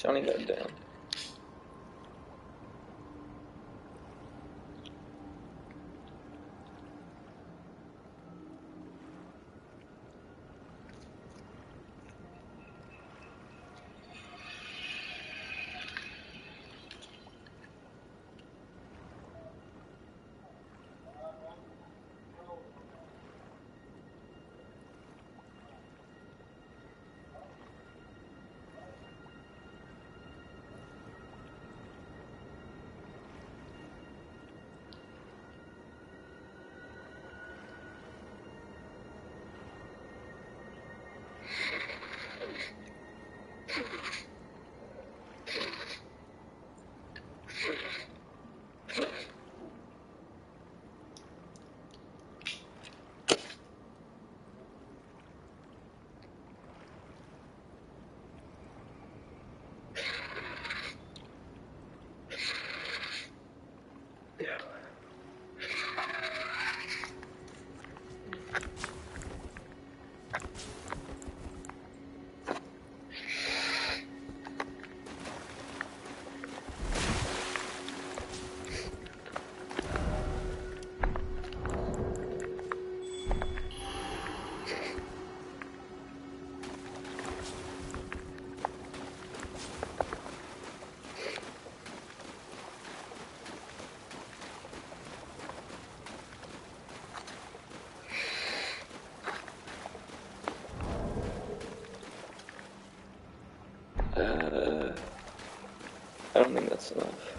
Johnny got down. I don't think that's enough.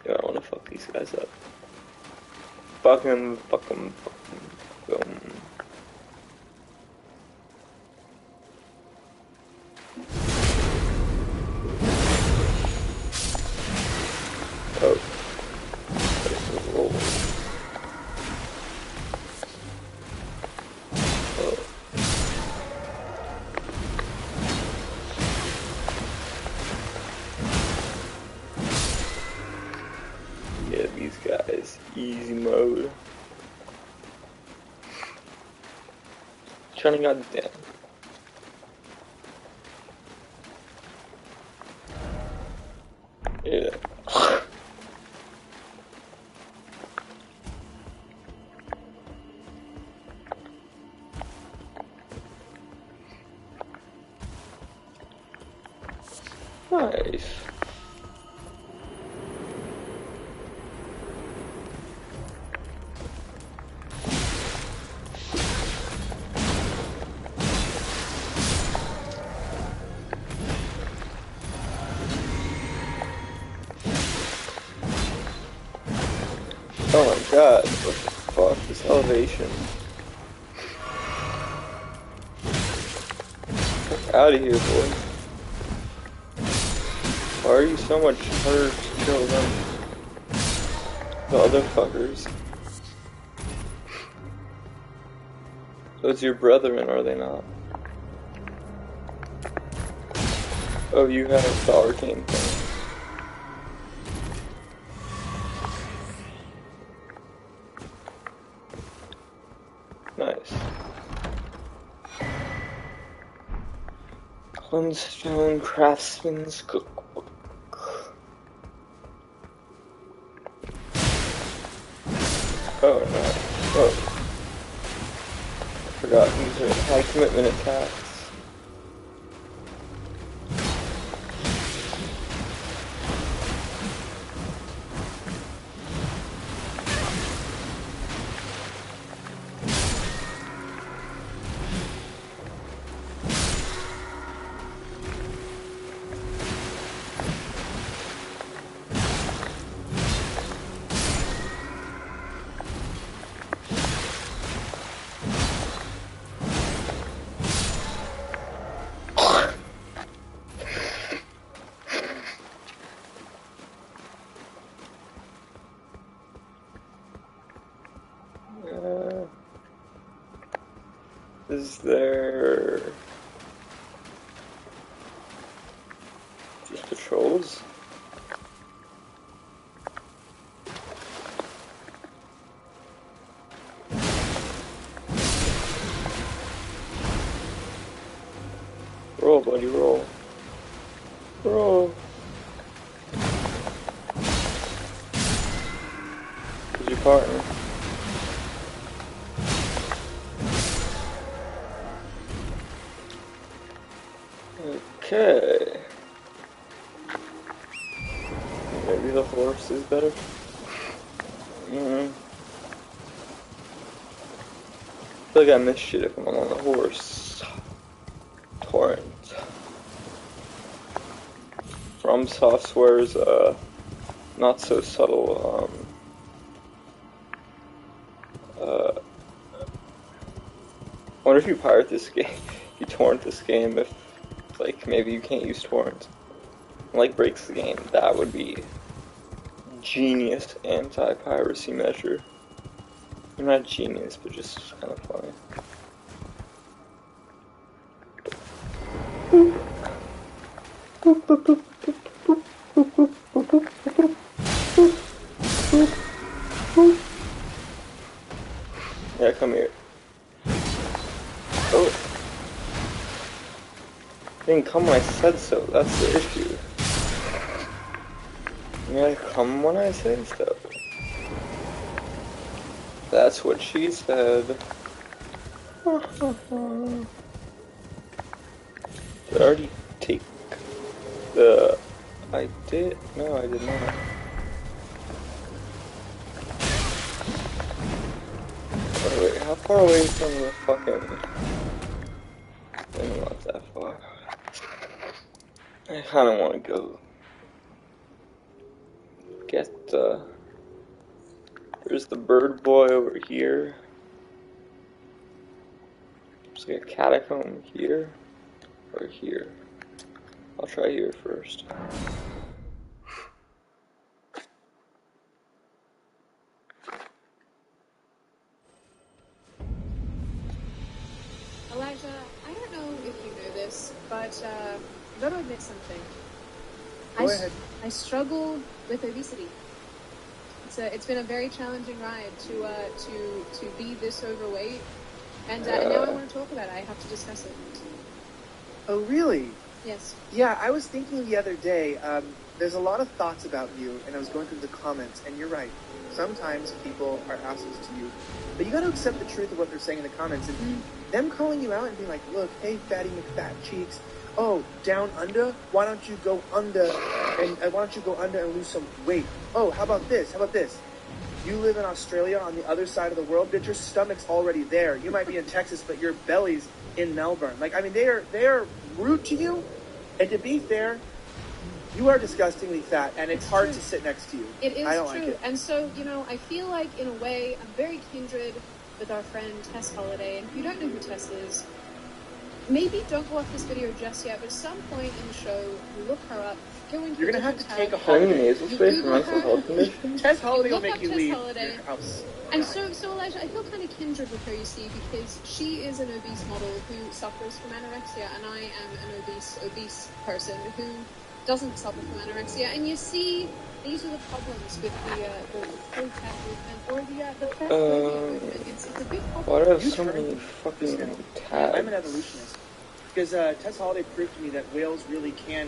Yeah, I wanna fuck these guys up. Fuck 'em, fuck 'em, fuck 'em, fuck 'em. Oh. Roll. Oh. Yeah, these guys. Easy mode. Trying to goddamn. Yeah. Nice. Oh my god, what the fuck? This elevation. Get out of here, boy. Why are you so much harder to kill than the other fuckers? Those your brethren, are they not? Oh, you have the arcane thing. Nice. Clunstone Craftsman's Cookbook. Oh no. Oh. I forgot these are high commitment attacks. Is there just patrols? Roll, buddy, roll. Roll. Who's your partner? Okay. Maybe the horse is better. I feel like I miss shit if I'm on the horse. Torrent. From Software's not so subtle I wonder if you pirate this game, you torrent this game, if like maybe you can't use torrent, like breaks the game. That would be genius anti-piracy measure. Not genius, but just kind of funny. Yeah, come here. Oh. Didn't come when I said so, that's the issue. You gotta come when I say so. That's what she said. Did I already take the... I did? No, I did not. Wait, how far away from the fucking... Not that far. I kinda wanna go... Get the... There's the bird boy over here. There's like a catacomb here. Or here. I'll try here first. Elijah, I don't know if you know this, but I've got to admit something. Go ahead. I struggle with obesity. It's been a very challenging ride to be this overweight, and now I want to talk about it. I have to discuss it. Oh, really? Yes. Yeah, I was thinking the other day, there's a lot of thoughts about you, and I was going through the comments, and you're right. Sometimes people are assholes to you, but you got to accept the truth of what they're saying in the comments, and them calling you out and being like, look, hey, fatty McFat cheeks, oh, down under? Why don't you go under and lose some weight? Oh, how about this? How about this? You live in Australia on the other side of the world, but your stomach's already there. You might be in Texas, but your belly's in Melbourne. Like, I mean, they are rude to you, and to be fair, you are disgustingly fat, and it's hard to sit next to you. It is I don't true. like it. And so, I feel like, in a way, I'm very kindred with our friend Tess Holiday. And if you don't know who Tess is, maybe don't go off this video just yet, but at some point in the show, look her up. Go into You're going to have to take a Having holiday. nasal spray for mental health conditions? Tess Holiday will Look make up you Tess leave Holiday. your house. And so Elijah, I feel kind of kindred with her, you see, because she is an obese model who suffers from anorexia, and I am an obese person who doesn't suffer from anorexia. And you see, these are the problems with the pro-fat movement, or the fat movement. It's a big problem. Why do I have so many fucking tabs? I'm an evolutionist. Because Tess Holiday proved to me that whales really can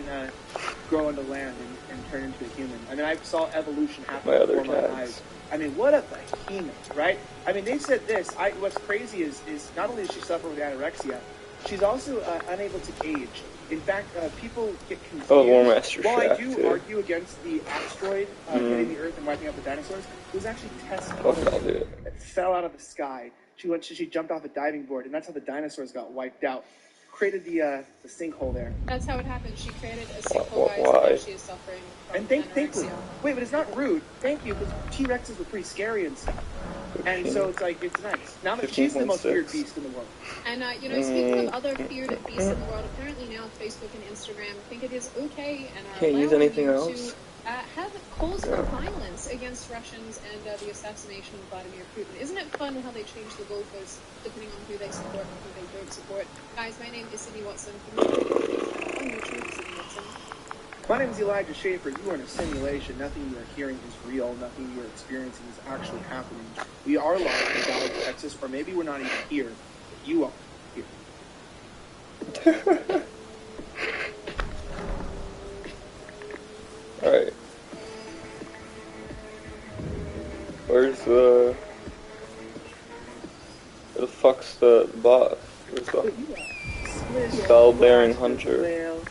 grow onto land and turn into a human. I mean, I saw evolution happen before my eyes. I mean, what a behemoth, right? I mean, they said this. What's crazy is not only does she suffer with anorexia, she's also unable to age. In fact, people get confused. Oh, War Master While I Shaft, do too. argue against the asteroid hitting the Earth and wiping out the dinosaurs, it was actually Tess I'll do Holiday it. that fell out of the sky. She jumped off a diving board, and that's how the dinosaurs got wiped out. Created the sinkhole there. That's how it happened. She created a sinkhole, guys, Why? and she is suffering from And thankfully, anorexia. wait, but it's not rude. Thank you, because T-Rexes were pretty scary and stuff. And so it's like, it's nice. Now that she's the most feared beast in the world. And, speaking of other feared beasts in the world, apparently now Facebook and Instagram think it is okay and are Can't use allowing anything you else? to have calls for violence against Russians and the assassination of Vladimir Putin. Isn't it fun how they change the goalposts depending on who they support and who they don't support? Guys, my name is Sydney Watson from on YouTube, Sydney Watson. My name is Elijah Schaefer. You are in a simulation. Nothing you are hearing is real. Nothing you are experiencing is actually happening. We are live in Dallas, Texas, or maybe we're not even here. But you are here. Where's the fuck's the boss? Where's the Splish, bell-bearing Blast, hunter? Whale,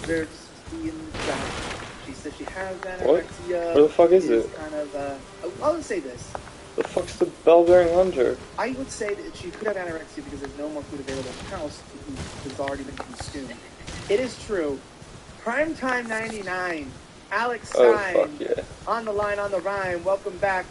There's in the chat. She says she has What? anorexia. Where the fuck is it? Kind of, I'll just say this. The fuck's the bell-bearing hunter? I would say that she could have anorexia because there's no more food available in the house because it's already been consumed. It is true. Primetime 99. Alex Stein. Oh, fuck yeah. On the line, on the rhyme. Welcome back.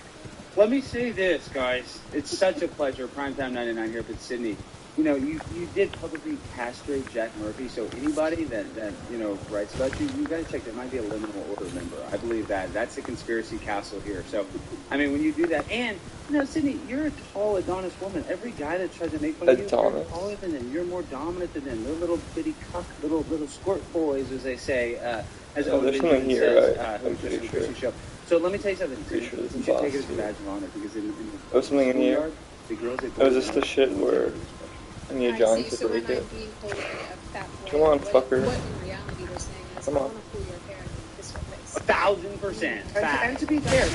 Let me say this, guys. It's such a pleasure. Primetime 99 here up in Sydney. You know, you did publicly castrate Jack Murphy, so anybody that you know, writes about you, you gotta check. There might be a liminal order member. I believe that. That's the conspiracy castle here. So, I mean, when you do that, and, you know, Sydney, you're a tall Adonis woman. Every guy that tries to make fun of you, you're taller than them. You're more dominant than them. They're little bitty cuck, little squirt boys, as they say, as there's someone here, I'm pretty sure. Show. So let me tell you something. Pretty sure You this is should take it as a boss, badge of honor, because in there's something in here. schoolyard, the girls that Oh, is this the shit where I need John to break it? Come on, fucker. What in reality they're saying is, Come I on. want to pull your hair and kiss your face. 1,000% fact. And to be fair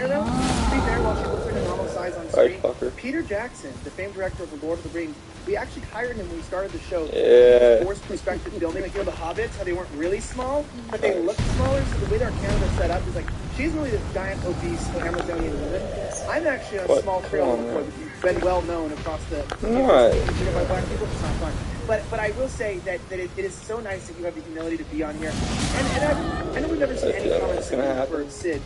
though, while she looks like a normal size on Alright, screen, fucker. Peter Jackson, the famed director of The Lord of the Rings, we actually hired him when we started the show. Yeah. Forced perspective filming, like, you know, the Hobbits, how they weren't really small, but they looked smaller, so the way our camera's set up is like, she's really this giant, obese Amazonian woman. I'm actually a What? small Come trail on, before, man. but you've been well known across the Not. by black people, it's not fun. But I will say that it is so nice that you have the humility to be on here. And I know we've never seen any Okay, comments what's gonna for happen? Sid.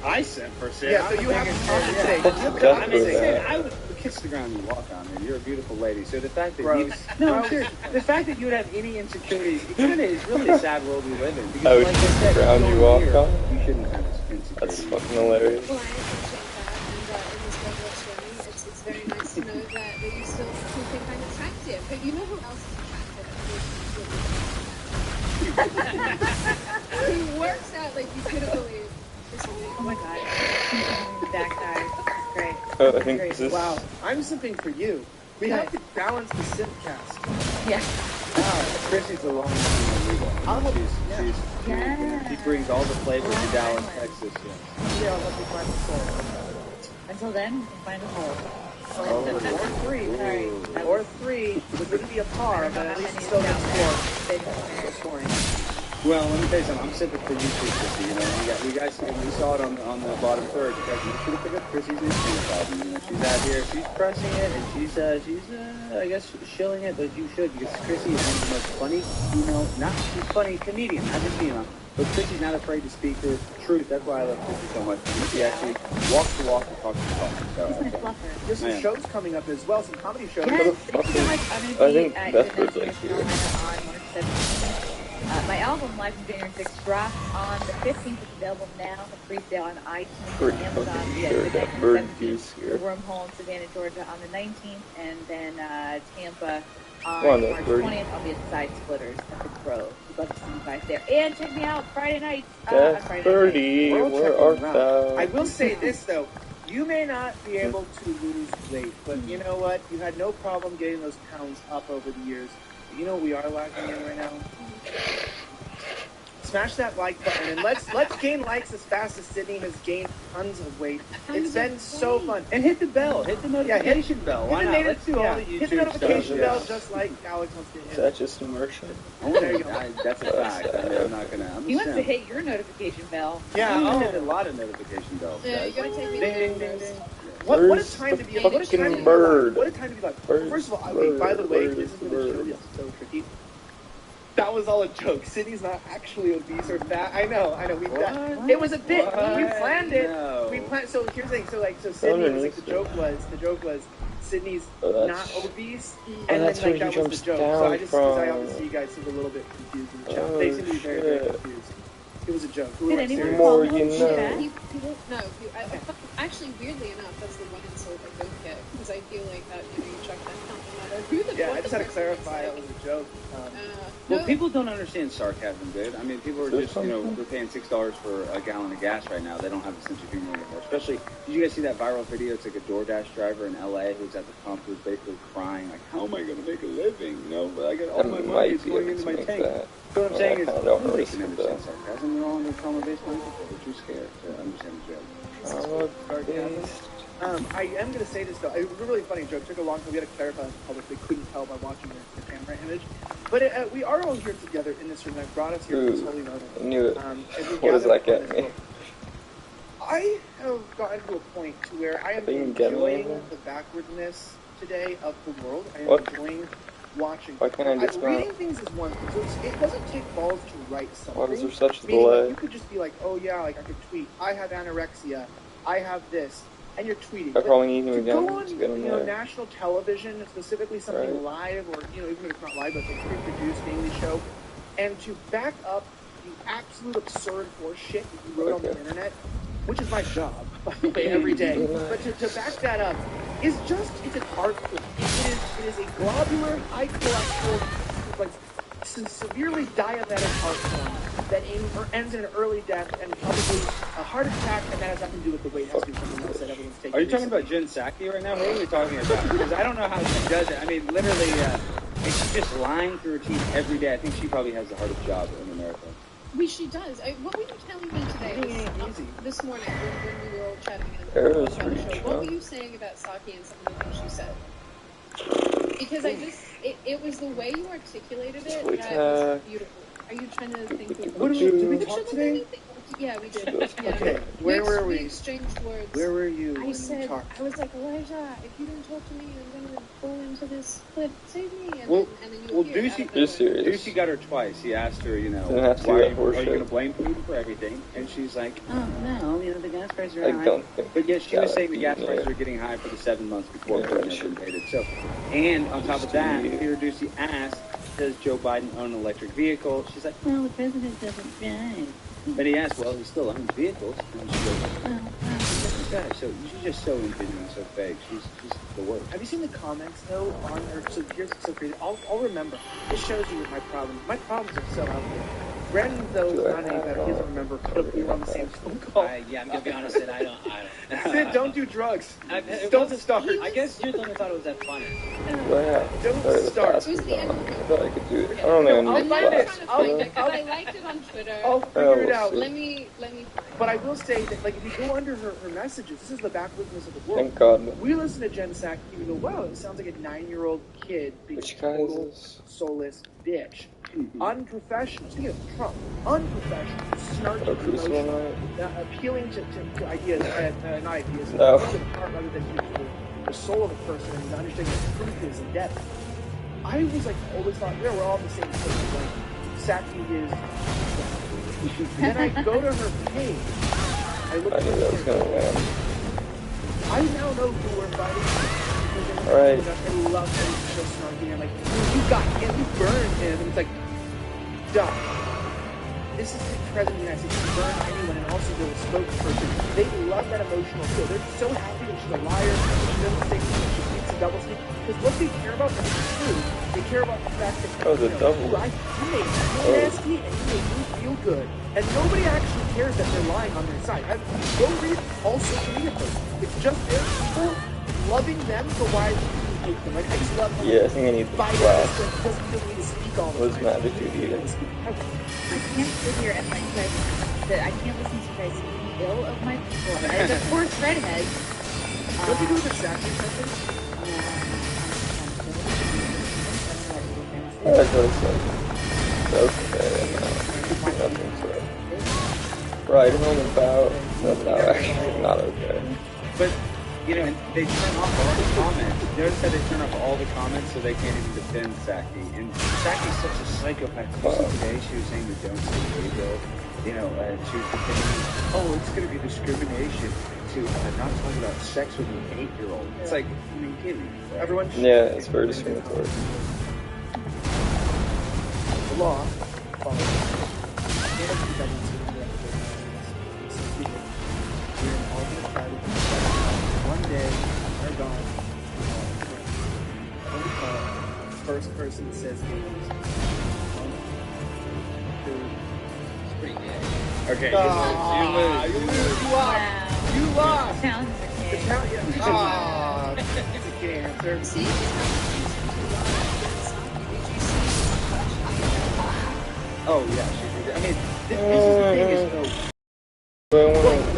I sent for Sid. Yeah, so you have to comment today. What's You the have death to I mean, with Sid, that? I would kiss the ground you walk on, man. You're a beautiful lady. So the fact that Gross. no, Gross. I'm serious. The fact that you would have any insecurities, it's really a sad world we live in. I Because, would like I kiss the said, ground you going walk here, on? you shouldn't have That's insecurities. fucking hilarious. Well, I appreciate that, and in this Roblox journey, it's very nice to know that you still think I'm attractive. But you know who else is attractive? Who works out like you couldn't believe. Oh my god. That guy. Great. Oh, I think Great. this is... Wow, I'm simping for you. We have to balance the simcast. Yeah. Wow, Chrissy's a long She brings all the flavor to Dallas, Texas. Yeah, I'll help you find the soul. Until then, you can find a hole. Or three. Sorry. Or three. It wouldn't be a par, but at least it still gets four. So scoring. Well, let me tell you something. I'm simping for you too, Chrissy. You know, you guys saw it on the bottom third. You guys should have picked up Chrissy's Instagram album. You know, she's out here, she's pressing it, and she's I guess shilling it, but you should, because Chrissy is one of the most funny, she's funny comedian, not just but Chrissy's not afraid to speak her truth. That's why I love Chrissy so much. She actually walks the walk and talks the talk. So, There's some shows coming up as well, some comedy shows. Yes, Fuck thank you so much. I'm I going to think be at Bedford's International like here. Carolina on March 17th. My album, Live from January 6th, drops on the 15th. It's available now for pre-sale on iTunes Pretty and Amazon. fucking Yeah, sure the that 19th, bird 17th. juice The here. Wormhole in Savannah, Georgia on the 19th, and then Tampa on Come on, March bird. 20th. I'll be at Side Splitters at the Grove. We'd love to see you guys there. And check me out Friday night. Death Friday night. Birdie, We'll where check art them out. thou? I will say this, though. You may not be able to lose weight, but you know what? You had no problem getting those pounds up over the years. But you know what we are lacking in right now? Smash that like button and let's gain likes as fast as Sydney has gained tons of weight. It's been so fun. and hit the bell, hit the notification bell. Why Hit the not? noti- Let's do all the YouTube hit the notification stuff. bell Yeah. just like Alex wants to Is hit. that just immersion? There you go. That's a fact. I mean, I'm not gonna. I'm He just wants to saying. hit your notification bell. Yeah, I oh. hit a lot of notification bells. Yeah, guys. you gotta take me Ding, to ding, the ding, first. ding. What a Where's time the to be alive. What a time to fucking be bird? alive. What a time to be alive. Where's First of all, the okay, by the way, bird? this is Where's going the to show bird? this is so tricky. That was all a joke. Sydney's not actually obese or fat. I know. We What? it was a bit. What? We planned it. No. We planned. So here's the thing. So Sydney was like Underneath the joke was Sydney's Oh, that's- not obese, Oh, and that's then where like he that was the jumps joke. So I down just because I from. obviously you guys seemed a little bit confused in the chat. Oh, They seemed to be very very shit. confused. It was a joke. We Did weren't anyone serious. More follow you him? know. Yeah. No, actually, weirdly enough, that's the one insult I don't get because I feel like that you chuck that out no matter who the Yeah, what I just the had to person clarify is, it was a joke. Well, no, people don't understand sarcasm, dude. I mean, people are There's just, they're paying $6 for a gallon of gas right now. They don't have a sense of humor anymore. Especially, did you guys see that viral video? It's like a DoorDash driver in LA who's at the pump who's basically crying, like, how am I going to make a living? But I got all my money is going into my tank. So what I'm saying is, I don't nobody understand can understand sarcasm. They're all under trauma-based mental care. They're too scared to understand the joke. sarcasm. I am going to say this though. It was a really funny joke. It took a long time. We had to clarify in public. They couldn't tell by watching the camera image. But we are all here together in this room. I brought us here for this holy moment. I knew it. What does that get me? I have gotten to a point to where I am enjoying the backwardness today of the world. I am enjoying watching. Why can't I just reading things is one thing. So it doesn't take balls to write something. Why is there such a Meaning, delay? you could just be like, oh yeah, like I could tweet. I have anorexia. I have this. And you're tweeting. I probably need to him go again. on, national television, specifically something live, or even if it's not live, but a pre-produced daily show, and to back up the absolute absurd horse shit that you wrote on the internet, which is my job, by the way, every day. But to back that up is it's an art form. It is a globular, high cholesterol, like severely diabetic art form that ends in an early death and probably a heart attack, and that has nothing to do with the weight. It has to do with something else that everyone's taking. Are you talking about Jen Psaki right now? What are we talking about? Because I don't know how she does it. I mean, literally, she's just lying through her teeth every day. I think she probably has the hardest job in America. She does. What were you telling me today? This morning when we were all chatting in the show. What were you saying about Saki and some of the things she said? Because it was the way you articulated it that was beautiful. Are you trying to think of did we talk today? Yeah, we did. Okay, where were we? We exchanged words. Where were you I when said, you talked? I was like, Elijah, if you don't talk to me, I'm going to fall into this cliff. Save me. And well, then you Ducey got her twice. He asked her, why are you going to blame Putin for everything? And she's like, oh, no, the gas prices are high. But yet she was saying the gas prices are getting high for the 7 months before Putin invaded. So, and on top of that, Peter Ducey asked, does Joe Biden own an electric vehicle? She's like, well, the president doesn't drive. But he asked, well, he still owns vehicles. And she goes, well, he doesn't drive. So she's just so ingenuine, so fake. She's the worst. Have you seen the comments, though, on her? So here's what's so crazy. I'll remember. This shows you my problems. My problems are so out there. Brandon, though, is not any better. He doesn't remember. But we were on the same phone call. Yeah, I'm going to be honest, Sid, I don't. Sid, don't do drugs. Don't start. I guess you're the one who thought it was that funny. Don't start. It was the end of the I thought I could do it. I don't know. I'll find it. I liked it on Twitter. I'll figure it out. Let me find But I will say that, like, if you go under her messages, this is the backwardness of the world. Thank God. We listen to Jen Psaki and we go, wow, it sounds like a 9-year-old kid being a total soulless bitch. Unprofessional. Speaking of Trump, unprofessional, snarky, emotional, appealing to ideas, not ideas, to the heart rather than the soul of a person and understanding what truth is in depth. I was like, always thought, we're all in the same place. Like, Psaki is. Then I go to her page. I look at her. I now know who we're fighting. Right. I love him. He's so snarky. I'm like, you got him. You burned him. And it's like, duh. This is the president of the United States. You burn anyone and also the spokesperson. They love that emotional feel. They're so happy that she's a liar, that she doesn't think she speaks a double speak. Because what they care about is true. They care about the fact that the double. You made me nasty and you made me feel good. And nobody actually cares that they're lying on their side. Go read all social media posts. It's just their people loving them for why you hate them. Like, I just love them. Yeah, I think I need the class. Doesn't feel me to speak all the What's time. my attitude here? I can't sit here and like you guys that I can't listen to you guys speak ill of my people. And of course, redheads. What do you do with exactly something? That's okay. Nothing to it. Ride home about. That's not actually not okay. But, they turn off all the comments. Notice that they turn off all the comments so they can't even defend Psaki. And Saki's such a psychopath. Today she was saying the don't say gay bill. She was defending, it's going to be discrimination to not talk about sex with an 8-year-old. It's like, give me. Everyone? Yeah, it's very discriminatory. The law one day, they're gone. What do you call it? First person says names. It's pretty gay. Okay, you lost. Sounds The town, yeah. It's a gay answer. See? Oh, yeah, she did. I mean, this is the thing is, The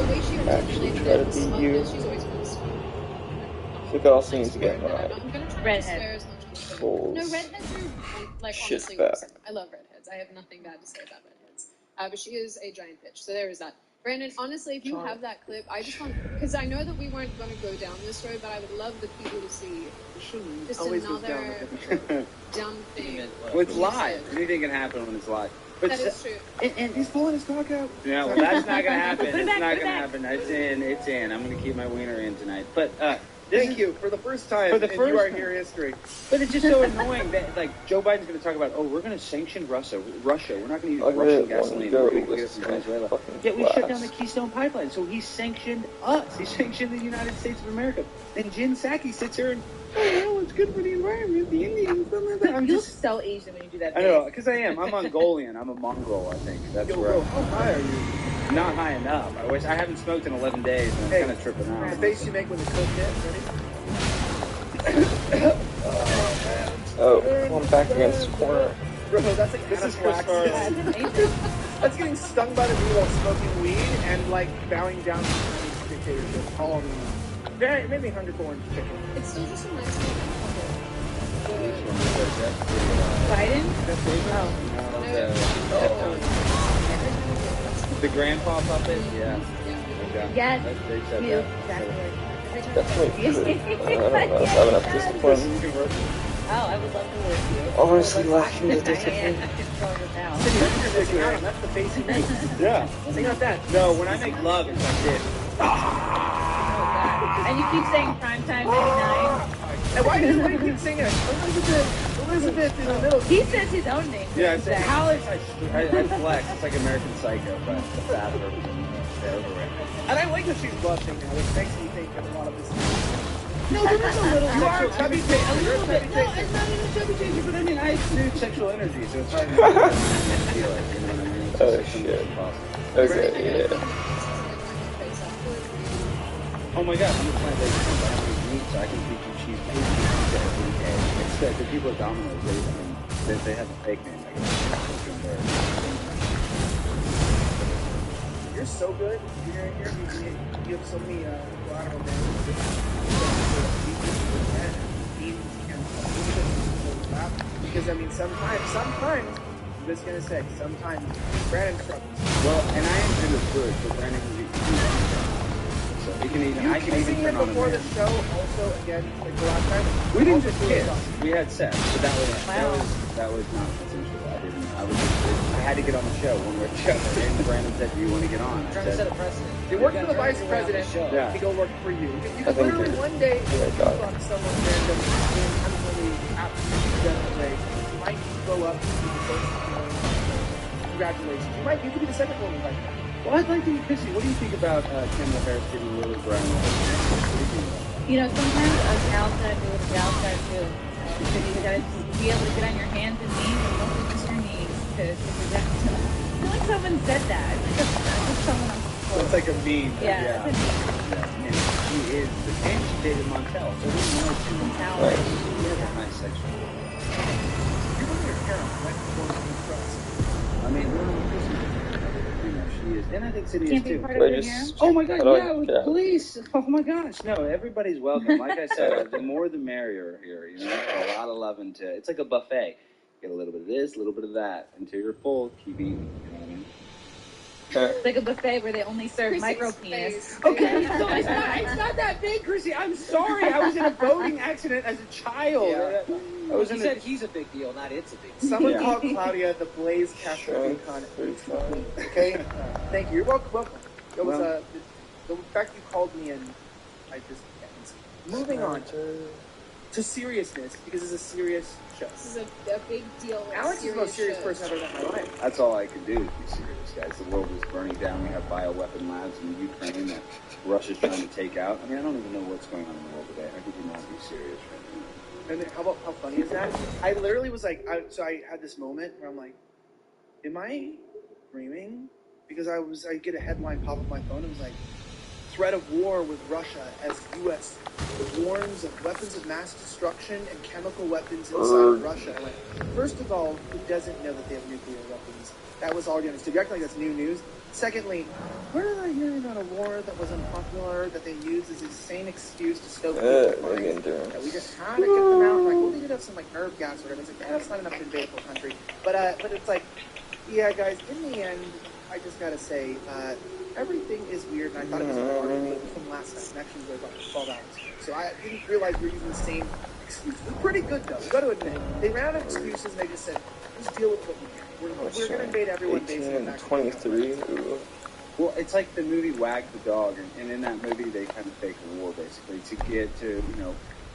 way she actually try to beat you. She's always been smart. I think I also need to get my I'm gonna try to Redhead. spare as much as I can. souls. No, redheads are like Shit honestly back. awesome. I love redheads. I have nothing bad to say about redheads. But she is a giant bitch, so there is that. Brandon, honestly, if you have that clip, I just want, because I know that we weren't going to go down this road, but I would love the people to see just Always goes down another with every dumb thing. Well, it's live. Anything can happen when it's live. But That is true. and He's pulling his cock out. yeah, well, that's not gonna happen. Put it It's back, not put it gonna back. happen. It's in. It's in. I'm gonna keep my wiener in tonight. But Thank you for the first time For the in first You Are time. Here history. But it's just so annoying that like Joe Biden's going to talk about, oh, we're going to sanction Russia. We're not going to use I Russian really want to gasoline. go We're going to get it with from my Venezuela. fucking Yet we shut down the glass. Keystone Pipeline, so he sanctioned us. He sanctioned the United States of America. And Jen Psaki sits here and, oh, well, it's good for the environment, the Indians, blah, blah, blah. I'm You look just, so Asian when you do that. I know, because I am. I'm Mongolian. I'm a Mongol, I think. That's Yo, where bro, I'm how high are you? not high enough. I haven't smoked in 11 days, and I'm Hey, kind of tripping out. The face you make when the coke hits, ready? Oh, come on back against the corner. Bro, that's like This is anaphylaxis. That's amazing. That's getting stung by the bee while smoking weed and like bowing down to Chinese dictatorship. All in one. Maybe 100 orange chicken. It's still just a nice little Biden? The grandpa puppet? Yeah. Okay. Yes. They said You, that. exactly. Definitely true. I don't know if I have enough discipline. Oh, I would love to work with you. Honestly lacking the I discipline. am. I'm controlling it now. That's the face he makes. Yeah. Think about that. No, when I make love, it's like this. Oh, God. And you keep saying primetime 99. And why do you keep saying it? Elizabeth in the middle. He says his own name. Yeah, it's like, how is I flex. It's like American Psycho, but the fat version. And I like that she's blushing now, which makes me think of a lot of this. No, there is a little. You are sexual- chubby a little bit. No, chubby it's not even chubby chaser, but I mean, I exude sexual energy, so it's hard to feel it. You know what I mean? It's Oh, just something shit. impossible. Okay, yeah. Oh my god, I'm just playing like meat, so I can feed you cheese every day. It's the people at Domino's, they have a fake name. I guess. You're so good. You're in here. You have so many collateral damages. Because I mean, sometimes, I'm just gonna say, sometimes Brandon struggles. Well, and I am kind of good, but Brandon can be so he can even. I can even Kissing turn him on a before the man. show, also again, like the last time. We didn't also just really kiss. awesome. We had sex, but that was Wow. not consensual. I didn't. I had to get on the show when we're show, and Brandon said, "Do you want to get on?" I Trying to set said, a precedent. You're working for the vice Turn around the president. show. Yeah. To go work for you. You I could think literally you're- one day you're a fuck god. on someone random in absolutely general way. You might go up to the first one. Congratulations. You could be the second woman like that. "Well, I'd like to be Chrissy. What do you think about Kamala Harris getting Lily Brown?" What do you think about that? You know, sometimes a gal's gotta do what a gal's gotta do. Because you gotta be able to get on your hands and knees and mostly just your knees. Because I feel like someone said that. It's someone on It's like a meme. Yeah, it's a And she is, and she dated Montel, so we know she was Right. She has a nice sexual. You're on your parents, right? Before you trust. I mean, we're on Chrissy. You know, she is, and I think Sydney Can't is be too. part Do of I your just- harem. Oh my god, How do I yeah, get out? please. Oh my gosh. No, everybody's welcome. Like I said, the more the merrier here. You know, a lot of love into it. It's like a buffet. Get a little bit of this, a little bit of that. Until you're full, keep eating. You know what I mean? It's like a buffet where they only serve Chrissy's micro face. penis. Okay, so it's not that big, Chrissy. I'm sorry. I was in a boating accident as a child. Yeah. I was He in said the... he's a big deal, not it's a big deal. Someone Yeah. called Claudia the Blaze Castro Sure. Icon. 35. Okay? Thank you. You're welcome. It was Well- the fact you called me and I just moving on to seriousness because it's a serious show. This is a big deal. Like, Alex is the most serious show. person I've ever met in my life. That's all I can do is be serious, guys. The world is burning down. We have bioweapon labs in Ukraine that Russia's trying to take out. I mean, I don't even know what's going on in the world today. I think we want to be serious right now. And how funny is that? I literally was like, I had this moment where I'm like, am I dreaming? Because I get a headline pop up my phone and it was like, threat of war with Russia as U.S. warns of weapons of mass destruction and chemical weapons inside of Russia. I went, first of all, who doesn't know that they have nuclear weapons? That was already understood. You act like that's new news. Secondly, where did I hear about a war that was unpopular that they used as a sane excuse to stoke people's minds? That we just had to get them out. Like, well, they did have some like nerve gas or whatever. It's like, that's not enough to invade a whole country. But it's like, yeah, guys. In the end, I just gotta say, everything is weird, and I thought it was hard from last night. And actually, it was about 12 hours. So I didn't realize we were using the same excuse. It was pretty good though. We got to admit it. They ran out of excuses, and they just said, "Just deal with what we can. We're going to invade everyone." 18 and 23. Ooh. Well, it's like the movie Wag the Dog, and in that movie they kind of fake a war basically to get to,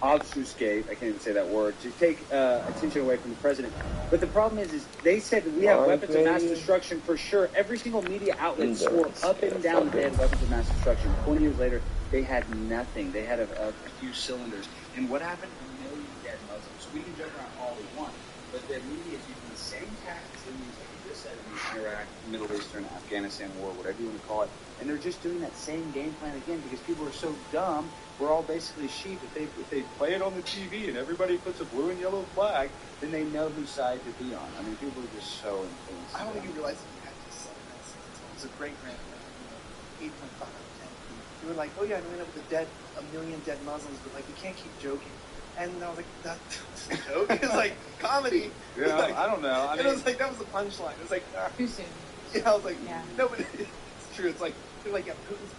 obfuscate, I can't even say that word, to take attention away from the president. But the problem is they said that we have weapons of mass destruction for sure. Every single media outlet swore up and down that they had weapons of mass destruction. 20 years later, they had nothing. They had a few cylinders. And what happened? A million dead Muslims. So we can joke around all we want, but the media is using the same tactics they used, like you just said, in the Iraq, Middle Eastern, Afghanistan war, whatever you want to call it. And they're just doing that same game plan again because people are so dumb. We're all basically sheep. If they play it on the TV and everybody puts a blue and yellow flag, then they know whose side to be on. I mean, people are just so influenced. I don't think you realize that you had to say that. It was a great grandparent, 8.5 out of 10. You were like, oh yeah, I'm going to have a million dead Muslims, but like, you can't keep joking. And I was like, that's a joke? It's like comedy. Yeah, like, I don't know. I mean, it was like, that was the punchline. It was like, too soon. Yeah, I was like, no, but it's true. It's like, they're like, yeah, Putin's.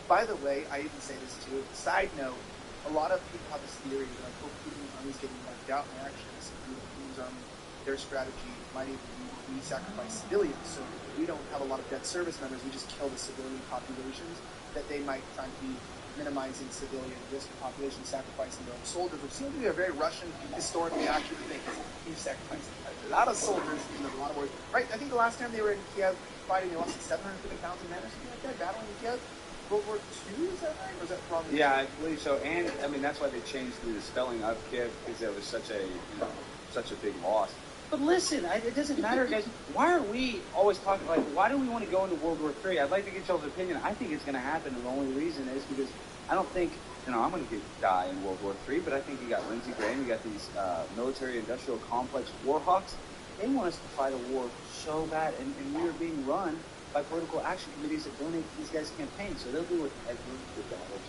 By the way, I even say this too. Side note, a lot of people have this theory that like, oh, Putin's army's getting wiped out. And actually, Putin's army, their strategy might even be we sacrifice civilians. So we don't have a lot of dead service members. We just kill the civilian populations that they might try to be minimizing civilian risk of population, sacrificing their own soldiers, which seems to be a very Russian historically accurate thing. You sacrifice a lot of soldiers in a lot of wars. Right? I think the last time they were in Kiev fighting, they lost 750,000 men or something like that, battling in Kiev. World War II, is that right? Or is that wrong? Yeah, I believe so. And I mean, that's why they changed the spelling of Kiev because it was such a big loss. But listen, it doesn't matter, guys. Why are we always talking like? Why do we want to go into World War III? I'd like to get y'all's opinion. I think it's going to happen, and the only reason is because I don't think I'm going to die in World War III. But I think you got Lindsey Graham, you got these military-industrial complex war hawks. They want us to fight a war so bad, and we are being run by political action committees that donate to these guys' campaigns, so they'll do whatever with dollars.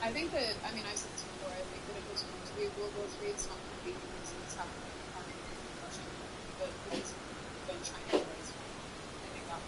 I think that, I said this before, I think that if there's going to be World War III, it's not going to be because it's happening in Ukraine and Russia, but because when China is. I think that.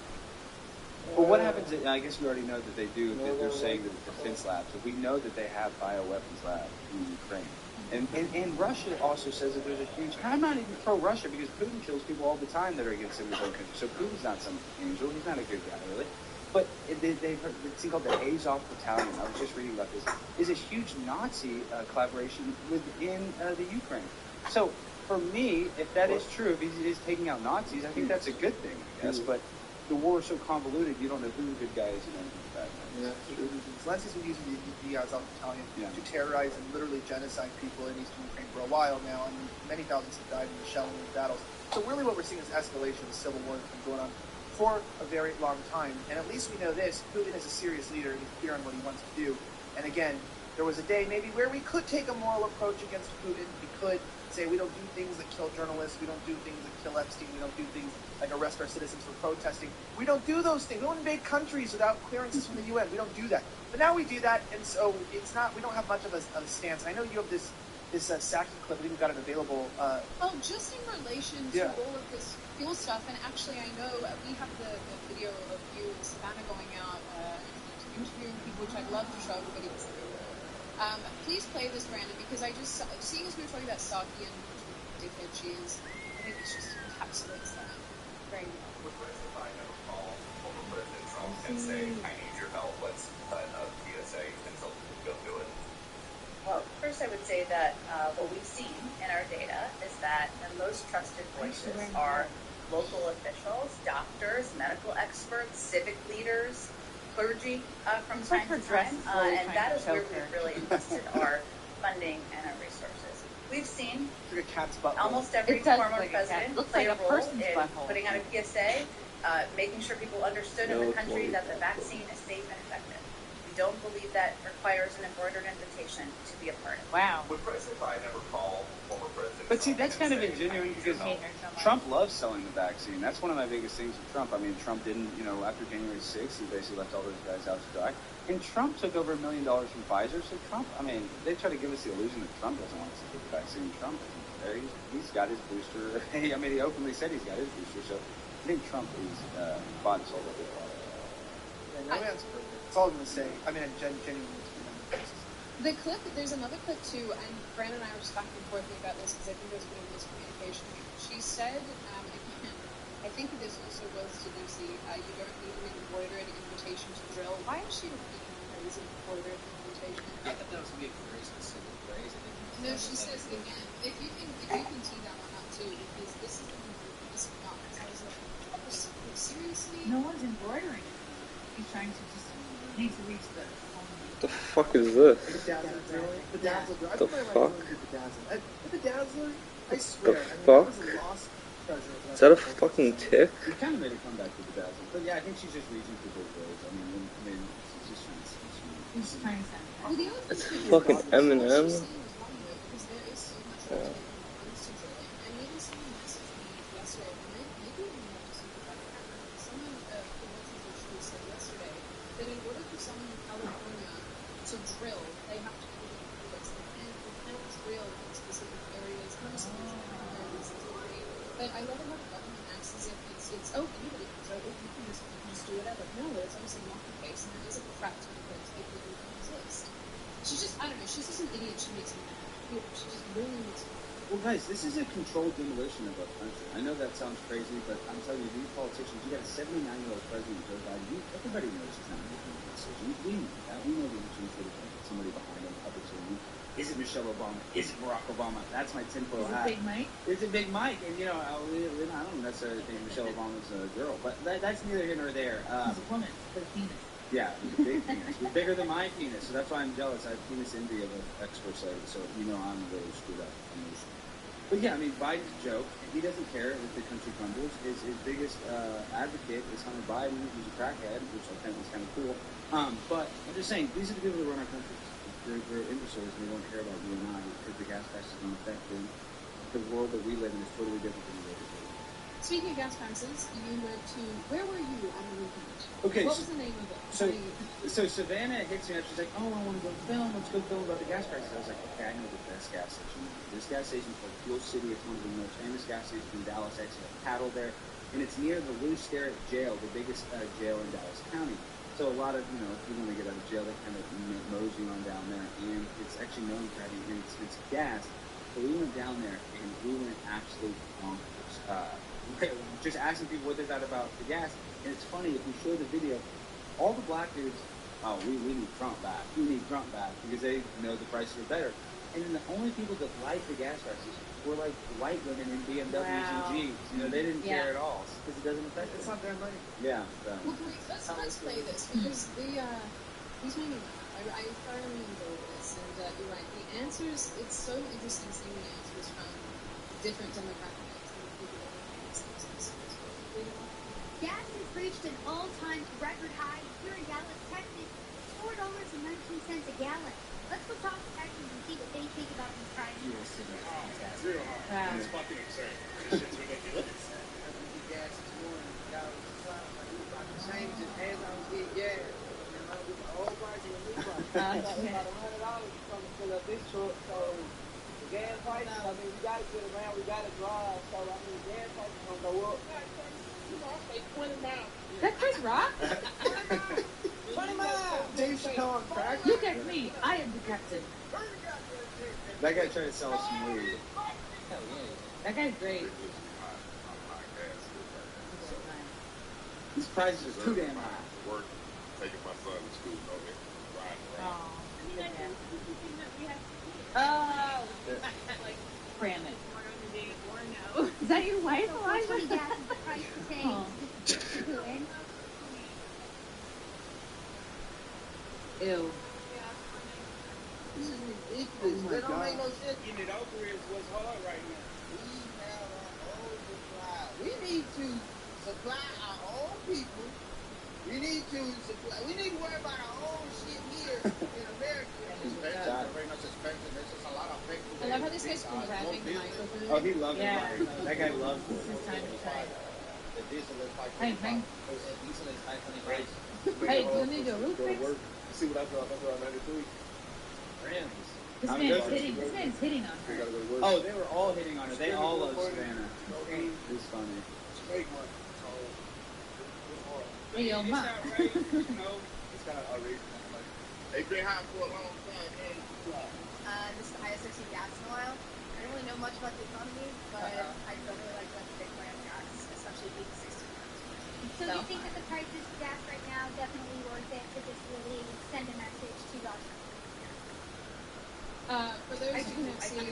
Well, what happens, I guess we already know that they do, that they're saying that the defense labs, so we know that they have bioweapons labs in Ukraine. And Russia also says that there's a huge... I'm not even pro-Russia because Putin kills people all the time that are against him in his own country. So Putin's not some angel. He's not a good guy, really. But they've heard this thing called the Azov Battalion. I was just reading about this. Is a huge Nazi collaboration within the Ukraine. So for me, if that is true, if he is taking out Nazis, I think that's a good thing, I guess. But the war is so convoluted, you don't know who the good guy is and who the bad guy is. Yeah, Zelensky's been using the Azov Battalion to terrorize and literally genocide people in eastern Ukraine for a while now, and many thousands have died in the shelling and battles. So really what we're seeing is escalation of civil war that's been going on for a very long time. And at least we know this, Putin is a serious leader, and he's clear on what he wants to do. And again, there was a day maybe where we could take a moral approach against Putin. We could say we don't do things that kill journalists, we don't do things that kill Epstein, we don't do things like arrest our citizens for protesting. We don't do those things. We don't invade countries without clearances from the UN. We don't do that. But now we do that, and so it's not. We don't have much of a stance. And I know you have this Saki clip. We even got it available. Well, just in relation to all of this fuel stuff, and actually I know we have the video of you and Savannah going out and interviewing people, which I'd love to show everybody. Please play this, Brandon, because I just, seeing as we were talking about Saki and how dickhead she is, I think this just encapsulates that very well. With I never call former President Trump and say, I need your help, let's cut a PSA and tell people to go do it. Well, first I would say that what we've seen in our data is that the most trusted voices are local officials, doctors, medical experts, civic leaders, clergy from time to time, and that is where we've really invested our funding and our resources. We've seen almost every former president play a role in putting out a PSA, making sure people understood in the country that the vaccine is safe and effective. don't believe that requires an embroidered invitation to be a part of it. Wow. Would President Biden ever call former President But see, Trump that's and kind of say, ingenuine "I need because your help"? Trump loves selling the vaccine. That's one of my biggest things with Trump. I mean, Trump didn't, after January 6th, he basically left all those guys out to dry. And Trump took over $1 million from Pfizer. So Trump, I mean, they try to give us the illusion that Trump doesn't want us to get the vaccine. Trump isn't there. He's got his booster. I mean, he openly said he's got his booster. So I think Trump is bought and sold a big lot. Yeah, no man's perfect. That's all I'm going to say. I mean, I genuinely. The clip, there's another clip too, and Brandon and I were just back and forth about this because I think there's a bit of miscommunication. She said, again, I think that this also goes to Lucy, you don't need an embroidered invitation to drill. Why is she repeating the phrase embroidered invitation? I thought that was going to be a very specific phrase. No, she says again, if you can tee that one up too, because this is the one that this is not. Because I was like, seriously? No one's embroidering it. He's trying to just need to reach the The fuck is this? Bedazzler. The fuck? Bedazzler, I The swear. fuck? I mean, that was a lost treasure. Is that a fucking tick? He kind of made a comeback with the Bedazzler. But yeah, I think she's just reaching for big words. I mean, she's just trying to say something. He's trying to sound. Well, the other It's thing is fucking what she's Eminem. saying is wrong though, because there is so much Yeah. when it comes to drilling. And even someone messaged me yesterday, and maybe even more recently, I can't remember. Someone who actually said yesterday that in order for someone in California to drill, they have to go to the US. They can't drill in specific areas, conservation areas, but I love it how the government acts as if it's anybody can drill, you can just do whatever. No, it's obviously not the case, and there is a practical place that people don't exist. She's just, I don't know, she's just an idiot. She makes me mad. She just really makes me mad. Well, guys, this is a controlled demolition of our country. I know that sounds crazy, but I'm telling you, these politicians, you got a 79-year-old president, Joe Biden. Everybody knows he's not making a decision. We know that. We know the issues would have been somebody behind him, puppets or me. Is it Michelle Obama? Is it Barack Obama? That's my tinfoil hat. Is it Big Mike? It's a Big Mike, and I don't necessarily think Michelle Obama's a girl, but that's neither here nor there. He's a woman with a penis. Yeah, with a big penis. With bigger than my penis, so that's why I'm jealous. I have penis envy of an expert site, so I'm really screwed up. But yeah, I mean, Biden's a joke. He doesn't care if the country crumbles. His biggest advocate is Hunter Biden, who's a crackhead, which I think is kind of cool. But I'm just saying, these are the people that run our country. They're imbeciles, and they don't care about you and I because the gas prices don't affect them. The world that we live in is totally different than the world that we live in. Speaking of gas prices, you went to, where were you on the weekend? Okay, What was the name of it? So Savannah hits me up. She's like, "Oh, I want to go film. Let's go film about the gas prices." I was like, "Okay, I know the best gas station. This gas station is called Fuel City. It's one of the most famous gas stations in Dallas. I actually have cattle there, and it's near the Lou Sterrett Jail, the biggest jail in Dallas County. So a lot of, if you want to get out of jail, they kind of mosey on down there, and it's actually known for having it's gas. So we went down there, and we went absolutely bonkers. Just asking people what they thought about the gas, and it's funny if we show the video, all the black dudes, oh, we need Trump back. We need Trump back because they know the prices are better. And then the only people that liked the gas prices were like white women in BMWs and Jeeps. They didn't care at all because it doesn't affect them. It's not their money. Yeah. Well, let's play this because these made me laugh. I thoroughly enjoyed this, and you're right. The answers, it's so interesting seeing the answers from different demographics and people that are making these answers. Gas has reached an all-time record high here in Dallas, Texas, $4.19 a gallon. Let's go talk to Texans and see what they think about these prices. It's real hard. Wow. It's fucking absurd. This shit's ridiculous. Gas this morning, y'all was about to change it as I was getting gas. And I was the old price and the new price. I thought it was about $100 to come and fill up this truck. So the gas prices, I mean, we got to get around, we got to drive. So I mean, the gas prices gonna go up. You know, I say 20 miles. That Chris Rock? 20 miles. Dave Chappelle on crack. Look at me. I am the captain. That guy tried to sell us some weed. Hell yeah. That guy's great. These prices are too damn high. Work, taking my son to school, riding around. Oh. Cram it. Is that your wife, Gas Elijah? is the price to pay. Oh. Ew. This is ridiculous. Oh my That don't God. make no sense. Getting it over is what's hard right now. We have our own supply. We need to supply our own people We need to worry about our own shit here in America. Suspension, Very much suspension. There's just a lot of fake. I love how this guy's grabbing the microphone. Oh, he loves Yeah. it. That guy loves This it. is time to shine. The diesel is Hey, hey. Diesel is 525. Hey, do you need to roof fix? See what I drive? I drive 93. Rims. This I mean, man's hitting on We her. gotta go to work. Oh, they were all hitting on her. They all love Savannah. Great. It's funny. Fake one. So, Hey, yo, ma. it's kind of outrageous. Like, they've been hot for a long time. And This is the highest I've seen gas in a while. I don't really know much about the economy, but I don't really like that big brand gas, especially being 16 So you think that the price of gas right now definitely worth it to just really send a message to Russia? For those who can't see,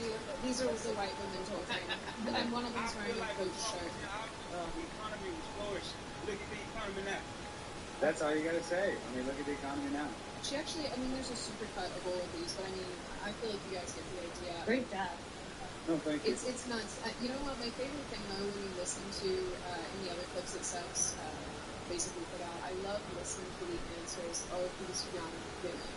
these are the white women talking, and one of them's wearing a coach shirt. The economy was flourishing. Look at the economy now. That's all you gotta say. I mean, look at the economy now. She actually, I mean, there's a super cut of all of these, but I mean, I feel like you guys get the idea. Great job. No, thank you. It's nuts. You know what? My favorite thing though, when you listen to in the other clips that Seb's basically put out, I love listening to the answers of these young women.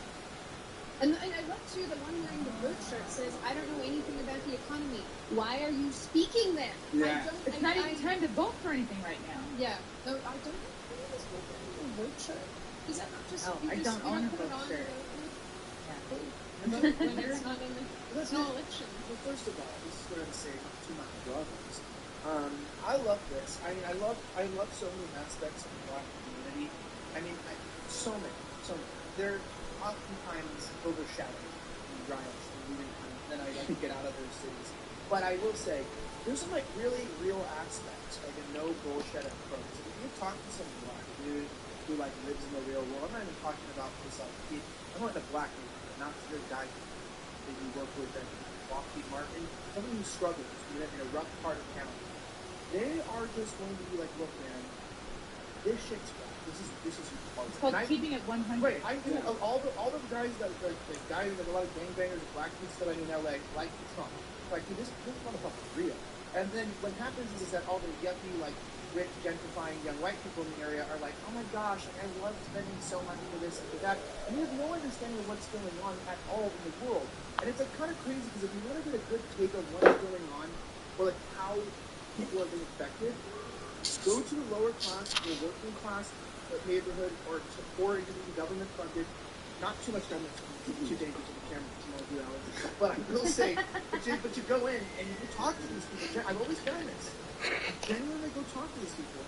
And I love too the one wearing the boat shirt says, "I don't know anything about the economy. Why are you speaking then?" Yeah. It's not even time to vote for anything right now. Yeah. No, I don't know who is wearing a boat shirt. Is that not just? Oh, you I just, don't you own a put it boat on shirt. When it's not in the, it's no election. Well, first of all, this is what I'm saying to my brothers. I love this. I mean, I love so many aspects of the black community. I mean, so many. They're oftentimes overshadowed in riots and looting times. Then I like to get out of those cities. But I will say, there's some like really real aspects, like a no bullshit approach. If you talk to some black dude who like lives in the real world, I'm not even talking about this like kid. I'm not a black dude, not your guy that you work with at Lockheed Martin. Someone who struggles, who live in a rough part of town. They are just going to be like, look, man, this shit's rough. This is hard. It's called keeping it 100. Right, I do. All the guys that the guys like a lot of gangbangers and black dudes that I mean LA like Trump. Like dude, this motherfucker's real. And then what happens is that all the yuppie like rich gentrifying young white people in the area are like, oh my gosh, like, I love spending so much for this and for that, and you have no understanding of what's going on at all in the world. And it's like kind of crazy because if you want to get a good take on what's going on or like how people are being affected, go to the lower class or working class neighborhood or even government funded, not too much government, too dangerous to the camera because you won't do that. But I will say, but you go in and you talk to these people. I've always done this. Genuinely go talk to these people.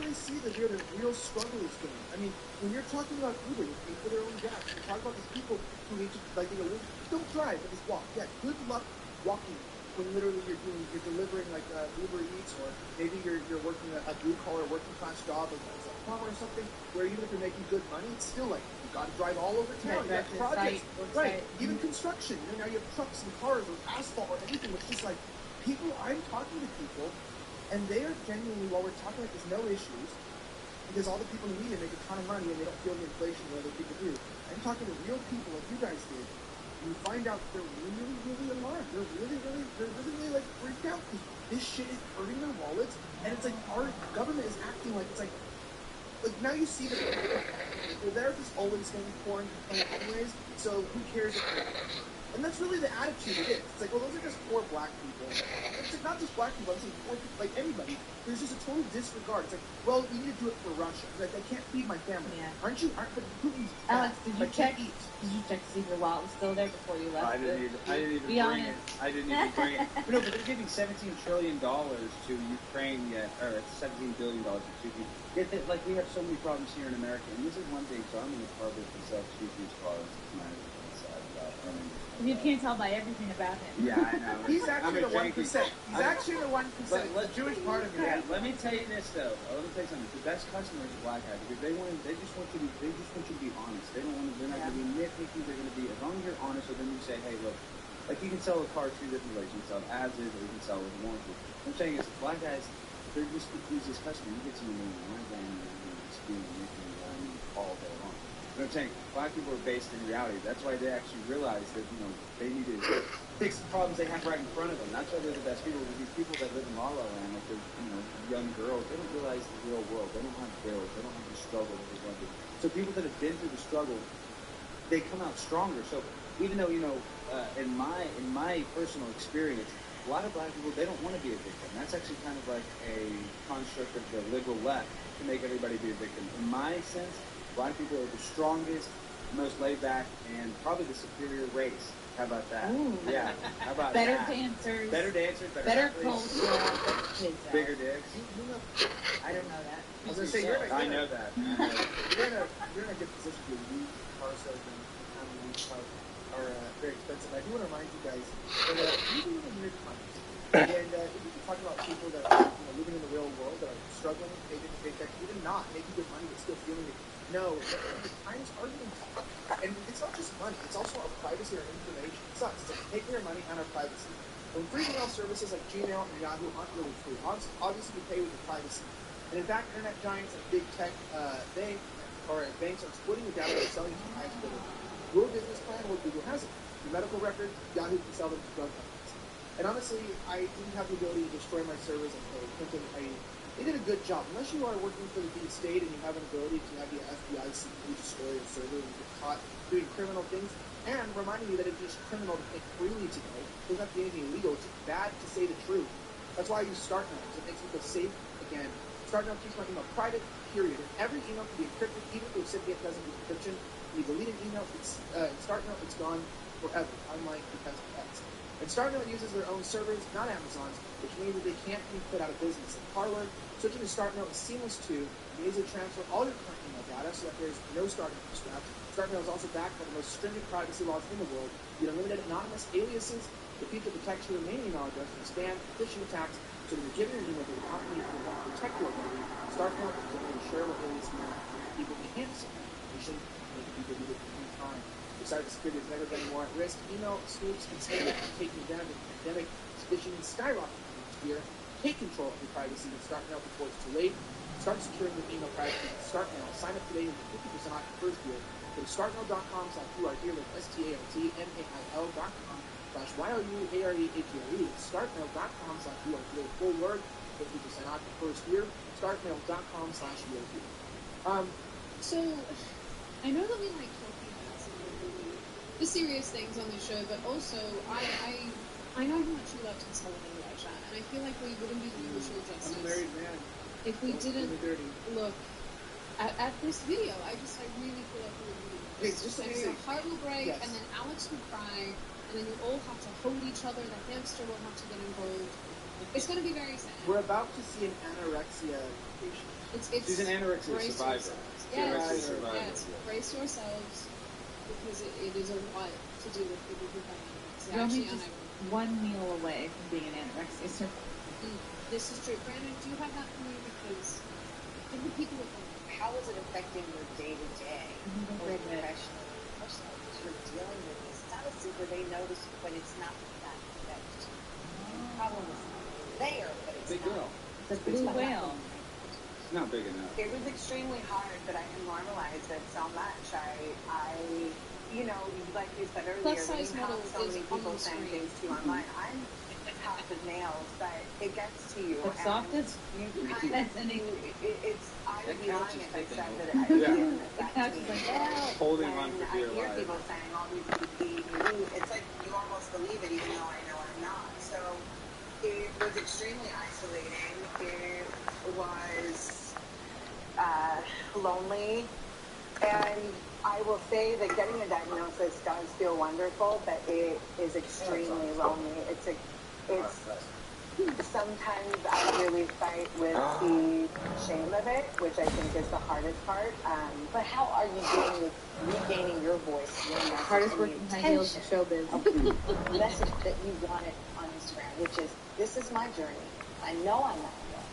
You really see the real struggle is going. I mean, when you're talking about Uber, you pay for their own gas. You talk about these people who need to, like, you know, don't drive, but just walk. Yeah, good luck walking when literally you're delivering like Uber Eats, or maybe you're working a blue collar working class job as a plumber or something, where even if you're making good money, it's still like you got to drive all over town. You have projects, right? Even construction. You know, now you have trucks and cars or asphalt or anything. It's just like people. I'm talking to people, and they are genuinely, while we're talking like there's no issues, because all the people in the media make a ton of money and they don't feel the inflation that other people do. I'm talking to real people like you guys did. You find out they're really alarmed. They're really like freaked out because this shit is hurting their wallets, and it's like our government is acting like it's like now you see that they're just always going to be pouring anyways. So who cares if and that's really the attitude it is. It's like, well, those are just poor black people. It's like not just black people. I'm saying poor people, like anybody. There's just a total disregard. It's like, well, we need to do it for Russia. Like, I can't feed my family. Yeah. But Putin's Alex, did you check? Eat. Did you check to see if your wallet was still there before you left? I didn't even Be bring honest. it. I didn't even bring it. No, but they're giving $17 trillion to Ukraine yet, or $17 billion to Ukraine. Yet, like, we have so many problems here in America, and this is one thing. So I'm in the car business, so excuse me, cars. It's my side about You can't tell by everything about him. Yeah, I know. He's actually the 1%. He's actually the 1%. The Jewish part of it. Yeah, let me tell you this though. Let me tell you something. The best customers are black guys because they just want you to be honest. They don't want to. They're not going to be nitpicky. They're going to be, as long as you're honest with them, you say, hey, look, like you can sell a car two different ways. You can sell it as is, or you can sell it with warranty. What I'm saying is, black guys, they're just the easiest customer. You get someone in one van and just being making all day long. You know what I'm saying? Black people are based in reality. That's why they actually realize that, they need to fix the problems they have right in front of them. That's why they're the best people. These people that live in La La Land, like they're, young girls, they don't realize the real world. They don't have bills. They don't have the struggle that they're going through. So people that have been through the struggle, they come out stronger. So even though, in my personal experience, a lot of black people, they don't want to be a victim. That's actually kind of like a construct of the liberal left to make everybody be a victim. In my sense, black people are the strongest, most laid back, and probably the superior race. How about that? Ooh. Yeah. How about better that? dancers. Better dancers. Better athletes, culture. bigger dicks. I don't know that. I was gonna say I know that. You're in a good position to use car sales and having used cars are very expensive. I do want to remind you guys that we live in weird times, and if you can talk about people that are living in the real world that are struggling, paycheck to paycheck, even not making good money but still feeling it. No, the times are getting tough, and it's not just money; it's also our privacy, our information. It sucks. It's like taking our money and our privacy. When free email services like Gmail and Yahoo aren't really free, obviously you pay with your privacy. And in fact, internet giants and big tech banks are exploiting the data and selling it to highest bidder. Your business plan, what Google has it. Your medical records, Yahoo can sell them to drug companies. And honestly, I didn't have the ability to destroy my servers until Clinton. They did a good job. Unless you are working for the deep state and you have an ability to have the FBI secretly destroy your server and get caught doing criminal things, and reminding you that it is criminal to think freely today. It doesn't have to be anything illegal. It's bad to say the truth. That's why I use StartNote, because it makes me feel safe again. StartNote keeps my email private, period. And every email can be encrypted, even if the recipient doesn't use encryption. When you delete an email, in StartNote, it's gone forever, unlike the Defense X. And StartNote uses their own servers, not Amazon's, which means that they can't be put out of business. In Parlor, switching to StartNote is seamless too. You easily transfer all your current email data so that there's no starting from scratch. StartNote is also backed by the most stringent privacy laws in the world. You get unlimited anonymous aliases. The feature protects your main email address from spam and phishing attacks. So when you're giving your email to the company who want to protect your identity, StartNote is able to share what alias email people can't see information, making people do it in time. Cybersecurity has never been more at risk. Email snoops and scammers are taking advantage of the pandemic, phishing and skyrocketing next year. Take control of your privacy and StartNote before it's too late. Start securing your email privacy with StartNote. Sign up today and get 50% off your first year. Go to startmail.com/URD, like StartMailYouAreATRE. StartMail.com/URD. Full word, 50% off your first year. StartMail.com/URD. So, I know that we like talking about some of the serious things on the show, but also I know how much you love to television, Raja, and I feel like we wouldn't do the usual justice. I'm a married man. If we didn't look at this video. I really feel like we would do this. Just And your heart will break, and then Alex will cry, and then you all have to hold each other. The hamster will have to get involved. It's going to be very sad. We're about to see an anorexia patient. She's an anorexia survivor. Yes, brace yourselves, because it is a lot to do with people who have anorexia. You're only just one meal away from being an anorexia survivor. This is true. Brandon, do you have that for me? Because think of people at home. How is it affecting your day-to-day or professional? Personally, because you're dealing with this. It's not a secret. They notice, but it's not that effect. The problem is there, but it's big not. girl. The blue whale. It's not big enough. It was extremely hard, but I can normalize it so much. Like you said earlier, Plus size when you model have so many is people on saying screen. things to you online, I'm half of nails, but it gets to you. The softest. You kind of, it's, I would be lying if I said that it didn't affect me. Holding on When for I dear hear life. people saying all these it's like you almost believe it even though I know I'm not. So it was extremely isolating. It was lonely. And I will say that getting a diagnosis does feel wonderful, but it is extremely lonely. It's sometimes I really fight with the shame of it, which I think is the hardest part. But how are you dealing with regaining your voice? Your message Hardest and working the high heels in attention showbiz. of the message that you wanted on Instagram, which is, this is my journey. I know I'm not alone.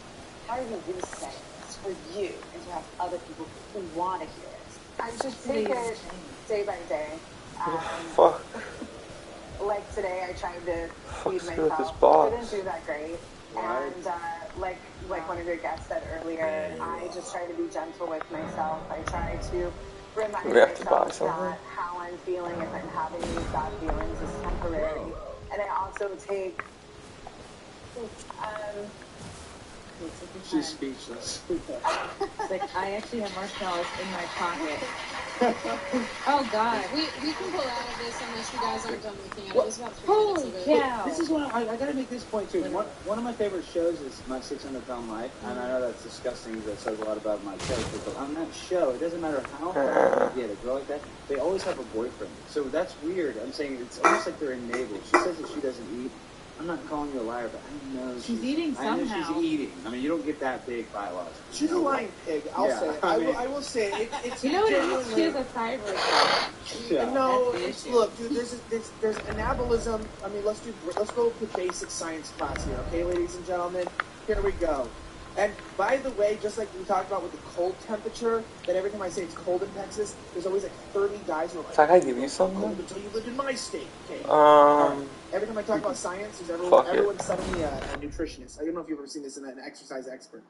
How are you resetting this for you and to have other people who want to hear it? I just take it day by day. Fuck. Like today, I tried to feed Fuck's with this myself. box. Didn't do that great. And like one of your guests said earlier, I just try to be gentle with myself. I try to reminding We have to buy myself something. that how I'm feeling, if I'm having these bad feelings, is temporary. And I also take, She's speechless. It's like, I actually have marshmallows in my pocket. Oh, God. We can pull out of this unless you guys aren't done looking at it. There's about 3 Holy minutes of it. cow. This is what I gotta make this point too. One of my favorite shows is My 600-Pound Life, and I know that's disgusting. That says a lot about my character, but on that show, it doesn't matter how far you get a girl like that, they always have a boyfriend. So that's weird. I'm saying it's almost like they're enabled. She says that she doesn't eat. I'm not calling you a liar, but I know She's eating I know somehow. she's eating. I mean, you don't get that big biologically. She's a lying pig. I'll Yeah, say it. I mean- I will say it. It's You know what it is? genuinely. She has a thyroid problem. Yeah. No, That's the it's, issue. look, dude. There's anabolism. I mean, let's go to basic science class here, okay, ladies and gentlemen. Here we go. And by the way, just like we talked about with the cold temperature, that every time I say it's cold in Texas, there's always like 30 guys who are like, Zach, I give you "It's something? cold until you lived in my state." Okay. Every time I talk about science, there's everyone's suddenly a nutritionist. I don't know if you've ever seen this in an exercise expert.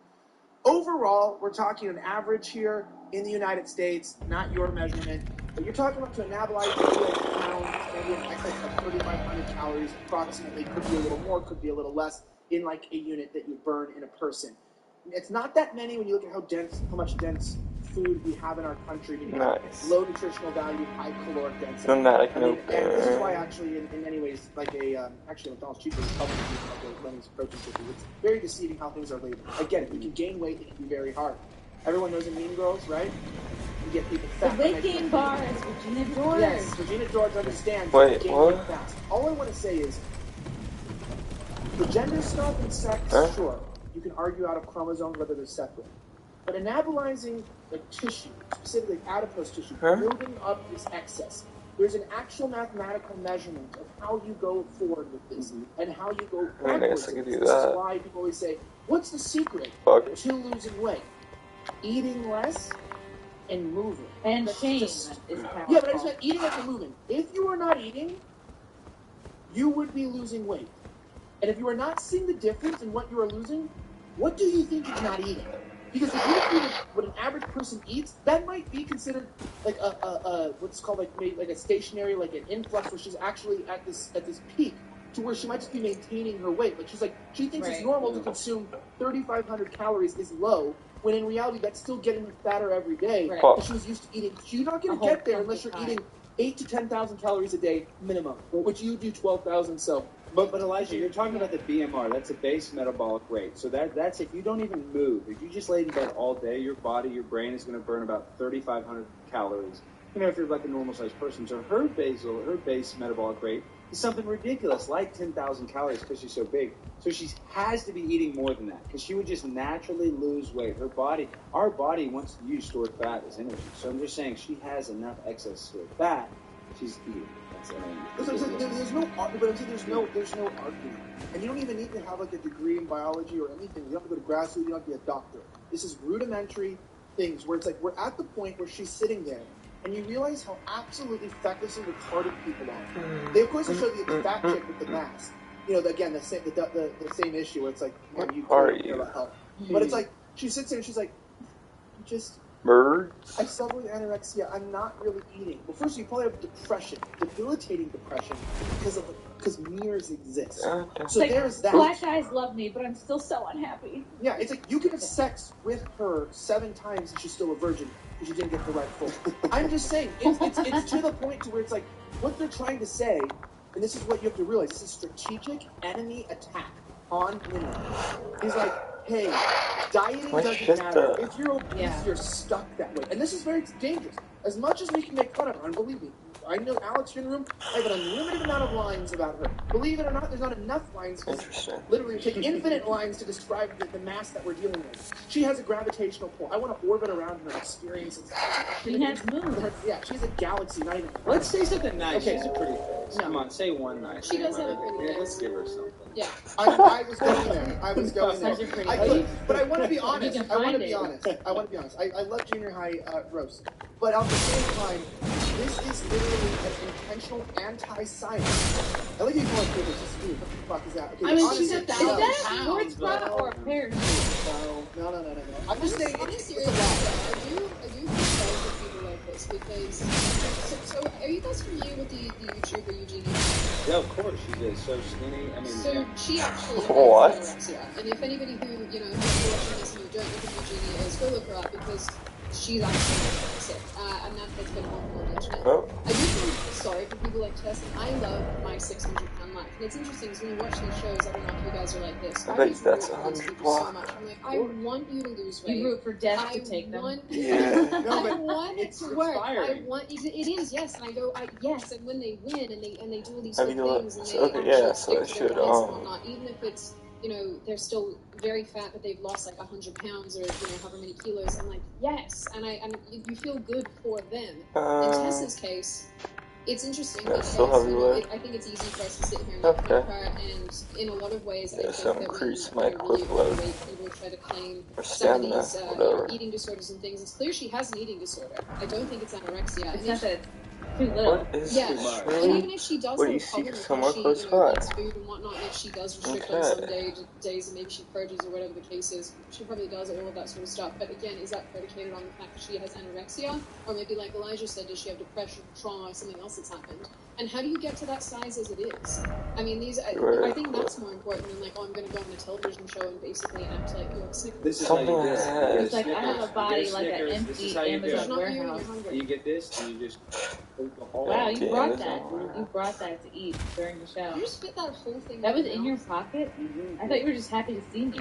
Overall, we're talking an average here in the United States, not your measurement, but you're talking about to anabolize maybe like a pound, maybe an excess of 3,500 calories approximately. Could be a little more, could be a little less in like a unit that you burn in a person. It's not that many when you look at how much dense food we have in our country. Meaning Nice. low nutritional value, high caloric density. Then that I can and this is open. why actually, in many ways, like actually McDonald's cheeseburger is probably like a Lenny's protein cookie. It's very deceiving how things are labeled. Again, if you can gain weight, it can be very hard. Everyone knows in Mean Girls, right? You get people The fat. weight gain bar is Regina George. Yes, Regina George understands. Wait, gain what? weight fast. All I want to say is, the gender stuff and sex, sure, you can argue out of chromosomes whether they're separate. But anabolizing like tissue, specifically adipose tissue, building up this excess, there's an actual mathematical measurement of how you go forward with this and how you go I backwards. guess I could This do is that. why people always say, what's the secret Fuck. to losing weight? Eating less and moving. And That's shame just- is powerful. Yeah, but I just meant eating less and moving. If you are not eating, you would be losing weight. And if you are not seeing the difference in what you are losing, what do you think is not eating? Because if you see what an average person eats, that might be considered like a what's called like a stationary, like an influx, where she's actually at this peak to where she might just be maintaining her weight. Like she thinks it's normal to consume 3,500 calories is low, when in reality that's still getting her fatter every day. Right. Because she was used to eating. You're not going A to whole get there chunk unless of you're time. eating 8,000 to 10,000 calories a day minimum, which you do 12,000. So. But Elijah, you're talking about the BMR. That's a base metabolic rate. So that's if you don't even move. If you just lay in bed all day, your body, your brain is going to burn about 3,500 calories. You know, if you're like a normal-sized person. So her base metabolic rate is something ridiculous, like 10,000 calories because she's so big. So she has to be eating more than that because she would just naturally lose weight. Our body wants to use stored fat as energy. So I'm just saying she has enough excess stored fat. She's eating. There's no argument, and you don't even need to have like a degree in biology or anything. You don't have to go to grad school. You don't have to be a doctor. This is rudimentary things where it's like we're at the point where she's sitting there, and you realize how absolutely fecklessly retarded people are. They of course they show the fat chick with the mask. You know, again the same issue where it's like, man, you Are care you? about health, but it's like she sits there and she's like, just. Birds? I suffer with anorexia. I'm not really eating. Well, first, you probably have depression, debilitating depression, because mirrors exist. So like, there's that. Black guys love me, but I'm still so unhappy. Yeah, it's like you can have sex with her 7 times and she's still a virgin because you didn't get the right full. I'm just saying, it's to the point to where it's like what they're trying to say, and this is what you have to realize: this is strategic enemy attack on women. He's like, hey, dieting doesn't matter. If you're obese, you're stuck that way. And this is very dangerous. As much as we can make fun of her, and believe me, I know Alex here in the room, I have an unlimited amount of lines about her. Believe it or not, there's not enough lines. Interesting. Literally, it would take infinite lines to describe the mass that we're dealing with. She has a gravitational pull. I want to orbit around her and experience it. She has moons. Yeah, she has a galaxy, not even. Let's say something nice. Okay. She's a pretty face. Come on, say one nice. She does have a pretty face. Let's give her something. Yeah. I was going there. I was going there. Such a pretty I face. could, but I want to be honest. You can I want to find be it. honest. I want to be honest. I love junior high roast, but at the same time, this is literally an intentional anti-science. I like you calling it just food. What the fuck is that? Okay, I mean, honestly, she's a Is that a pounds, sports bra or a parachute? No. I'm just saying On a it's serious a lot. note, I do think that people like this. is, because so are you guys familiar with the YouTuber Eugenie? Yeah, of course. She's so skinny. I mean, so she actually has What? anorexia, and if anybody who if you're watching this and you don't know who Eugenie is, go look her up because she's actually anorexic, and that's been on the internet. Oh. I do feel sorry for people like Tess, and I love my 600-pound life. And it's interesting because when you watch these shows, I don't know if you guys are like this. I I bet just that's root for these 100 people so block. much. I'm like, I want you to lose weight. You root for death to I take them. want, Yeah. No, I but want it it's to work. inspiring. I want it is, yes. And I go, yes. And when they win and they do all these I good mean, things and they okay, actually yeah, so stick I to their should, diets and whatnot, even if it's they're still very fat, but they've lost like 100 pounds or however many kilos. I'm like, yes, and you feel good for them. In Tessa's case, it's interesting yeah, because still heavyweight. I think it's easy for us to sit here and make fun of Okay. her, and in a lot of ways, Yeah, I so think that when increase my really quick load. overweight people try to claim Or some of stamina, these whatever. eating disorders and things, it's clear she has an eating disorder. I don't think it's anorexia. It's And not that it's too little. What is yeah, this? and Really? even if she does What have do a you seek problem with how somewhere she, close by? eats food and whatnot, and if she does restrict on Okay. some days, and maybe she purges or whatever the case is, she probably does all of that sort of stuff. But again, is that predicated on the fact that she has anorexia, or maybe like Elijah said, does she have depression, trauma, or something else that's happened? And how do you get to that size as it is? I mean, I think that's more important than like, oh, I'm going to go on a television show and basically act like you're Snickers. This is Something how you do it. I You had. get It's like I have a Snickers, body you get like an Snickers, this empty is how you do Amazon it. Not you and you're warehouse. hungry. And you get this, and you just eat the whole Wow, Empty you brought Amazon that. warehouse. You brought that to eat during the show. You just fit that whole thing. That was in in your pocket? Mm-hmm. I thought you were just happy to see me.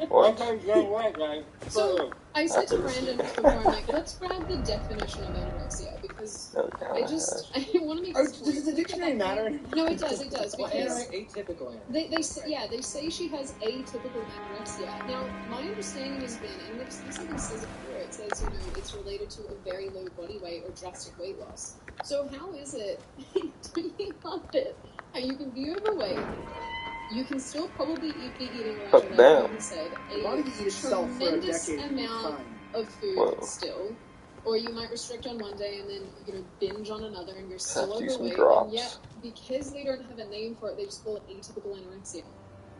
What? Sometimes you don't like, guys. So I said to Brandon before, I'm like, let's grab the definition of anorexia because I want to make this point. Does the dictionary matter? No, it does. Well, Because atypical anorexia. they say she has atypical anorexia. Now, my understanding has been, and this even says it here, it says it's related to a very low body weight or drastic weight loss. So how is it? Do you love it? How you can be overweight? You can still probably be eating But like damn. you said, The body can eat itself for a tremendous decade amount time. of food Whoa. still, or you might restrict on one day and then binge on another, and you're Have still to do some overweight. drops. And yet, because they don't have a name for it, they just call it atypical anorexia.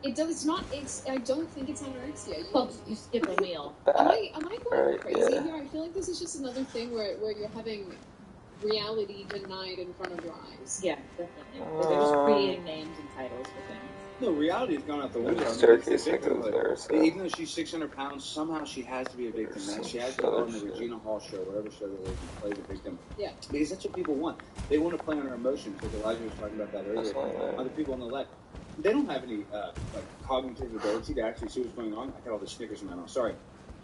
It does. It's not. It's. I don't think it's anorexia. You skip a meal. Am I going Right, crazy yeah. here? I feel like this is just another thing where you're having reality denied in front of your eyes. Yeah, definitely. They're just creating names and titles for things. No, reality's gone out the window. Staircase that goes there, so. Even though she's 600 pounds, somehow she has to be a victim. Man. She has to go on the Regina Hall show, whatever show that is, and play the victim. Yeah. Because that's what people want. They want to play on her emotions, like Elijah was talking about that earlier. Other people on the left, they don't have any cognitive ability to actually see what's going on. I got all the Snickers in my mouth. Sorry.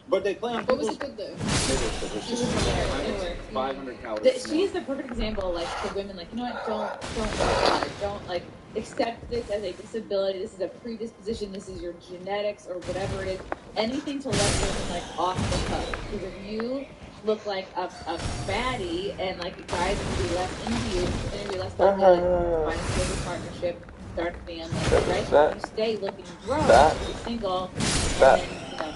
But they play on What was people's... it good though? Snickers, 500 calories. She's the perfect example, like, for women, like, you know what, don't accept this as a disability, this is a predisposition, this is your genetics, or whatever it is. Anything to let women, like, off the hook. Because if you look like a fatty, and, like, guys are going to be less into you, and you're be less likely to, like, find a stable partnership, start a family, right? If you stay looking grown, you're single, and then,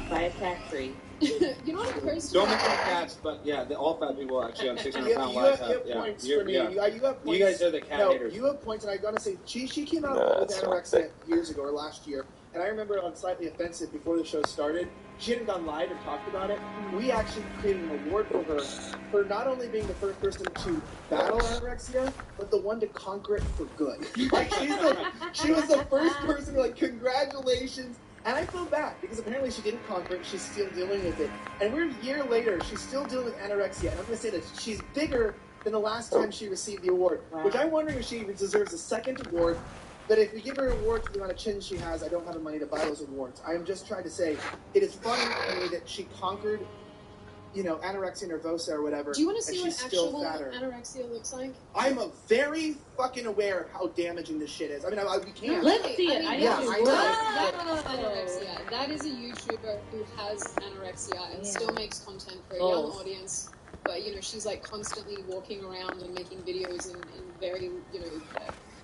buy a cat tree. You know what occurs to Don't me? make them cats, but yeah, all fat people actually on 600 You pound have lives points yeah. for me. You have points. You guys are the cat haters. You have points, and I gotta say, she came out with anorexia years ago or last year, and I remember on Slightly Offensive before the show started, she hadn't gone live and talked about it. We actually created an award for her for not only being the first person to battle anorexia, but the one to conquer it for good. Like she was the first person to congratulations. And I feel bad because apparently she didn't conquer it. She's still dealing with it. And we're a year later. She's still dealing with anorexia. And I'm going to say that she's bigger than the last time she received the award. Wow. Which I'm wondering if she even deserves a second award. But if we give her an award for the amount of chin she has, I don't have the money to buy those awards. I am just trying to say it is funny to me that she conquered, anorexia nervosa or whatever. Do you want to see and what she's still actual fatter. anorexia looks like? I'm very fucking aware of how damaging this shit is. I mean, we can't. Let's see it. I Anorexia. That is a YouTuber who has anorexia and still makes content for a young audience. But she's like constantly walking around and making videos in very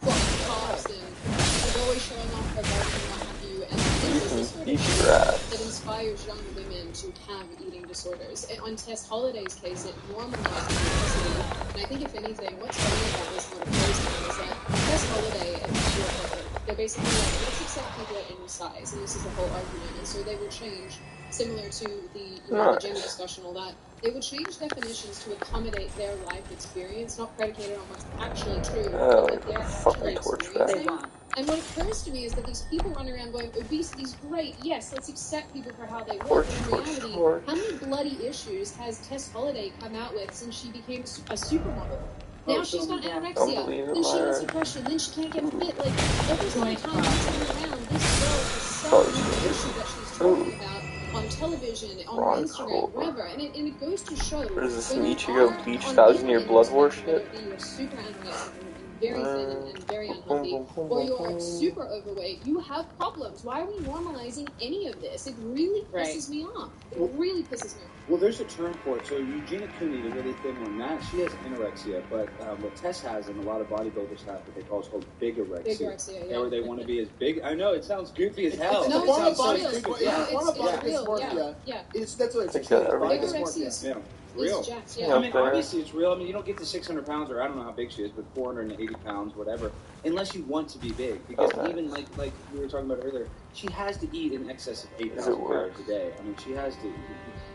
tops, and she's always showing off her body and what have you. And this is the sort of thing that inspires young women to have eating disorders. On Tess Holliday's case, it normalized obesity. And I think if anything, what's funny about this and what occurs to me is that Tess Holliday and Stuart Butler, they're basically like, let's accept people at any size, and this is the whole argument. And so they will change, similar to the gender discussion, all that. They would change definitions to accommodate their life experience, not predicated on what's actually true, but Oh, what like they're a actually fucking torch experiencing. bag. And what occurs to me is that these people run around going, obesity's great, yes, let's accept people for how they look. But in reality, how many bloody issues has Tess Holliday come out with since she became a supermodel? Now she's got anorexia, Don't believe it, then she has Myra. depression, then she can't get fit. Like, every single time you turn around, this girl has some Oh, issue that she's talking about on television, on Ron Instagram, Cole. wherever. And it goes to show What is this, whether you Michigo are Beach on 1000 either Year end Blood of the War spectrum, whether shit? it be you're super anorexic and very thin and very unhealthy, or you're super overweight, you have problems. Why are we normalizing any of this? It really pisses me off. It really pisses me off. Well, there's a term for it. So Eugenia Cooney, the really thin one, she has anorexia. But what Tess has, and a lot of bodybuilders have, what they call is called bigorexia. Bigorexia, yeah. Where they want to be as big. I know it sounds goofy as hell. It's No, a form of it's body real. dysmorphia. Yeah, It's a form of body it's real, dysmorphia. yeah. That's what it's Like explained. that, Body everything. dysmorphia. Yeah, real. It's jacked, yeah. I mean, obviously it's real. I mean, you don't get to 600 pounds, or I don't know how big she is, but 480 pounds, whatever, unless you want to be big. Because even like we were talking about earlier, she has to eat in excess of 8,000 calories a day. I mean, she has to.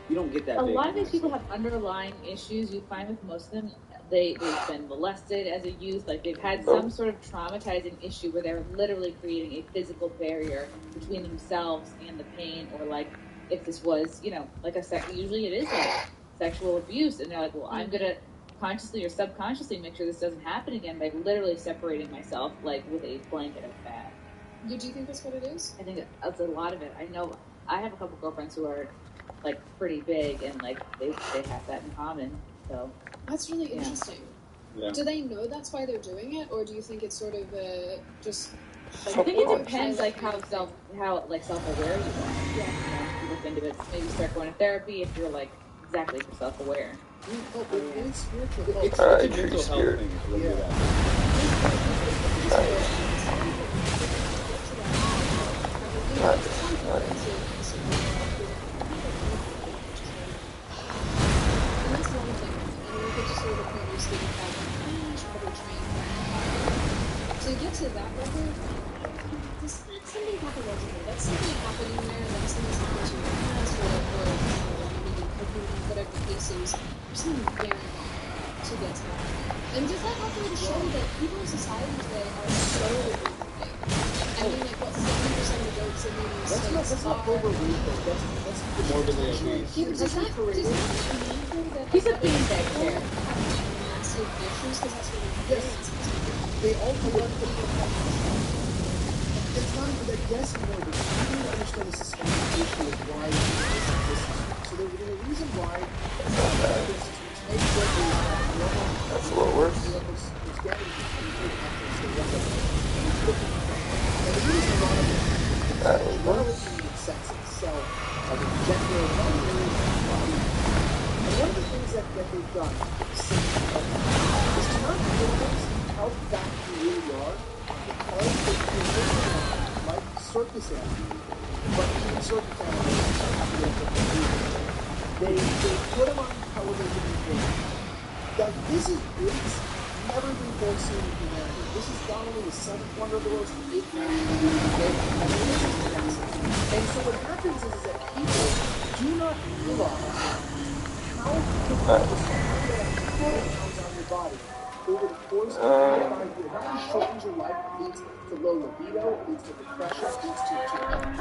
You don't get that big. A lot of these people have underlying issues. You find with most of them, they've been molested as a youth. Like they've had some sort of traumatizing issue where they're literally creating a physical barrier between themselves and the pain. Or like if this was, like usually it is like sexual abuse, and they're like, well, I'm gonna consciously or subconsciously make sure this doesn't happen again by literally separating myself like with a blanket of fat. Do you think that's what it is? I think that's a lot of it. I know I have a couple girlfriends who are like pretty big, and like they have that in common. So that's really interesting. Yeah. Do they know that's why they're doing it, or do you think it's sort of just? Like, I think it depends, like how self-aware you are. Yeah, you look into it. Maybe start going to therapy if you're like exactly for self-aware. It's spiritual. It's a mental health thing. It's really good To get to that level, that's something happened locally. That's something happening there. That's something happening to your past or whatever the case is. There's something very wrong to get to that point. And does that not go to show that people in society today are so overweight? I mean, like, what, 70% of adults in the United States That's not overweight, though. That's morbidly obese. Yeah, but does that mean that he's a beanbag chair. Massive issues? Because that's what it is. They all corrupt the it's not even that guess anymore, but you need to understand the systemic issue of why this. So there's a reason why That's a little worse. And the reason a lot of it sense itself of a gender and body. And one of the things that they've done is to not realize how fat you really are because they create like circus animals, but even circus animals, they put them on television and things. Now, this is it's never been before seen in humanity. This is not only the seventh wonder of the world, it's the eighth wonder of the world. And so what happens is that people do not realize how pounds on your body over the course of 5 years. Not only shortens your life, it leads to low libido, it leads to depression, it leads to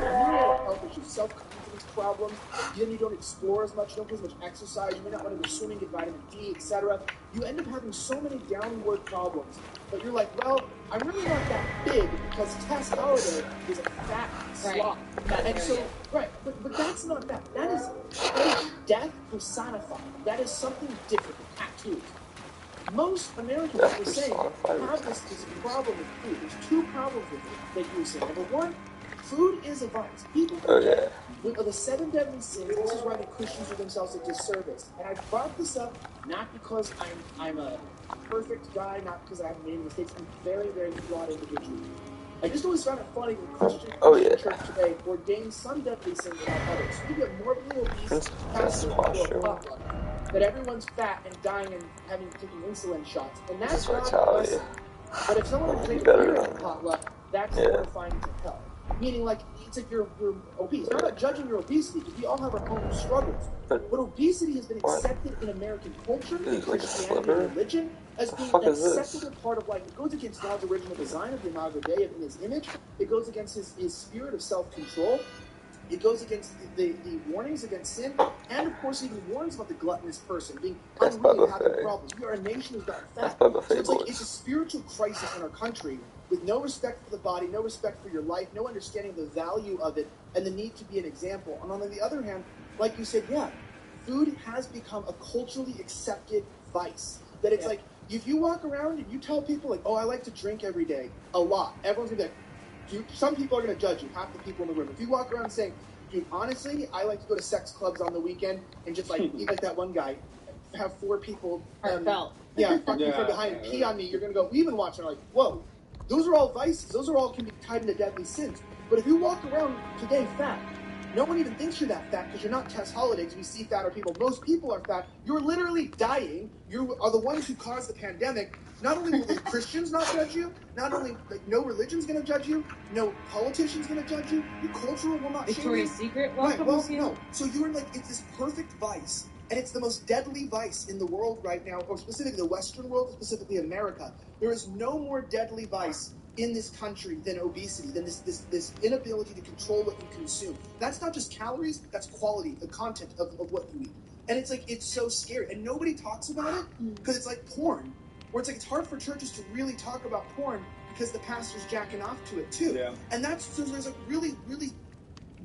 neural health issues, self-confidence problems. Then you don't explore as much, you don't get as much exercise, you may not want to go swimming, get vitamin D, etc. You end up having so many downward problems. But you're like, well, I'm really not that big because Tess Holliday is a fat slob. And so, but that's not that. That is death personified. That is something different, tattoos. Most Americans, like we're saying, have this problem with food. There's two problems with it that you were saying. Number one, food is a vice. People forget the 7 deadly sins. This is why the Christians do themselves a disservice. And I brought this up not because I'm a perfect guy, not because I haven't made mistakes. I'm very, very flawed individual. I just always found it funny when Christian church today ordains some deadly sins without others. You get morbidly obese pastor into a potluck, that everyone's fat and dying and taking insulin shots, and that's not a blessing. But if someone would drink a beer at a potluck, that's horrifying to hell. Meaning, like, it's like you're obese. I'm not judging your obesity, because we all have our own struggles. But obesity has been accepted in American culture, in Christianity, and religion, as being an acceptable part of life. It goes against God's original design of the Imago Dei in his image. It goes against his spirit of self-control. It goes against the warnings against sin, and of course, it even warns about the gluttonous person being unruly and having problems. We are a nation who's gotten fat. So it's like it's a spiritual crisis in our country with no respect for the body, no respect for your life, no understanding of the value of it, and the need to be an example. And on the other hand, like you said, yeah, food has become a culturally accepted vice. That it's like, if you walk around and you tell people, like, oh, I like to drink every day, a lot, everyone's going to be like, some people are going to judge you, half the people in the room. If you walk around saying, dude, honestly, I like to go to sex clubs on the weekend and just like eat like that one guy, have 4 people fuck me from behind and pee on me, you're going to go, we've been watching, like, whoa, those are all vices. Those are all can be tied into deadly sins. But if you walk around today fat, no one even thinks you're that fat because you're not Tess Holiday, because we see fatter people. Most people are fat. You're literally dying. You are the ones who caused the pandemic. Not only will the Christians not judge you, not only, like, no religion's going to judge you, no politician's going to judge you, your culture will not shame you. Victoria's Secret welcomes you. No. So you're like, it's this perfect vice, and it's the most deadly vice in the world right now, or specifically the Western world, specifically America. There is no more deadly vice in this country than obesity, than this inability to control what you consume. That's not just calories, that's quality, the content of what you eat. And it's like, it's so scary. And nobody talks about it because it's like porn, where it's like, it's hard for churches to really talk about porn because the pastor's jacking off to it too. Yeah. And that's, so there's like really, really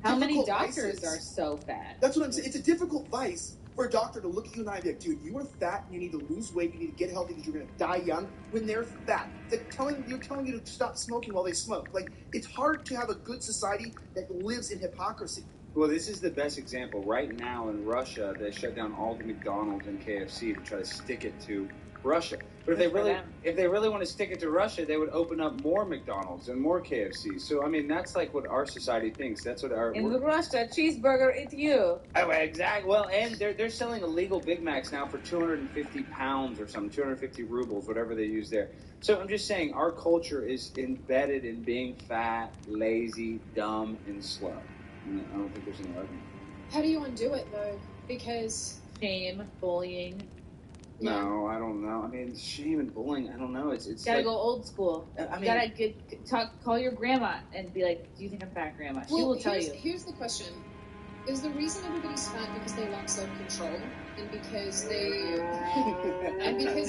How many difficult doctors vices. are so fat? That's what I'm saying. It's a difficult vice for a doctor to look at you and I and be like, dude, you are fat, and you need to lose weight, you need to get healthy because you're going to die young, when they're fat. It's like telling you to stop smoking while they smoke. Like, it's hard to have a good society that lives in hypocrisy. Well, this is the best example. Right now in Russia, they shut down all the McDonald's and KFC to try to stick it to Russia. But if they really want to stick it to Russia, they would open up more McDonald's and more KFC. So, I mean, that's like what our society thinks. That's what our... In Russia, cheeseburger, it's you. Oh, exactly. Well, and they're selling illegal Big Macs now for 250 pounds or something, 250 rubles, whatever they use there. So I'm just saying, our culture is embedded in being fat, lazy, dumb, and slow. And I don't think there's any argument. How do you undo it, though? Because... Shame, bullying... No, I don't know. I mean, shame and bullying, I don't know. It's gotta like, go old school. I mean, you gotta call your grandma and be like, do you think I'm fat, Grandma? She will tell you. Here's the question. Is the reason everybody's fat because they lack self-control? And because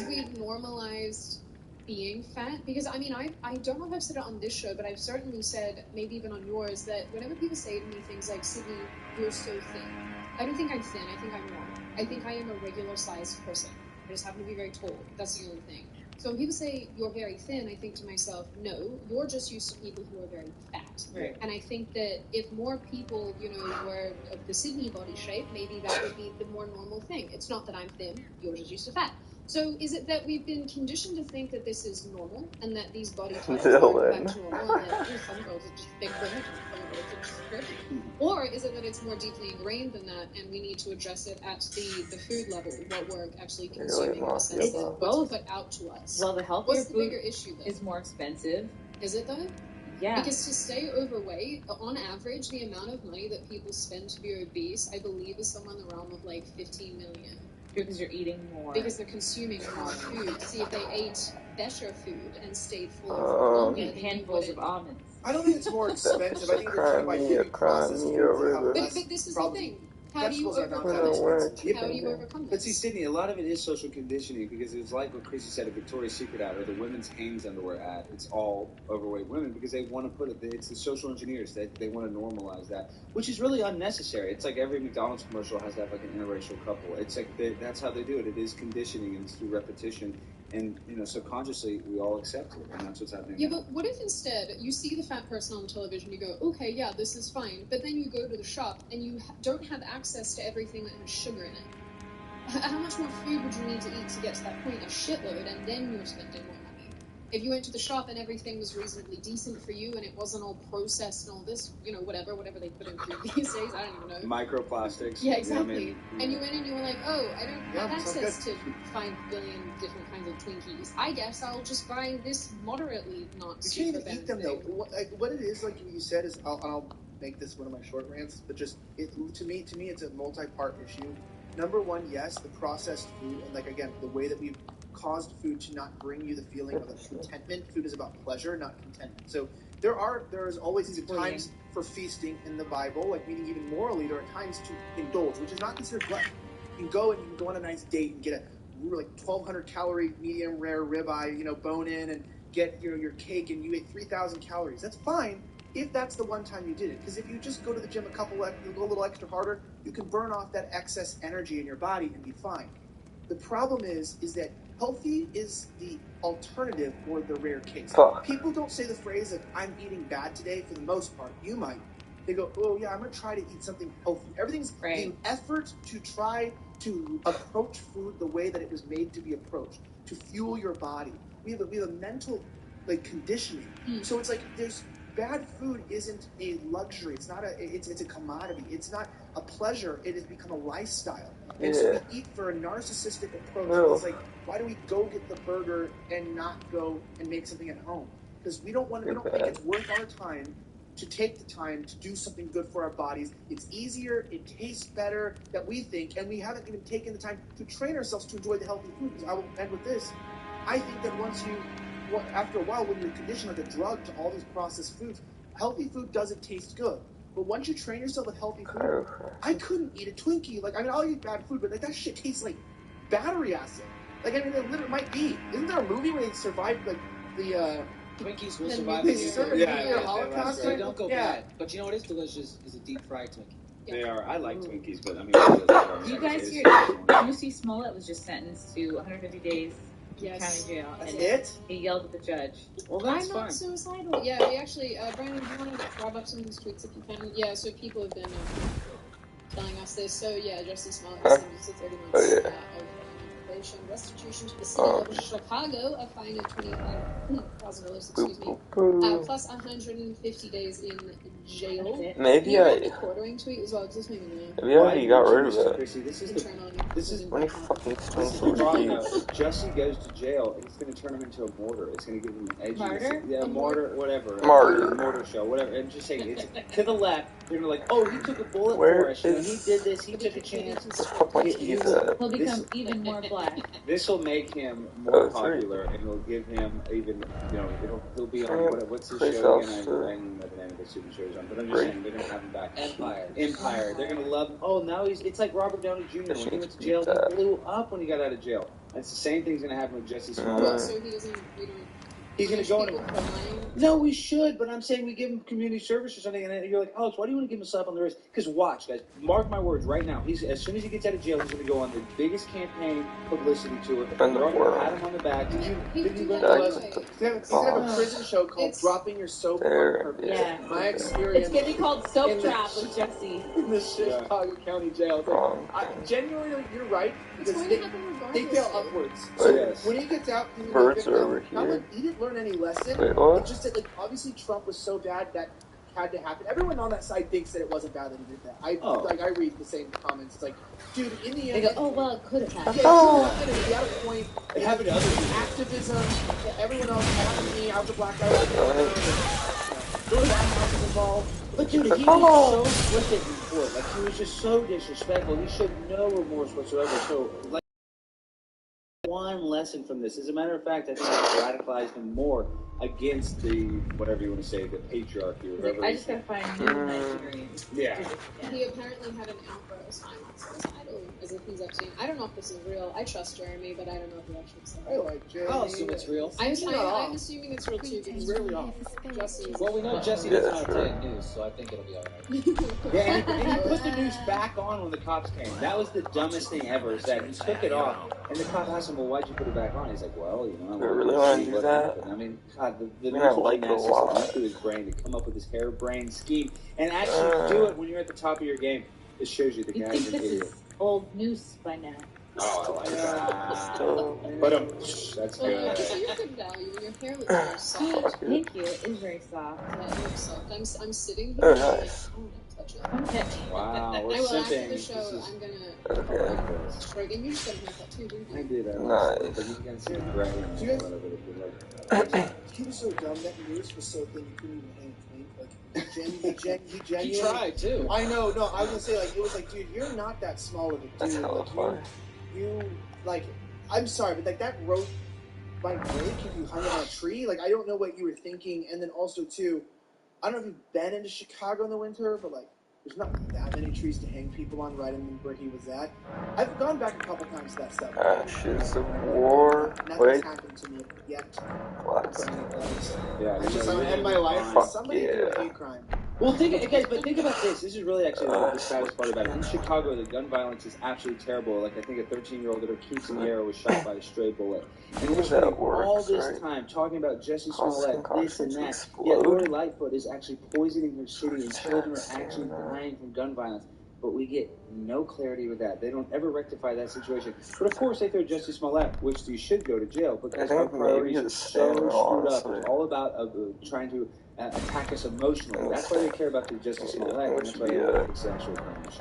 we've normalized being fat? Because, I mean, I don't know if I've said it on this show, but I've certainly said, maybe even on yours, that whenever people say to me things like, Sydney, you're so thin. I don't think I'm thin. I think I'm normal. I think I am a regular-sized person. I just happen to be very tall. That's the only thing. So when people say you're very thin, I think to myself, no, you're just used to people who are very fat. Right. And I think that if more people, were of the Sydney body shape, maybe that would be the more normal thing. It's not that I'm thin, you're just used to fat. So is it that we've been conditioned to think that this is normal and that these body types are back to normal and that some girls are just big women, some girls are just curvy? Or is it that it's more deeply ingrained than that and we need to address it at the food level, what we're actually consuming in the sense that what's put out to us? Well, the healthier What's the bigger issue though? Is more expensive. Is it though? Yeah. Because to stay overweight, on average, the amount of money that people spend to be obese, I believe, is somewhere in the realm of like 15 million. Because you're eating more. Because they're consuming more food. See, if they ate better food and stayed fuller for longer, eat handfuls of almonds. I don't think it's more expensive. I think they're trying by giving processed foods. But this is the thing. How do you overcome this? But see, Sydney, a lot of it is social conditioning because it's like what Chrissy said, a Victoria's Secret ad or the women's Hanes underwear ad. It's all overweight women because they want to put it. It's the social engineers that they want to normalize that, which is really unnecessary. It's like every McDonald's commercial has to have like an interracial couple. It's like that's how they do it. It is conditioning and it's through repetition. And, subconsciously, we all accept it, and that's what's happening. Yeah, but what if instead you see the fat person on television, you go, okay, yeah, this is fine, but then you go to the shop and you don't have access to everything that has sugar in it. How much more food would you need to eat to get to that point? A shitload, and then you're spending more money. if you went to the shop and everything was reasonably decent for you and it wasn't all processed and all this, whatever they put in food these days, I don't even know. Microplastics. Yeah, exactly. You know what I mean? And you went and you were like, oh, I don't have sounds access good. to 5 billion different kinds of Twinkies. I guess I'll just buy this moderately not You super can't even eat them thing. though. What it is, like you said, is I'll make this one of my short rants, but just to me, it's a multi-part issue. Number one, yes, the processed food, and like again, the way that we've caused food to not bring you the feeling of contentment. Food is about pleasure, not contentment. So there is always even times for feasting in the Bible, like meaning even morally, there are times to indulge, which is not considered gluttony. You can go on a nice date and get a like 1,200 calorie medium rare ribeye, bone in, and get your cake, and you ate 3,000 calories. That's fine if that's the one time you did it. Because if you just go to the gym go a little extra harder, you can burn off that excess energy in your body and be fine. The problem is that healthy is the alternative or the rare case. People don't say the phrase of "I'm eating bad today" for the most part. You might. They go, "Oh yeah, I'm going to try to eat something healthy." Everything's the effort to try to approach food the way that it was made to be approached, to fuel your body. We have a mental conditioning. So it's like there's bad food isn't a luxury. It's not it's a commodity. It's not a pleasure. It has become a lifestyle. And so we eat for a narcissistic approach. It's like, why do we go get the burger and not go and make something at home? Because we don't think it's worth our time to take the time to do something good for our bodies. It's easier, it tastes better that we think, and we haven't even taken the time to train ourselves to enjoy the healthy food. Because I will end with this. I think that after a while, when you're conditioned like a drug to all these processed foods, healthy food doesn't taste good. But once you train yourself with healthy food, I couldn't eat a Twinkie. I'll eat bad food, but that shit tastes like battery acid. It literally might be. Isn't there a movie where they survived the Twinkies will survive. They serve a nuclear holocaust. They don't go bad. But you know what is delicious is a deep fried Twinkie. They are. I like Twinkies, but I mean, Do you guys hear? Lucy Smollett was just sentenced to 150 days county jail, and he yelled at the judge. Well, that's I'm fine. not suicidal. Yeah, we actually, Brandon, do you want to grab up some of these tweets if you can? Yeah, so people have been telling us this. So yeah, Justice Smollett was sentenced to 30 months of probation, restitution to the city of Chicago, a fine of $25,000, excuse me, plus 150 days in jail. Maybe the quartering tweet as well, because this made me laugh. Maybe I already got rid of it. Chrissy, this is when he fucking explains the problem. If Jesse goes to jail, it's going to turn him into a martyr. It's going to give him an edgy, martyr, whatever, martyr show, whatever, and just saying it's to the left. They're going to oh, he took a bullet for us. He did this. He took a chance. He'll become even more black. This will make him more popular, and it'll give him even, he'll be on what's his show again? I don't know the name of the super show he's on, but I'm just saying they're going to have him back. Empire. They're going to love him. Oh, now it's like Robert Downey Jr. When he went to jail, he blew up when he got out of jail. That's the same thing's going to happen with Jesse Smollett. So he doesn't, he's going to go in. No, we should, but I'm saying we give him community service or something, and you're like, Alex, why do you want to give him a slap on the wrist? Because watch, guys, mark my words right now. As soon as he gets out of jail, he's going to go on the biggest campaign publicity tour. They're all going to pat him on the back. Did you learn the lesson? He's going to have a prison show called Dropping Your Soap on Purpose. Yeah. My experience. It's going to be called Soap Drop with Jesse. In the Chicago County Jail. Genuinely, you're right. Because they fail upwards. So when he gets out, birds are over here. He didn't learn any lesson. Wait, what? It's just that, obviously Trump was so bad that had to happen. Everyone on that side thinks that it wasn't bad that he did that. I read the same comments. It's like, dude, in the end, they go, oh well, it could have happened. He had a point. It happened to other people. Activism. Everyone else happened to me. I was a black guy. There was was involved. But dude, he was so flippant in court. He was just so disrespectful. He showed no remorse whatsoever. So, one lesson from this. As a matter of fact, I think it radicalized him more against the, whatever you want to say, the patriarchy or whatever. I just gotta find new Nigerians. Yeah. He apparently had an outburst. I'm not suicidal, as if he's Epstein. I don't know if this is real. I trust Jeremy, but I don't know if he actually said it. I like Jeremy. I'll assume it's real. I'm assuming it's real too, because really off. Well, we know Jesse doesn't want to take news, so I think it'll be alright. Yeah, and he put the news back on when the cops came. That was the dumbest thing ever, is that he took it off, and the cop asked him, well, why'd you put it back on? He's like, well, I really want to do that. I mean, God, the I like it a lot. Into his brain to come up with this harebrained scheme and actually do it when you're at the top of your game. It shows you the guy's an idiot. Old news by now. Oh, I like that. Still. But that's Well, good. so you're good value, and your hair looks very soft. Thank you. It is very soft. Yeah, it looks soft. I'm sitting here, Oh, and I'm like, nice. I want to touch it. Okay. Wow, we're I will after simping. the show. This is I'm gonna. Okay. Straight, and you just got a haircut too, didn't I you? did that. Nice. But you can see the gray and Do you guys- whatever it feels like. He was so dumb. That noose was so thin you couldn't even hang a twink. Like he genuinely. He tried too. I know. No, I was gonna say like it was like, dude, you're not that small of a dude. That's hella like funny. you like. I'm sorry, but like that rope might break if you hung it on a tree. Like I don't know what you were thinking. And then also too, I don't know if you've been into Chicago in the winter, but like there's not that many trees to hang people on right in where he was at. I've gone back a couple times to that stuff. Ashes of War. Nothing's Wait. happened to me yet. What? Yeah, I just you're end my doing life. fine. Fuck Somebody do a yeah. hate crime. Well, think about this. This is really actually the saddest part about it. In Chicago, the gun violence is absolutely terrible. Like I think a 13-year-old at her quinceanera was shot by a stray bullet. And we're spending all this time talking about Jesse Smollett, this and that. Yet Lori Lightfoot is actually poisoning her city, and children are actually dying from gun violence. But we get no clarity with that. They don't ever rectify that situation. But of course, they throw Jesse Smollett, which you should go to jail because our priorities are so screwed up. It's all about trying to attack us emotionally. That's why they care about the Justice Smollett, and that's why they want the sexual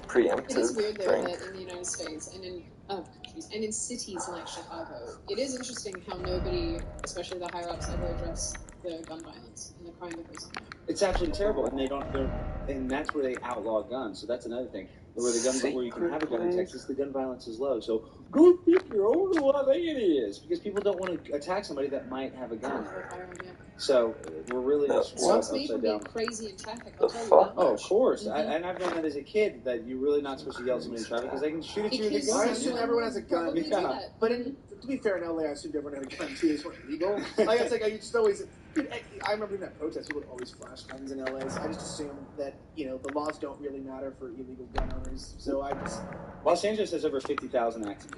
crimes. It is weird Preemptive though drink. that in the United States and in countries and in cities like Chicago, it is interesting how nobody, especially the higher ups, ever address the gun violence and the crime that goes on there. It's absolutely terrible, and that's where they outlaw guns. So that's another thing. Where the gun, where you can have a gun in Texas, the gun violence is low. So go pick your own. Well, I think it is because people don't want to attack somebody that might have a gun. So we're really just upside down. Crazy in traffic. I'll tell you Oh, that. of course. And I've known that as a kid that you're really not supposed to yell at somebody in traffic because they can shoot at you with a gun. I assume everyone has a gun. Yeah. But to be fair, in LA, I assumed everyone had a gun too. It's not illegal. Like it's like I just always. Dude, I remember in that protest, people would always flash guns in LA. So I just assumed that the laws don't really matter for illegal gun owners. So I just. Los Angeles has over 50,000 active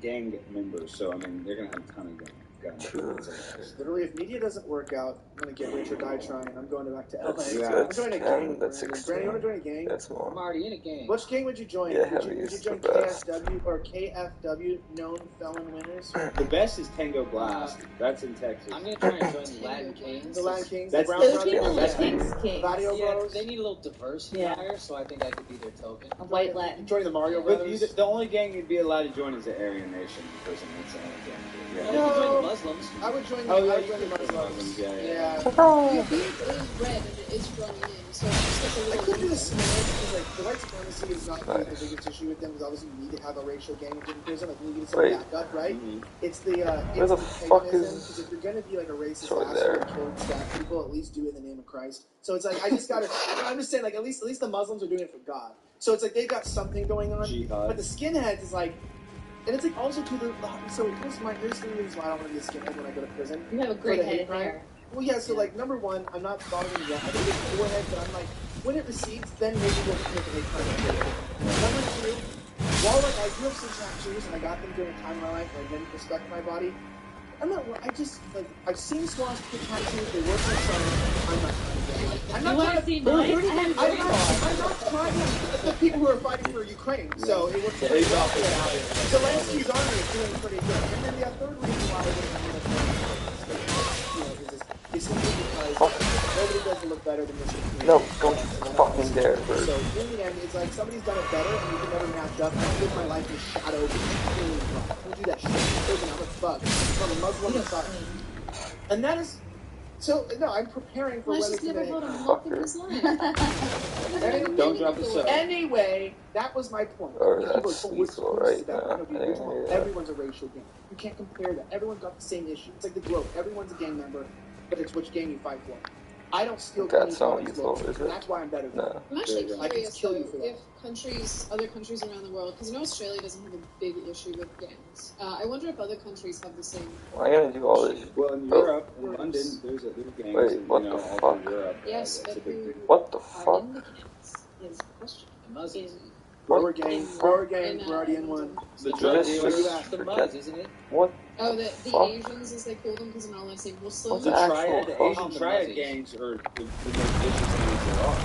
gang members, so I mean they're gonna have a ton of guns. Literally, if media doesn't work out, I'm gonna get rich or die trying. I'm going back to LA. I'm That's joining a gang. That's Brandon, you want to join a gang? That's more. I'm already in a gang. Which gang would you join? Yeah, would heavy you is join the best. KFW or KFW, known felon winners? The best is Tango Blast. That's in Texas. I'm gonna try and join Latin Kings. The Latin Kings, That's the Brown Those Brothers, people the like Kings. Vadio Yeah, Bros. they need a little diversity Yeah. higher, so I think I could be their token. A white Latin. Joining the Mario But Brothers. the only gang you'd be allowed to join is the Aryan Nation person. That's the only gang. I Yeah. could join the Muslims. I would join. Oh, yeah, I would you join the could join the Muslims. Muslims, yeah. Your beard is red and it's running in, so it's just like a I little. could do the Smollett because like the white supremacy is not the biggest issue with them because obviously you need to have a racial gang in prison. Like you need some backup, right? It's the Where the fuck paganism is- because if you're gonna be like a racist Sorry, asshole there. and kill and stab people, at least do it in the name of Christ. So it's like I just gotta. I'm just saying like at least the Muslims are doing it for God. So it's like they've got something going on. Jihad. But the skinheads is like. And it's like also to the so here's the reasons why I don't want to be a skinhead when I go to prison. You have a For great the head hate of crime. hair. Well, yeah. So like number one, I'm not bothering yet. I think it's forehead, but I'm like when it recedes, then maybe we'll take a hate crime. Number two, while like I grew up some tattoos and I got them during a time in my life where I didn't respect my body. I'm not. I just like I've seen swastika tattoos. They work for some. I'm not trying to see mine? I'm not trying to. The people who are fighting for Ukraine, so it works pretty well. Zelensky's army is doing pretty good. And then the third reason why I wouldn't is it's simply because nobody doesn't look better than this. No, don't you fucking dare, bro. So in the end, it's like somebody's done it better, and you can never match up. I live my life in shadow. Don't do that shit. I'm a bug. I'm a Muslim side. And that is. So, no, I'm preparing for Let's weather just never today. hold a mop in his life. Don't drop the soap. Anyway, that was my point. Oh, People that's are so lethal right about now. it. I didn't hear that. Everyone's a racial gang. You can't compare that. Everyone's got the same issue. It's like the globe. Everyone's a gang member, but it's which gang you fight for. I don't steal That's not anybody's lethal, logo, is it? and that's why I'm better than No. I'm actually I can curious kill though, you for that. if other countries around the world, because I know Australia doesn't have a big issue with gangs. I wonder if other countries have the same. Why am I gonna do all this? Well, in Europe, in London, there's gangs. Wait, and, what you know, the all fuck? through Europe. Yes, that's but a big who thing. What the are fuck? in the gangs is the question. The Muslims. Grower gang, grower gang, In, we're already in one. The Just- drug just- dealers. Where you at? The Muds, isn't it? What? Oh, the Fuck. Asians, as they call them, because they're not allowed to say Muslims. The What's triad, the actual Asian fuck? triad gangs are the most vicious gangs there are.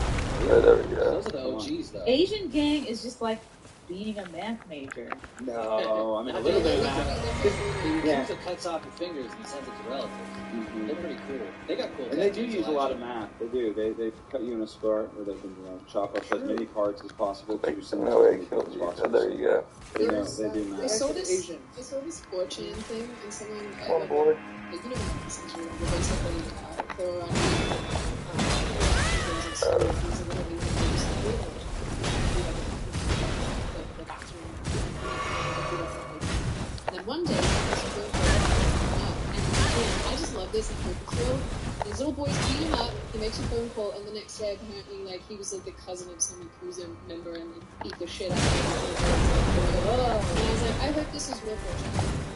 Yeah, there we go. Those are the OGs, though. Asian gang is just like being a math major. No, I mean a little bit of math. He Yeah. cuts off your fingers and sends it to relatives. Mhm. They're pretty cool. They got cool. And they do tattoos, use a lot of Elijah. math. They do. They cut you in a square where they can chop up as many parts as possible to send No, as it many killed as you. possible. There you go. You know, they do I math. saw this Asian. 4chan thing, and someone One boy. you know what this is, but basically they were on and then one day, and I just love this in Purposeful. These little boys beat him up, he makes a phone call, and the next day apparently like he was like the cousin of some Yakuza member and they beat the shit out of him. And I was like, I hope this is real for you.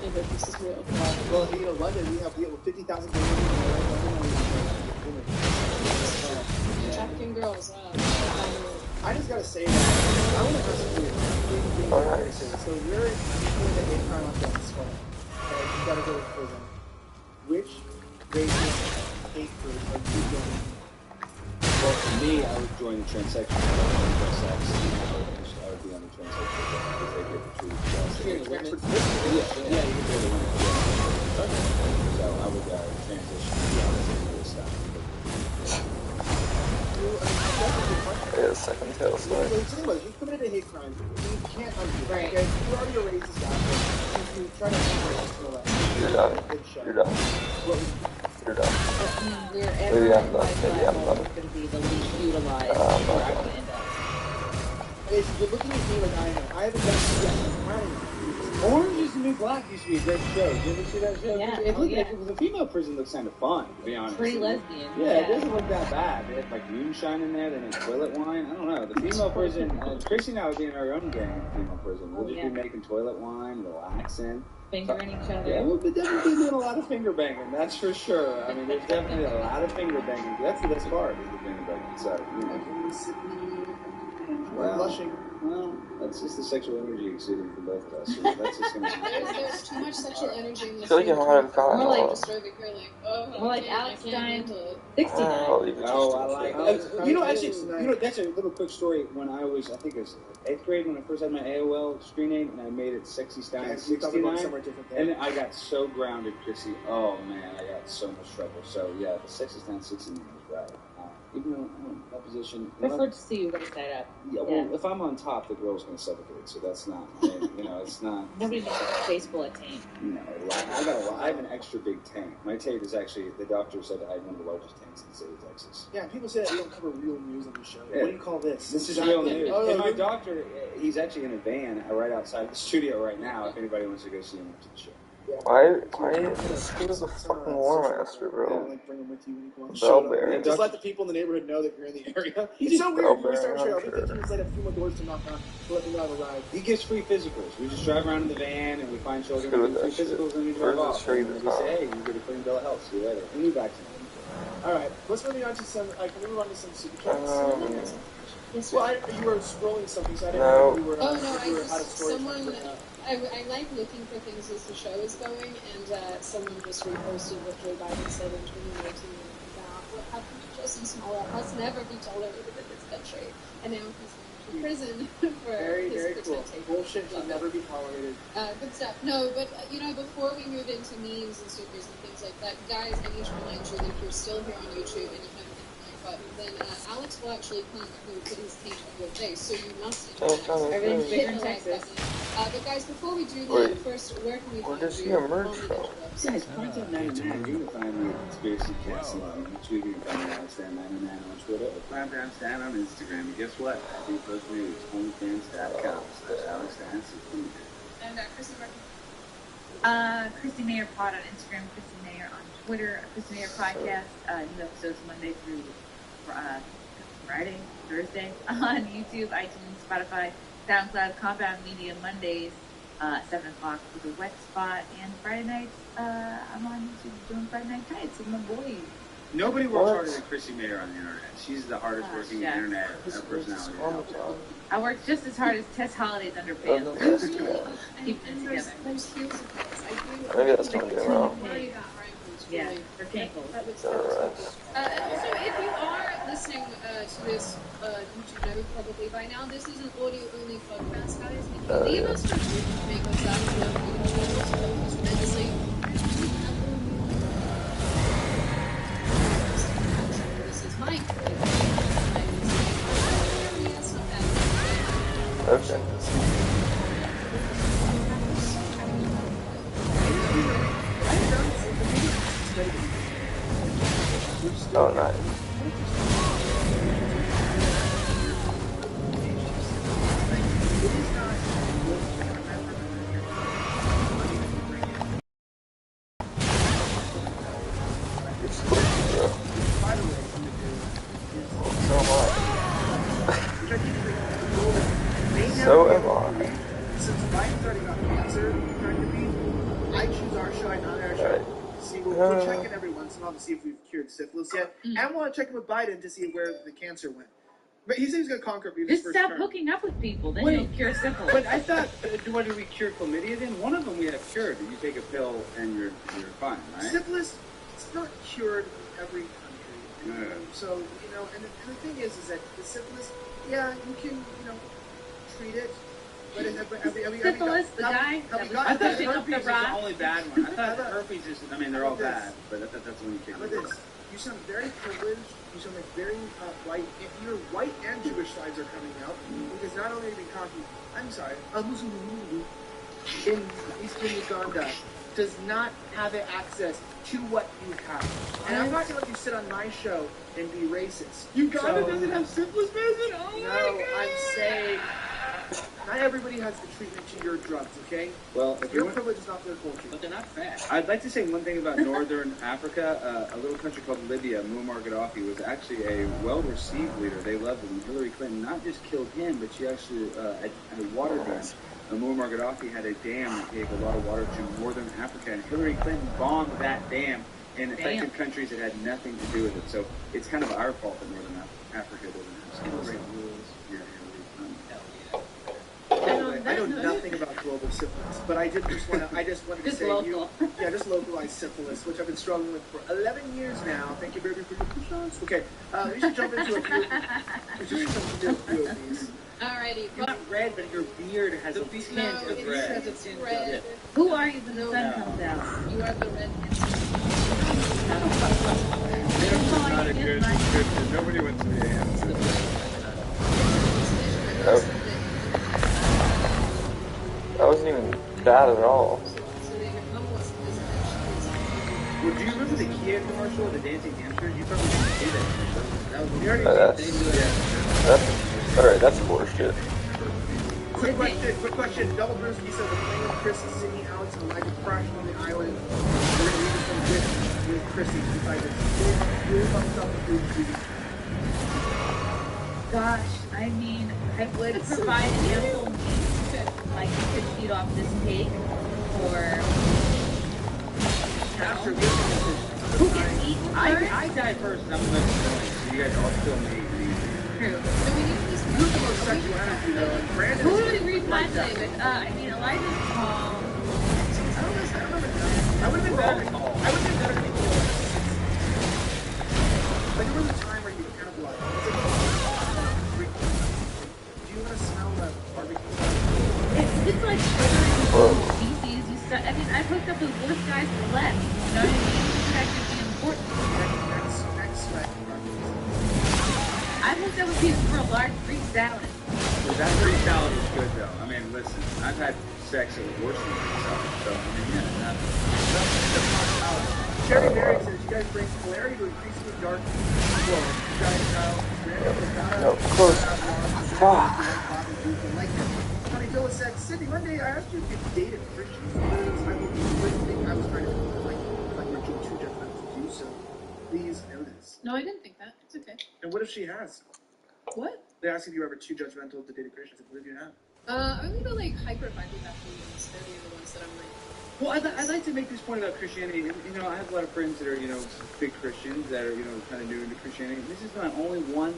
I hope this is real. Well, you know, London, we have 50,000 people. Trafficking girls. I just gotta say that I want to ask you. Alright. So you're doing the hate crime on death squad. Okay, you gotta go to prison. Which racist hate group are you joining? Well, for me, I would join the transsexual. I would be on the transsexual because they get the truth. Yeah, you can do the women. So I would transition to the other stuff. Yeah, second tail story. You committed a hate crime. You can't undo it. Okay? You're already a racist guy. You try to You're done. You're done. You're done. Maybe I'm done. Maybe I'm done. Going to be the least utilized I'm not where I done. would end up. You're looking at me like I am. I haven't done it yet. I'm proud of you. Orange is the New Black used to be a great show. Did you ever see that show? Yeah. The female prison looks kind of fun, to be honest. Pretty lesbian. Yeah, it doesn't look that bad. They had like moonshine in there, they make toilet wine. I don't know. The female prison, Chrissy and I would be in our own gang in the female prison. We'll just be making toilet wine, relaxing. Fingering each other. Yeah, we'll be definitely doing a lot of finger banging, that's for sure. I mean, there's definitely a lot of finger banging. That's the best part, is the finger banging. So, you know. Blushing. Well, that's just the sexual energy exuding from both of us. So that's just going to be There's too much sexual energy in I this. feel like you might have gotten More like- a lot. Just over here like, oh, More like man, Alex I can't Stein. handle it. 69. Oh, I like that. You know, actually, that's a little quick story. When I was, I think it was 8th grade, when I first had my AOL screen name, and I made it Sexy Stein Yeah, you talking about 69, somewhere different there. and I got so grounded, Chrissy. Oh man, I got so much trouble. So yeah, the Sexy Stein 69 was right. Even though I'm in that position, I prefer to see you raise that up. yeah, well, if I'm on top, the girl's going to suffocate. So that's not, you know, it's not. Nobody knows what baseball at tank. No, I have an extra big tank. My tank is actually, the doctor said I had one of the largest tanks in the state of Texas. Yeah, people say that we don't cover real news on the show. Yeah. What do you call this? This is real news. Oh, And my really? doctor, he's actually in a van right outside the studio right now. If anybody wants to go see him after the show. Why is he was a fucking war master, bro? Like bring them with you when you go on the Bell show. bearing. And just let the people in the neighborhood know that you're in the area. It's so weird. Bell You start bearing, show. I'm Every sure. 15 minutes later, a few more doors to knock on to let me know I've arrived. He gives free physicals. We just drive around in the van and we find children Screw who do free that shit. physicals and we Where's drive the off. street And we at? say, hey, you get a clean bill of health. See you later. And you vaccinated. All right, let's move on to some. Can we move on to some super chats? Yes, Well, you were scrolling something, so I didn't No. know if you were. Oh no, if you were out of storage. someone, I like looking for things as the show is going, and someone just reposted what Joe Biden said in 2019 about what happened to Jussie Smollett must never be tolerated in this country, and now he's in prison for Very, his very cool. pretend Bullshit should never be tolerated. Good stuff. No, but before we move into memes and supers and things like that, guys, I need to remind you that if you're still here on YouTube and you haven't hit the like button, then Alex will actually come and put his paint on your face, so you must Everything's bigger in hit the like Texas. button. But guys, before we do that, Wait, first, where can we where find does you he emerge on the from? interwebs? Guys, Primetime 99, you can find me at Conspiracy Castle on YouTube. You can find me at Stan99 on Twitter, or Primetime Stan on Instagram. And guess what? I do post news, OnlyFans.com/AlexStan16. And Chrissy, Christy Mayer Pod on Instagram, Christy Mayer on Twitter, Christy Mayer Podcast, new episodes Monday through Friday, Thursday on YouTube, iTunes, Spotify, SoundCloud, Compound Media Mondays, 7 o'clock for the wet spot, and Friday nights, I'm on YouTube doing Friday Night Nights with my boys. Nobody works harder than Chrissy Mayer on the internet. She's the hardest working yeah. internet personality. I work just as hard as Tess Holiday's underpants. Keep it together. there's heels of this. I do. Maybe that's what I'm doing wrong. Where you got rankings, Yeah, really. for cankles. That looks Alright. Also, if you are listening listening to this, you should know probably by now, this is an audio-only podcast, guys. If you leave us reviews to make us sound good, it also helps us tremendously. This is Mike. Okay. Oh, nice. So am I. Since Biden's already got cancer, I choose our show, not our show. See, we'll check in every once in a while to see if we've cured syphilis yet, and we'll check in with Biden to see where the cancer went. But he said he's going to conquer it. Just stop hooking up with people, then you'll cure syphilis. But I thought, what did we cure chlamydia then? One of them we have cured. You take a pill and you're fine, right? Syphilis, it's not cured in every country. So, and the thing is that the syphilis, yeah, you can, treat it. But syphilis, the guy. I thought herpes is the only bad one. I thought herpes is, they're all bad, but I thought that's the one you kick. How about this? You sound very privileged. You sound like very white. Your white and Jewish sides are coming out because not only are you talking, I'm sorry, a Muslim in eastern Uganda does not have access to what you have. And I'm not going to let you sit on my show and be racist. Uganda doesn't have syphilis medicine? Oh my God. I'm saying not everybody has the treatment to your drugs, okay? Well, if your privilege is not their culture. But they're not fat. I'd like to say one thing about Northern Africa. A little country called Libya, Muammar Gaddafi was actually a well-received leader. They loved him. Hillary Clinton not just killed him, but she actually had a water dam. Muammar Gaddafi had a dam that gave a lot of water to Northern Africa, and Hillary Clinton bombed that dam in affected countries that had nothing to do with it. So it's kind of our fault that Northern Africa doesn't have great rules. I know nothing about global syphilis, but I just wanted to say local. Just localized syphilis, which I've been struggling with for 11 years now. Thank you, baby, for your push-ons. Okay, we should jump into a few of these. Alrighty. You're not red, but your beard has a tint of red. Red. Who are you when the sun comes out? You are the red. Not a good description. Nobody went to the answer. That wasn't even bad at all. Well, do you remember the Kia commercial, the dancing hamsters? You probably didn't see that commercial. That was Alright, that's bullshit. Quick question. Double Brewski said the plane with Chris, Sydney, Alex, and Elijah crashing on the island. We're going to leave this one with Chrissy. Gosh, I mean, I would provide an ample means to, like, you could feed off this pig, or after who gets eaten first? I die first, and I'm going to so you guys all kill me. True. So we need this sexuality, though. And Brandon who would agree with that? I mean, Elijah's tall. I would have been better. I would have been better than you. Like, there was a time where you were kind of like, do you want to smell that barbecue? It's like species. I mean, I've hooked up with worse guys than left. You know what I mean? It's actually important. I've hooked up with people for a large Greek salad. Well, that Greek salad is good, though. I mean, listen, I've had sex at worse than Greek salad, so I mean, yeah, Jerry Berry says you guys bring clarity to increasingly dark glow. You guys know. No, close. Fuck. Honey Phyllis said, Sydney, one day I asked you if you dated Christians. I was trying to like you're too judgmental to do so. Please know this. No, I didn't think that. It's okay. And what if she has? What? They asked if you were ever too judgmental to date a Christian. I believe you have. Only the hyper-psychopathy ones. They're the other ones that I'm like. Well, I'd like to make this point about Christianity. I have a lot of friends that are, big Christians that are, kind of new into Christianity. This is not only one.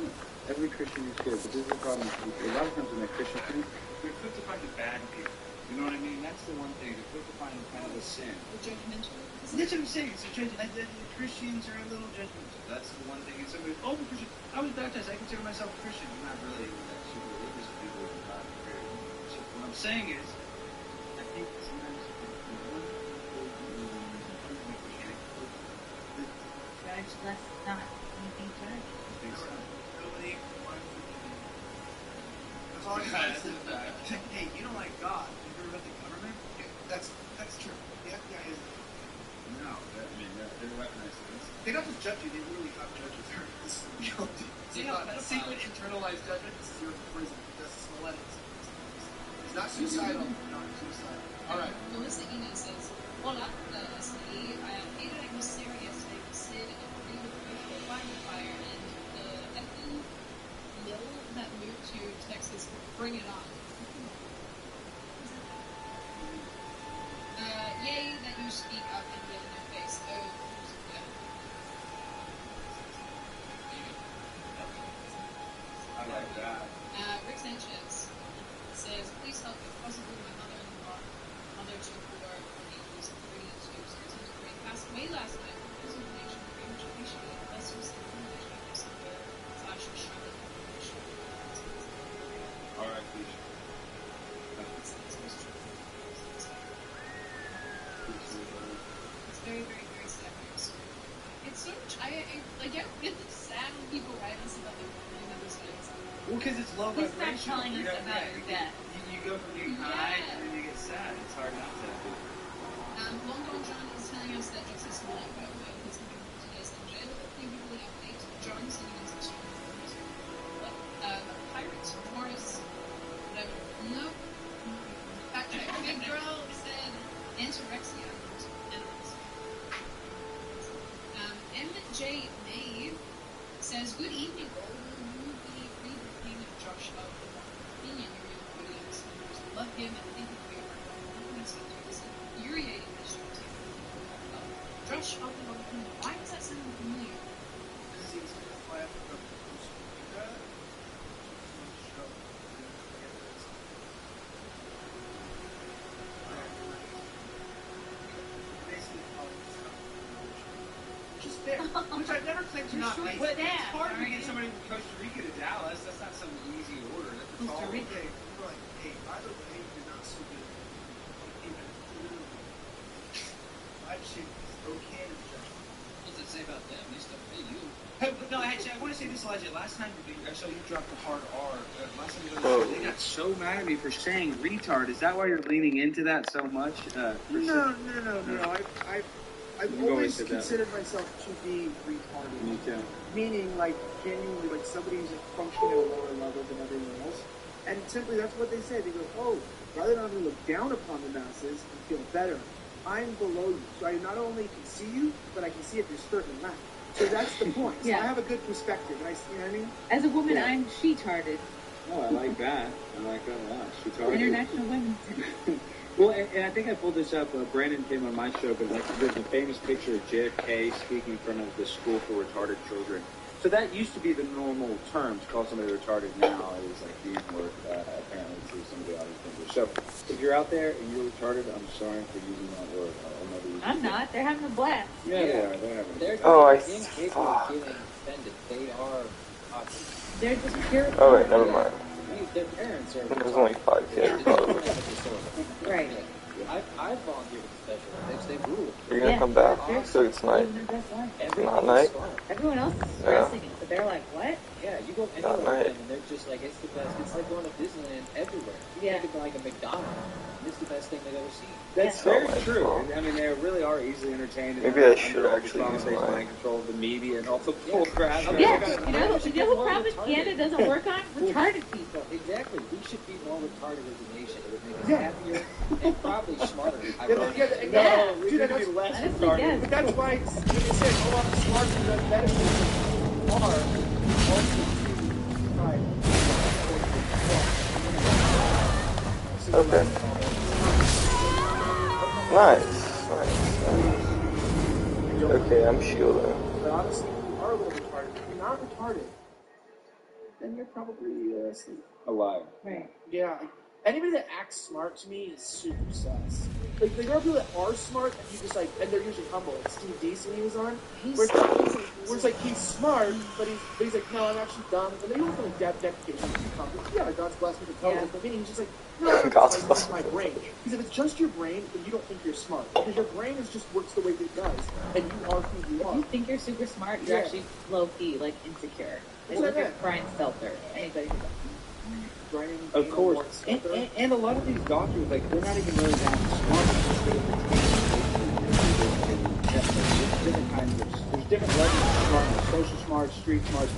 Every Christian is good, but this is the problem. A lot of times when they're Christians, they're equipped to find the bad people. You know what I mean? That's the one thing. They're quick to find kind of a sin. The judgmental. That's what I'm saying. It's a judgment. Christians are a little judgmental. That's the one thing. And somebody, oh, I'm a Christian. I was baptized. I consider myself a Christian. I'm not really that super religious people who are not very. So what I'm saying is, I think sometimes Judge less not anything judge. I think so. Nobody wants to. That's all I got. Hey, you don't like God. You heard about the government? Yeah, that's true. The FBI is. No, I mean, they're weaponized this. They don't just judge you, they really have judges. This is real. It's not a secret internalized judgment. This is your prison. Justice Smollett. It's not suicidal. Not suicidal. Alright. Melissa Ina says, Hola, SE. I hated a Sarah yesterday with Sid and Marie with the fire and the effing mill that moved to Texas. Bring it on. Yay that you speak up and get in their face. Oh, yeah. I like that. Rick Sanchez says, please help if possible my mother-in-law, mother to who are 40 years 32, passed away last night. This information very much appreciated. Best use of information I received / Charlotte information. All right, please. It's very, very, very sad news. It's so much. I get sad when people write us about their family members getting something. Well, because it's low Please vibration. stop telling us about your death. You go from being high and then you get sad. It's hard not to. Long John John is telling us that Justice Smollett got away with his today's in jail. Thank you for the update. John sending us the stream. Pirates, Morris, whatever. Nope. Fact check. Big Girl said anorexia. MJ May says, good evening, all. Will you be reading Josh of the opinion your audience members love him and think of your this infuriating mission to Josh of the opinion. Why does that sound familiar? This is why I think of which I've never claimed to not be. It's hard to get somebody from Costa Rica to Dallas. That's not some easy order. That's Costa Rica. We're like, hey, by the way, you're not so good. Live shit is okay to judge. What does it say about them? They still pay you. Hey, but no, actually, I want to say this, Elijah. Last time I saw you drop the hard R. Last time you were on the show, they got so mad at me for saying retard. Is that why you're leaning into that so much? No. I've always considered myself to be retarded. Me too. Meaning, like, genuinely, like, somebody who's functioning at a lower level than everyone else. And simply, that's what they say. They go, oh, rather than having to look down upon the masses and feel better, I'm below you. So I not only can see you, but I can see if you're skirting left. So that's the point. So Yeah. I have a good perspective. You know what I mean? As a woman, I'm she-tarded. Oh, I like that. I like that a lot. She International Women's Day. Well, and I think I pulled this up. Brandon came on my show, but like, there's a famous picture of JFK speaking in front of the school for retarded children. So that used to be the normal term to call somebody retarded. Now it is like the word, apparently, to some of the audience members. So if you're out there and you're retarded, I'm sorry for using that word. I'll never use it. I'm not. They're having a blast. Yeah, they are. They're having They're incapable of getting offended. They are autistic. They're just pure. Oh wait, never mind. Their parents are. There's only 5 kids, probably. Right. I volunteered with the special Olympics. They rule. You're gonna come back, so it's night. It's not night. Everyone else is stressing it, but they're like, what? Yeah, you go anywhere with them, and they're just like, it's the best. It's like going to Disneyland everywhere. Yeah. Think of like a McDonald's. It's the best thing they've ever seen. That's So very much true. fun. I mean, they really are easily entertained. Maybe I should actually use They mine. mind control of the media and all the bull crap. Yeah, you know who propaganda doesn't work on? Retarded people. Exactly. We should be more retarded as a nation. It would make us happier and probably smarter. Yeah. We Dude, need to be less Honestly, retarded. yes. But that's why it's, when you say, oh, I'm smart and does benefits are also Okay. Nice. Okay, I'm shielding. But honestly, if you are a little retarded, if you're not retarded, then you're probably asleep. Alive. Right. Yeah. anybody that acts smart to me is super sus. Like there are people that are smart and you just like, and they're usually humble. Like Steve Deason he was on, where it's like he's smart, but he's like, no, I'm actually dumb. And then he went from like deprecation to confidence. Yeah, God's blessed me with intelligence. But meaning he's just like, no, God's like, blessed it's my me. brain. Because if it's just your brain, then you don't think you're smart because your brain is just works the way it does, and you are who you are. If you think you're super smart, you're actually low key, like insecure. Like, look at Brian Stelter. Anybody who Of course. And a lot of these doctors, like, they're not even really that smart. There's different kinds of, there's different levels of smartness, social smart, street smart.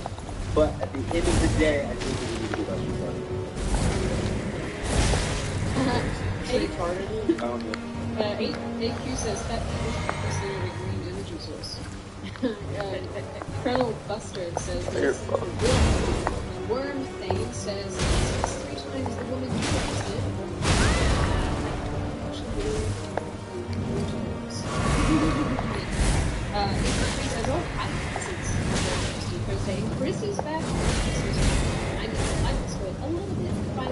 But at the end of the day, I think we need to give us AQ says that is considered a green energy source. Colonel Bustard says this is the worm. Worm Thane says 3 times the woman you represented. He says, oh, hi, Chris saying Chris is back. I mean, I was with a little bit by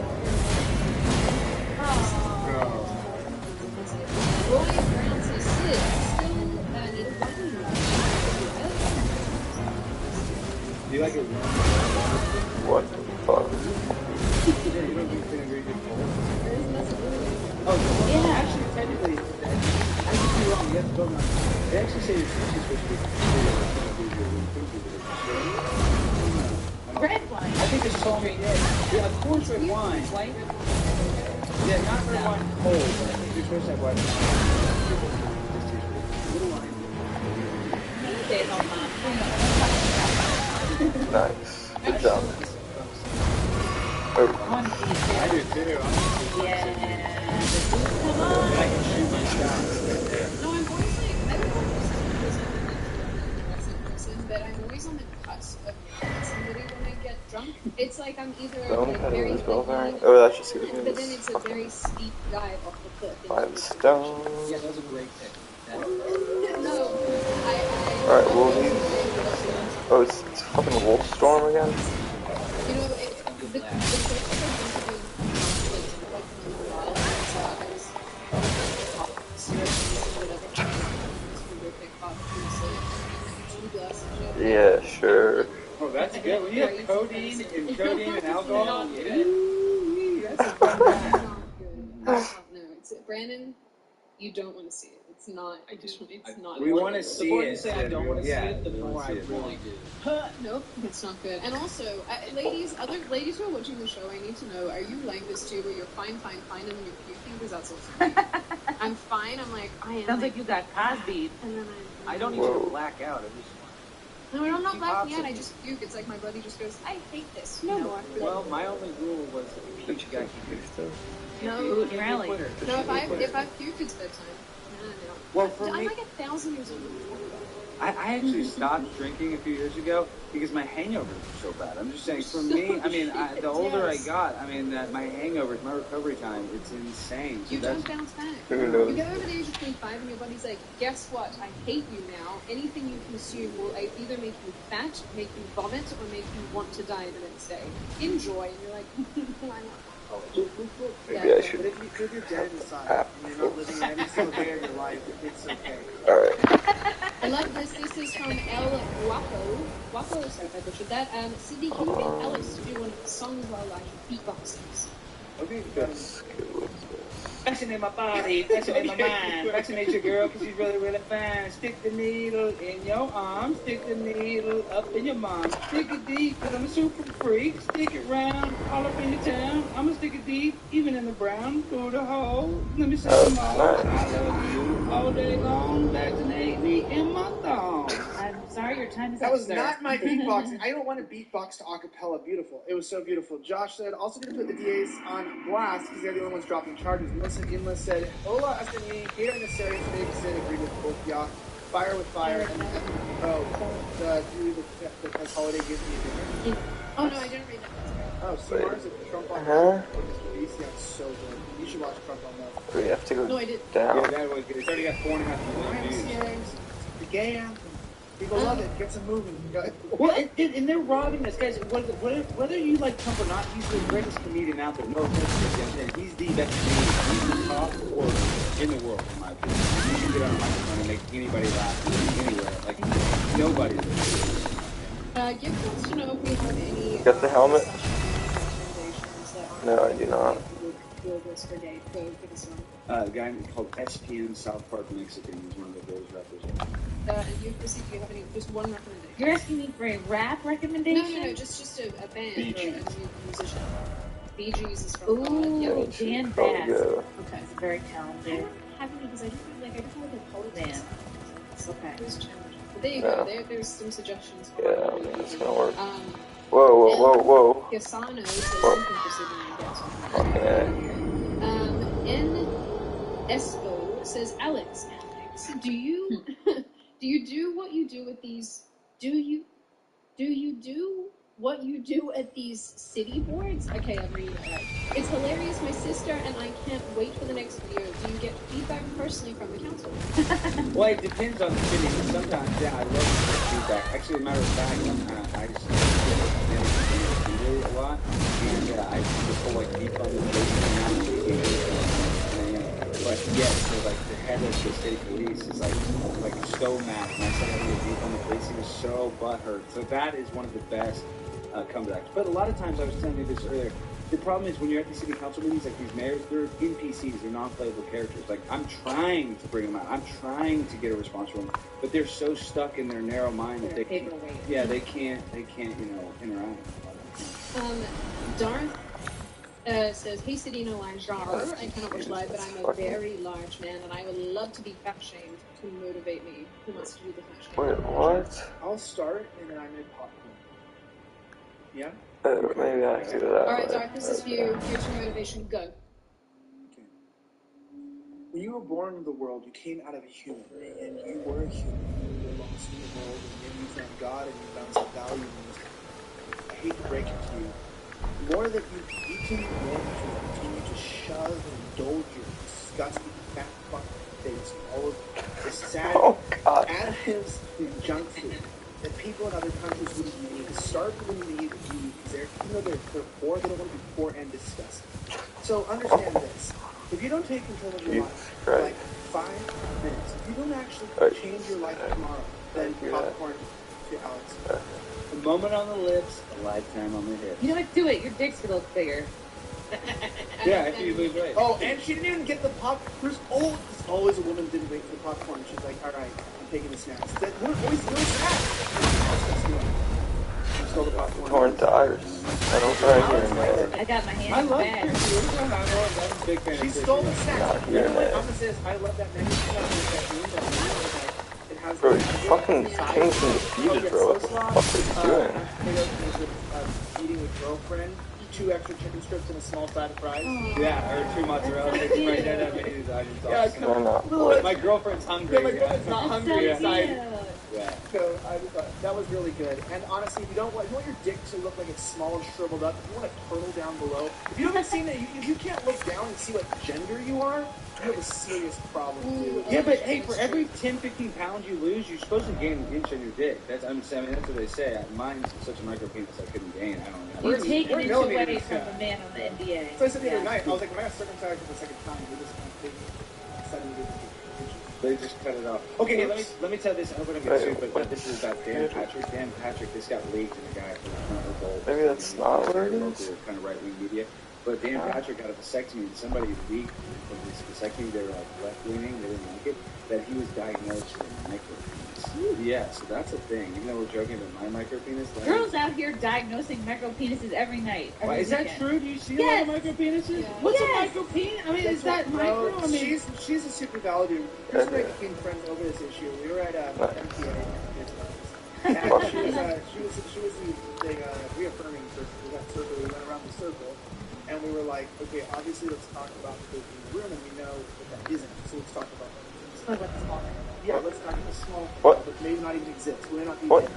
Roy Brown says Sid still need a button. Do you like it? What the fuck? Oh, yeah. Actually, technically, I could be wrong. You have to vote on it. They actually say it's supposed to be red wine. I think it's told me, yeah, of course red wine. White? Yeah, not red wine cold, but I think you're supposed to have white wine. Nice. Good job. Oh. I do too. Yeah. Come on. I can shoot my shots. No, I'm always like, I don't know if this is person, but I'm always on the cusp of killing somebody when I get drunk. It's like I'm either Stone like pedal very is well lucky, variant. Oh, that's just good but news. then it's a very steep dive off the cliff. 5 stone. Yeah, that was a great pick. No, Alright, wolvies. Oh, it's fucking wolf storm again? You know, the first Yeah, sure. Oh, that's good. When you have codeine and alcohol, that's a fun time. No, it's Brandon. You don't want to see it. It's not. It's not. We want to see The more it. you say I don't want to see it, the we wanna more I see it. really do. Nope, it's not good. And also, other ladies who are watching the show, I need to know: are you like this too, where you're fine, and then you're puking? Because that's also me. I'm fine. I'm like I am. Sounds like you got Cosby. And then I don't need you to black out. I just no, I'm not Keep blacking out. options. I just puke. It's like my body just goes. I hate this. no No more. more. Well, my only rule was if you got No, Food and rally. no. If I puke, it's bedtime. No. Well, for I'm me, like 1,000 years old. I actually stopped drinking a few years ago because my hangovers were so bad. I'm just saying, for me, I mean, the older I got, I mean, my hangovers, my recovery time, it's insane. So You don't bounce back. Who knows? You get over the age of 25 and your body's like, guess what? I hate you now. Anything you consume will either make you fat, make you vomit, or make you want to die the next day. Enjoy. And you're like, why not? Maybe I should. But if you're dead inside and you're not living any single day of your life, it's okay. Alright. I love this. This is from El Guapo. Guapo, sorry if I butchered that. Sydney, can you get Ellis to do one of the songs while I beatboxes? Okay, Let's go with this. vaccinate my body, vaccinate my mind, vaccinate your girl because she's really, really fine. Stick the needle in your arm, stick the needle up in your mom. Stick it deep because I'm a super freak. Stick it round, all up in your town. I'm going to stick it deep, even in the brown, through the hole. Let me say some more. I love you all day long. Vaccinate me in my thong. I'm sorry, your time is That up, was sir. not my beatboxing. I don't want to beatbox to acapella. Beautiful. It was so beautiful. Josh said, also going to put the DAs on blast because they're the only ones dropping charges. Melissa Inla said, Hola, hasta mi quiero iniciar today. Said, agreed with both y'all. Fire with fire. And the holiday gives me a dinner. Oh, no, I didn't read that. Oh, Mars at Trump on Uh-huh. Mr. Beast. Yeah, it's so good. You should watch Trump on that. We have to go No, I did. down. Yeah, that was good. It's already got 4.5 million I'm views. scared. The gay anthem. People love it. Gets them moving. Well, and they're robbing us, guys. Whether you like Trump or not, he's the greatest comedian out there. No offense to him, he's the best comedian. He's the top or in the world, in my opinion. You can get on a microphone and make anybody laugh anywhere. Like nobody. Give wants to know if we have any. Got the helmet? Recommendations that No, I do not. Go this for Dave. Go give us one. A guy called SPN South Park Mexican is one of the greatest rappers. And you, Chrissy, do you have any? Just one recommendation. You're asking me for a rap recommendation? No, just a band Bee or a Gees. musician. Bee Gees is from. Ooh, Dan Bass. Go. Okay. He's very talented. I don't have any because I don't know what they call it. Dan. Okay. It was challenging. But there you Yeah. go. There's some suggestions. For Yeah, I mean, it's gonna work. Whoa. Gasano says something for Sydney and Okay. N. Espo says, Alex, do you do what you do at these? Do you do what you do at these city boards? Okay, I'm reading it right. It's hilarious, my sister and I can't wait for the next video. Do you get feedback personally from the council? Well, it depends on the city. Sometimes, yeah, I love to get feedback. Actually, as a matter of fact, I just really a lot, and I just feel like deep on the but yes, so like the head of the state police is like so mad. And I said I was deep on the police. He was so butthurt. So that is one of the best comebacks. But a lot of times, I was telling you this earlier. The problem is when you're at the city council meetings, like these mayors, they're NPCs, they're non-playable characters. Like I'm trying to bring them out, I'm trying to get a response from them, but they're so stuck in their narrow mind that they can't, they can't, interact. Darth says, hey City Elijah, I cannot watch live, but I'm a very large man and I would love to be fat shamed to motivate me. Who wants to do the fat shaming? Wait, what? I'll start and then I may popcorn. Yeah? Maybe I can do that. Alright, Darth, this is for you. Here's your motivation. Go. Okay. When you were born into the world, you came out of a human, and you were a human. You were lost in the world, and then you found God, and you found some value in this. I hate to break it to you. The more that you've eaten, the more that you continue to shove and indulge your disgusting, fat fucking face, all of the sad additives and junk food that people in other countries wouldn't need, the starving wouldn't need, because even though they're poor, they don't want to be poor and disgusting. So understand this. If you don't take control of your life for like 5 minutes, if you don't actually change your life tomorrow, then popcorn to Alex. A moment on the lips, a lifetime on the hips. You know what? Do it. Your dick's gonna look bigger. Yeah, I think you lose weight. Oh, and she didn't even get the pop. There's always a woman didn't wait for the popcorn. She's like, all right, I'm taking the snacks. That woman always doing that. She stole the popcorn. Torn tires. I don't try here in there. I got my hand I in the love bag. I'm a big fan She of stole the snacks. Not here in there. I'm gonna say this. I love that menu. Bro, you fucking king's been defeated, bro. What the fuck are you doing? Eating with girlfriend, 2 extra chicken strips and a small side of fries. Yeah, or 2 mozzarella sticks right there. That made it Yeah, my girlfriend's hungry. Yeah, my girlfriend's not hungry. Yeah. So I just thought that was really good. And honestly, if you want your dick to look like it's small and shriveled up, if you want a turtle down below, if you haven't seen it, if you can't look down and see what gender you are, you have a serious problem, dude. Yeah, but hey, for every 10-15 pounds you lose, you're supposed to gain an inch on your dick. That's that's what they say. Mine's such a micro penis I couldn't gain. I don't know. You take an inch away from the man on the NDA. So I said the other night, I was like, when I got circumcised for the second time, we just suddenly They just cut it off. Okay, let me tell this. I hope I don't get sued, but this is about Dan Patrick. Dan Patrick, this got leaked in a guy from Revolt. Maybe that's not what it is. Kind of right-wing media. But Dan Patrick got a vasectomy, and somebody leaked from this vasectomy. They were like left-leaning. They didn't like it. That he was diagnosed with micropenis. Yeah, so that's a thing. Even though we're joking about my micropenis. Girls out here diagnosing micropenises every night. Is that true? Do you see a lot of micropenises? Yeah. What's a micropenis? I mean, is that micro? I mean, she's a super validated. Chris and I became friends over this issue. We were at MTA. And she was the reaffirming person. We got circle. We went around the circle, and we were like, okay, obviously let's talk about the in the room, and we know what that isn't. So let's talk about that. Yeah, let's talk about the small what? But maybe not even exist. We may not be what?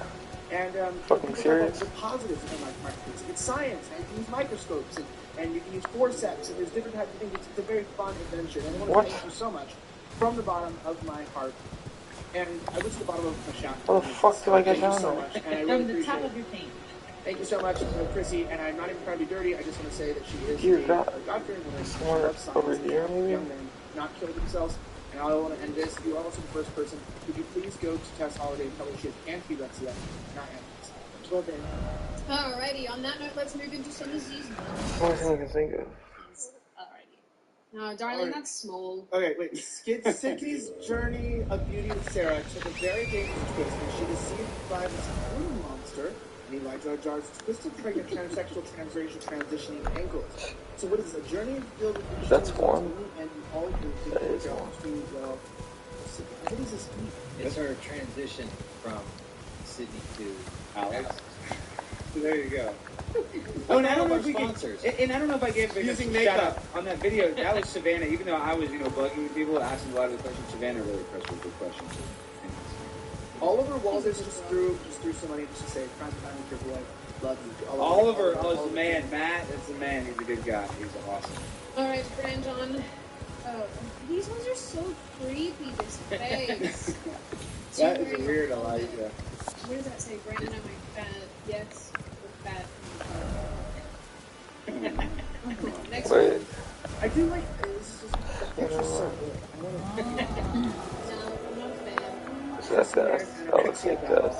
And fucking serious? The positives of microscopes. It's science, and you can use microscopes, and you can use forceps, and there's different types of things. It's a very fun adventure. And I want to thank you so much from the bottom of my heart And I went to the bottom of my shop. How the fuck do I get down so there? much, and I really From the appreciate top it. of your paint. Thank you so much, Chrissy. And I'm not even trying to be dirty. I just want to say that she is Dear a God. God-fearing woman. She Somewhere loves science. over here, maybe? Young men not kill themselves. And I want to end this. You are also the first person. Could you please go to Tess Holiday and tell her she has anti-Rexia, not anti. Well then. Alrighty, on that note, let's move into some Aziz. Only thing I can think of. Alrighty. No, darling, that's small. Okay, wait. Sidney's journey of beauty with Sarah took a very dangerous twist when she deceived by this voodoo monster, and Elijah Jar's twisted, pregnant, transsexual, transracial, transitioning ankles. So what is this, a journey filled with That's one. and all you That is one. What does this mean? It's her transition from Sydney to Alex. Alex. So there you go. Oh, and I don't know our if we can, sponsors. and I don't know if I gave a Using shout makeup. out on that video. That was Savannah. Even though I was, bugging people, asking a lot of the questions, Savannah really pressed with good questions. Oliver Walters just threw some money just to say, "Prime time with your boy, love you." Oliver, oh, it's the man. Matt, it's the man. He's a good guy. He's awesome. Alright, Brandon. Oh, these ones are so creepy, this face. That is a weird Elijah. What does that say? Brandon, am I fat? Yes, we're fat. Next Wait. one. I do like this. Is just the picture's so good. I want to. No, I'm not a fan. Is that Death? That looks like Death.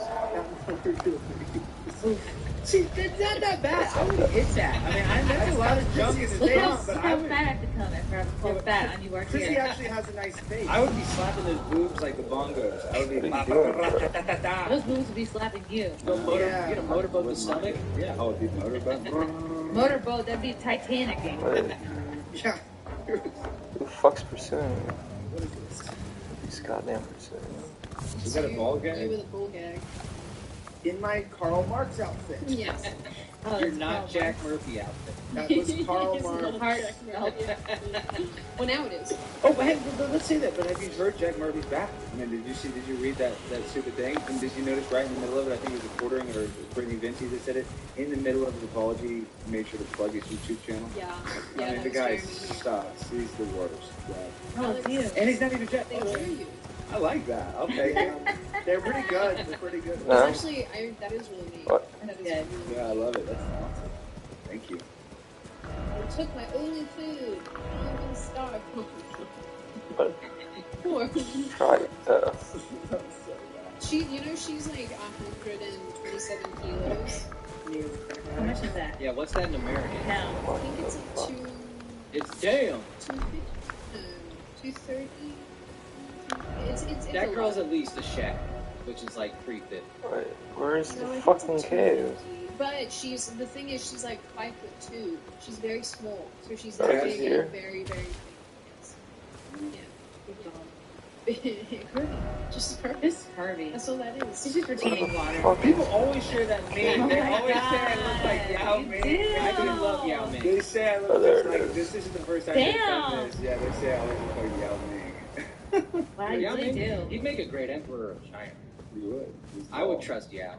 See, it's not that bad. I would hit that. I mean, there's a lot of junk in the Look face, how but I would. fat I have to come after I'm so fat on you work Chrissy here. actually has a nice face. I would be slapping those boobs like the bongos. I would be. Those boobs would be slapping you. Get a motorboat the stomach? Yeah. Oh, it'd be motorboat. Motorboat, that'd be Titanic. Wait. Yeah. Who fuck's pursuing me? What is this? He's goddamn pursuing me. Is that a ball You gag? with a bull gag. In my Karl Marx outfit. Yes. Oh, You're that's not horrible. Jack Murphy outfit. That was Karl It's a Marx. little hard. Well, now it is. Oh, but hey, let's say that. But have you heard Jack Murphy's back? I mean, did you read that stupid thing? And did you notice right in the middle of it? I think it was reporting or Brittany Vinci that said it. In the middle of his apology, he made sure to plug his YouTube channel. Yeah. I Yeah, mean, that the was guy very mean. sucks. He's the worst. Yeah. Oh, it's you. And he's not even Jack. They drew you. I like that. Okay. They're pretty good. They're pretty good. It's No. actually, that is really neat. What? That is Yeah. really Yeah, I love it. That's awesome. Thank you. You took my only food. I'm gonna starve. But Poor. try Death. She's like 127 kilos. How much is that? Yeah, what's that in American? Pounds. I think it's like It's damn. 230. It's That a girl's lot. at least a shack, which is like 350. Wait, where's No, the I think fucking it's cave? 250. But the thing is, she's like 5'2". She's very small, so she's Oh, very, she's here? very, very big. Yes. Yeah. Kirby. Just Kirby. This Harvey. That's all that is. She's just retaining water. Fuck. People always share that meme. Oh They my always say I look God. like Yao You Ming. do. I do love Yao Ming. They say I Oh, look there just it like is. this. This is the first time they've Damn. done this. Yeah, they say I always look like Yao Ming. Wow, you Yao really Ming, do. he'd make a great emperor of China. You would. I would trust Yao.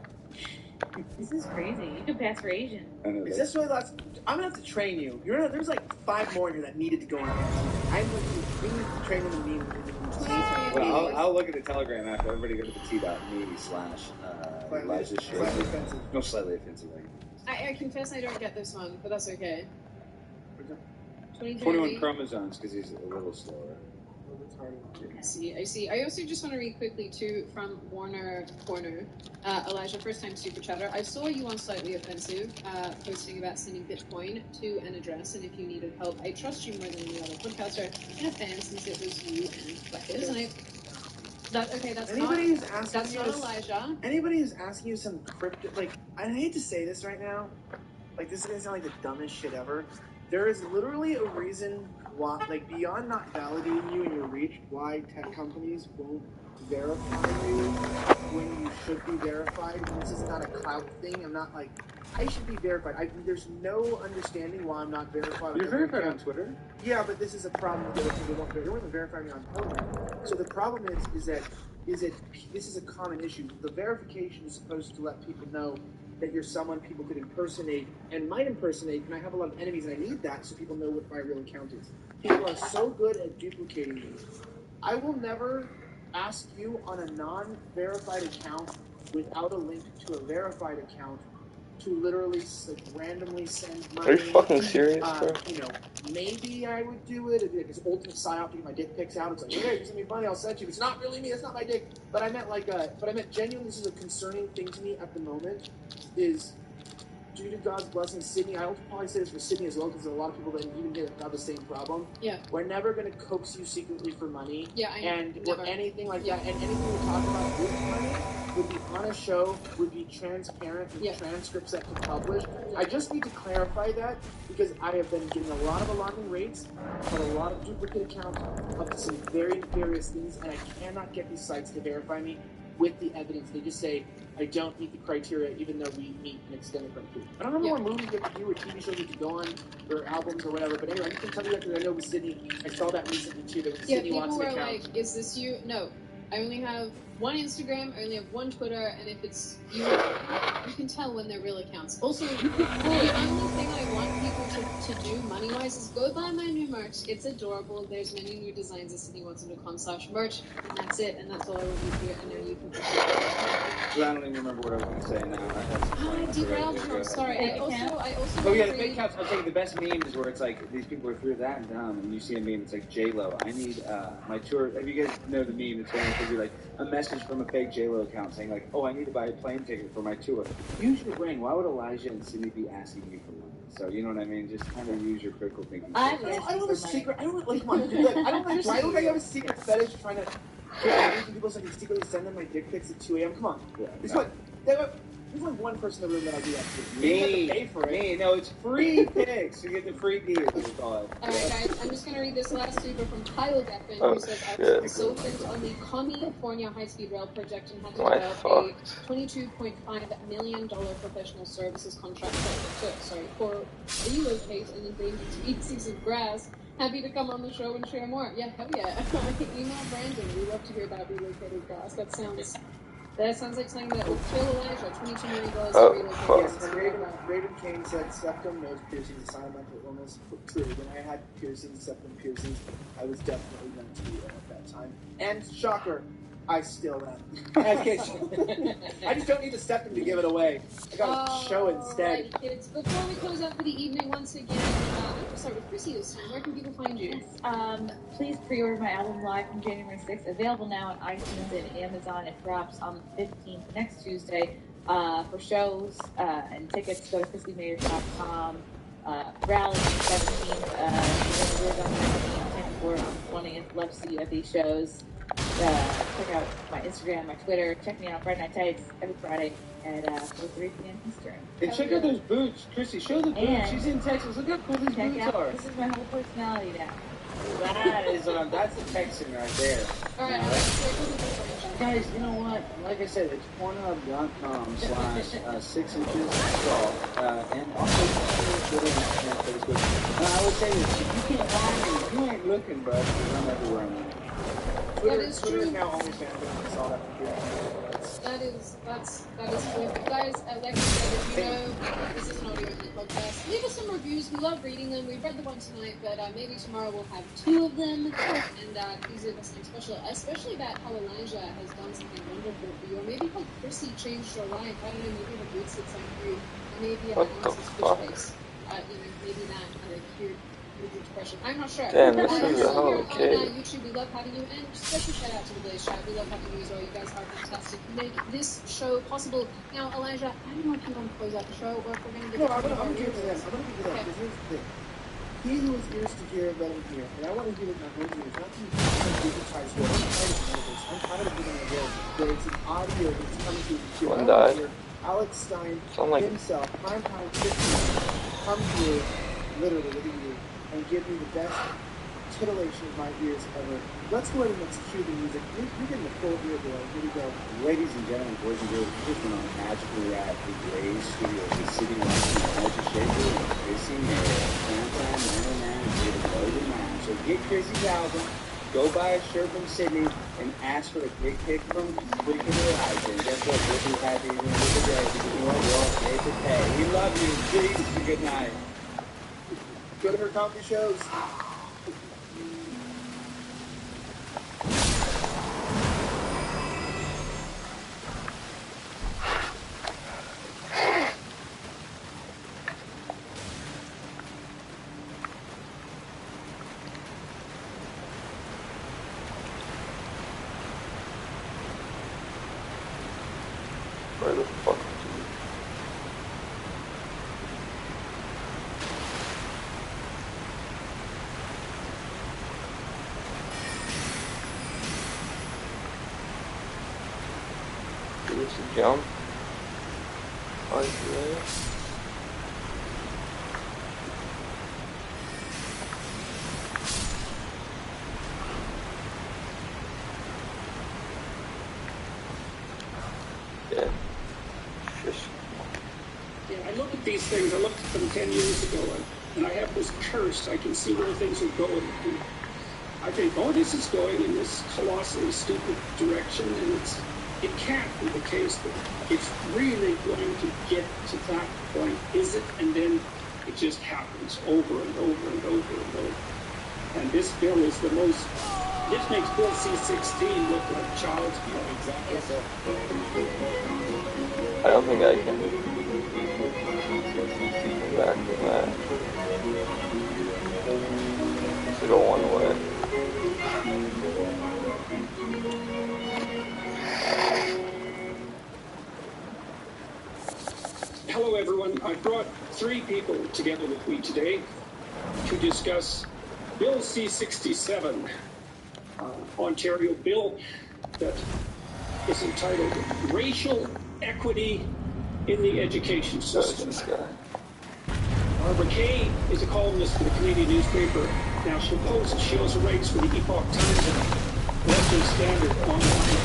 This is crazy. You could pass for Asian. I know Is that. this really lots? I'm gonna have to train you. There's like 5 more in here that needed to go on Amazon. I'm going to train them and me. Well, I'll look at the Telegram after. Everybody go to the t.me/Elijah Show. Slightly offensive. No, slightly offensive. I confess I don't get this one, but that's okay. 21 chromosomes because he's a little slower. I see. I also just want to read quickly too from Warner Corner. Elijah, first time super chatter. I saw you on Slightly Offensive posting about sending Bitcoin to an address, and if you needed help, I trust you more than any other podcaster and a fan since it was you and Fleckers. And that's Anybody who's asking that's you not this- Elijah. Anybody who's asking you some crypto, like, I hate to say this right now, like, this is gonna sound like the dumbest shit ever. There is literally a reason why, like, beyond not validating you and your reach, why tech companies won't verify you when you should be verified. And this is not a clout thing. I'm not like, I should be verified. There's no understanding why I'm not verified. You're verified on Twitter? Yeah, but this is a problem with those people they won't verify me on Telegram. So the problem is that this is a common issue. The verification is supposed to let people know that you're someone people could impersonate and might impersonate, and I have a lot of enemies and I need that so people know what my real account is. People are so good at duplicating me. I will never ask you on a non-verified account without a link to a verified account to literally like randomly send money. Are you fucking serious, bro? You know, maybe I would do it. It'd be like this ultimate psyop to get my dick pics out. It's like, okay, you send me money, I'll send you. It's not really me. It's not my dick. But I meant genuinely, this is a concerning thing to me at the moment. Is due to God's blessing, Sydney, I will probably say this for Sydney as well, because there are a lot of people that even here have the same problem. Yeah. We're never going to coax you secretly for money. Yeah, or anything like that. And anything we talk about with money would be on a show, would be transparent with transcripts that can publish. I just need to clarify that, because I have been getting a lot of alarming rates, but a lot of duplicate accounts up to some very various things, and I cannot get these sites to verify me with the evidence. They just say, I don't meet the criteria, even though we meet an extended criteria. I don't know what movies you have to do or TV shows you have to go on, or albums or whatever, but anyway, I just can tell you that because I know with Sydney, I saw that recently too, that with Sydney wants an people were account. like, is this you? No. I only have one Instagram, I only have one Twitter, and if it's you, you can tell when they're real accounts. Also, the only thing I want people to do money-wise is go buy my new merch. It's adorable. There's many new designs at CydneyWatsonCom/merch, and that's it, and that's all I will do here. I know you can. I don't even remember what I was going to say now. I derailed you. I'm sorry. I also. Oh yeah, the fake accounts. I'm saying the best meme is where it's like these people are through that and dumb, and you see a meme. It's like J-Lo. I need my tour. If you guys know the meme, it's going to be like a message from a fake J-Lo account saying like, "Oh, I need to buy a plane ticket for my tour." Use your brain. Why would Elijah and Sydney be asking you for money? So you know what I mean. Just kind of use your critical thinking. I don't have a secret. I don't like. Come on, dude, like, I don't like. Why would I have a secret fetish trying to get people so I can secretly send them my dick pics at 2 a.m.? Come on. Yeah, There's only one person in the room that I do that to. Me. You have to pay for it. Me. No, it's free pics. You get the free gear. Alright, guys. I'm just gonna read this last super from Kyle Geffen, who says, "I was a consultant on the California high-speed rail project and had to develop a $22.5 million professional services contract for relocate an endangered species of grass. Happy to come on the show and share more." Yeah, hell yeah. Email Brandon. We love to hear about relocated grass. That sounds like something that will kill Elijah. $22 million to relocate. Yes, and Raven Kane said septum, nose piercings, a sign of mental illness. True. When I had piercings, septum piercings, I was definitely mentally ill at that time. And shocker, I still am. I just don't need the septum to give it away. I got a show instead. Right, kids. Before we close out for the evening, once again, I'm going to start with Chrissy this time. Where can people find you? Please pre-order my album live from January 6th. Available now on iTunes and Amazon. It drops on the 15th, next Tuesday. For shows and tickets, go to ChrissieMayers.com. Rally on the 17th. We're on the 19th, on the 20th. Love to see you at these shows. Check out my Instagram, my Twitter. Check me out Friday Night Tights every Friday at 4:03 p.m. Eastern. And check out those boots, Chrissy. Show the boots. She's in Texas. Look how cool these boots are. This is my whole personality now. That's the Texan right there. All right. Guys, you know what? Like I said, it's Pornhub.com/6 inches tall. And also, Facebook. I would say this: if you can't find me, you ain't looking, bro. I'm everywhere I'm at. That is Twitter true. is now OnlyFans. I saw that from here. That's true. But guys, like I said, if you know, this is an audio only podcast. Leave us some reviews. We love reading them. We've read the one tonight, but maybe tomorrow we'll have 2 of them. And please leave us something special, especially about how Elijah has done something wonderful for you, or maybe how Chrissy changed your life. I don't know. Maybe her boots did something for you. Maybe Alex's fish face. Maybe that kind of cured your depression. I'm not sure. Damn, this is a whole on YouTube, we love having you, and special shout out to the Blaze Chat. We love having you as well. You guys are fantastic. You make this show possible. Now, Elijah, I don't know if you want to close out the show, or if we're going to give I'm going to give it to them. I'm going to give it to them. Because here's the thing. He who has ears to hear, let him hear. And I want to give it my own ears, not to digitize what I'm tired of this. I'm tired of giving it away. Where it's an audio that's coming through the computer. One died. Alex Stein himself, primetime 50, come through, literally with a year, and give me the best titillation of my ears ever. Let's go ahead and let's cue the music. You're getting the full ear, boy. Here we go. Ladies and gentlemen, boys and girls, we just went on magically at the Blaze Studios in City Washington, Elijah Schaefer, and Chrissy Mayer, Primetime 99, with a golden line. So get Chrissy's album, go buy a shirt from Sydney, and ask for a big pic from Wicked Elijah. And guess what? We'll be happy when we get there because you know we're all paid to pay. We love you. Peace and good night. Go to her comedy shows. the fuck do this a jump? Like this? I look at these things, I looked at them 10 years ago, and I have this curse. I can see where things are going. And I think, oh, this is going in this colossally stupid direction, and it can't be the case that it's really going to get to that point, is it? And then it just happens over and over and over and over. And this bill is the most, this makes Bill C-16 look like child's play. Exactly so. I don't think I can come back from that. To go one way. Hello everyone, I've brought 3 people together with me today to discuss Bill C-67, Ontario bill that is entitled Racial Equity in the Education System. Barbara Kay is a columnist for the Canadian newspaper National Post. She also writes for the Epoch Times and Western Standard online.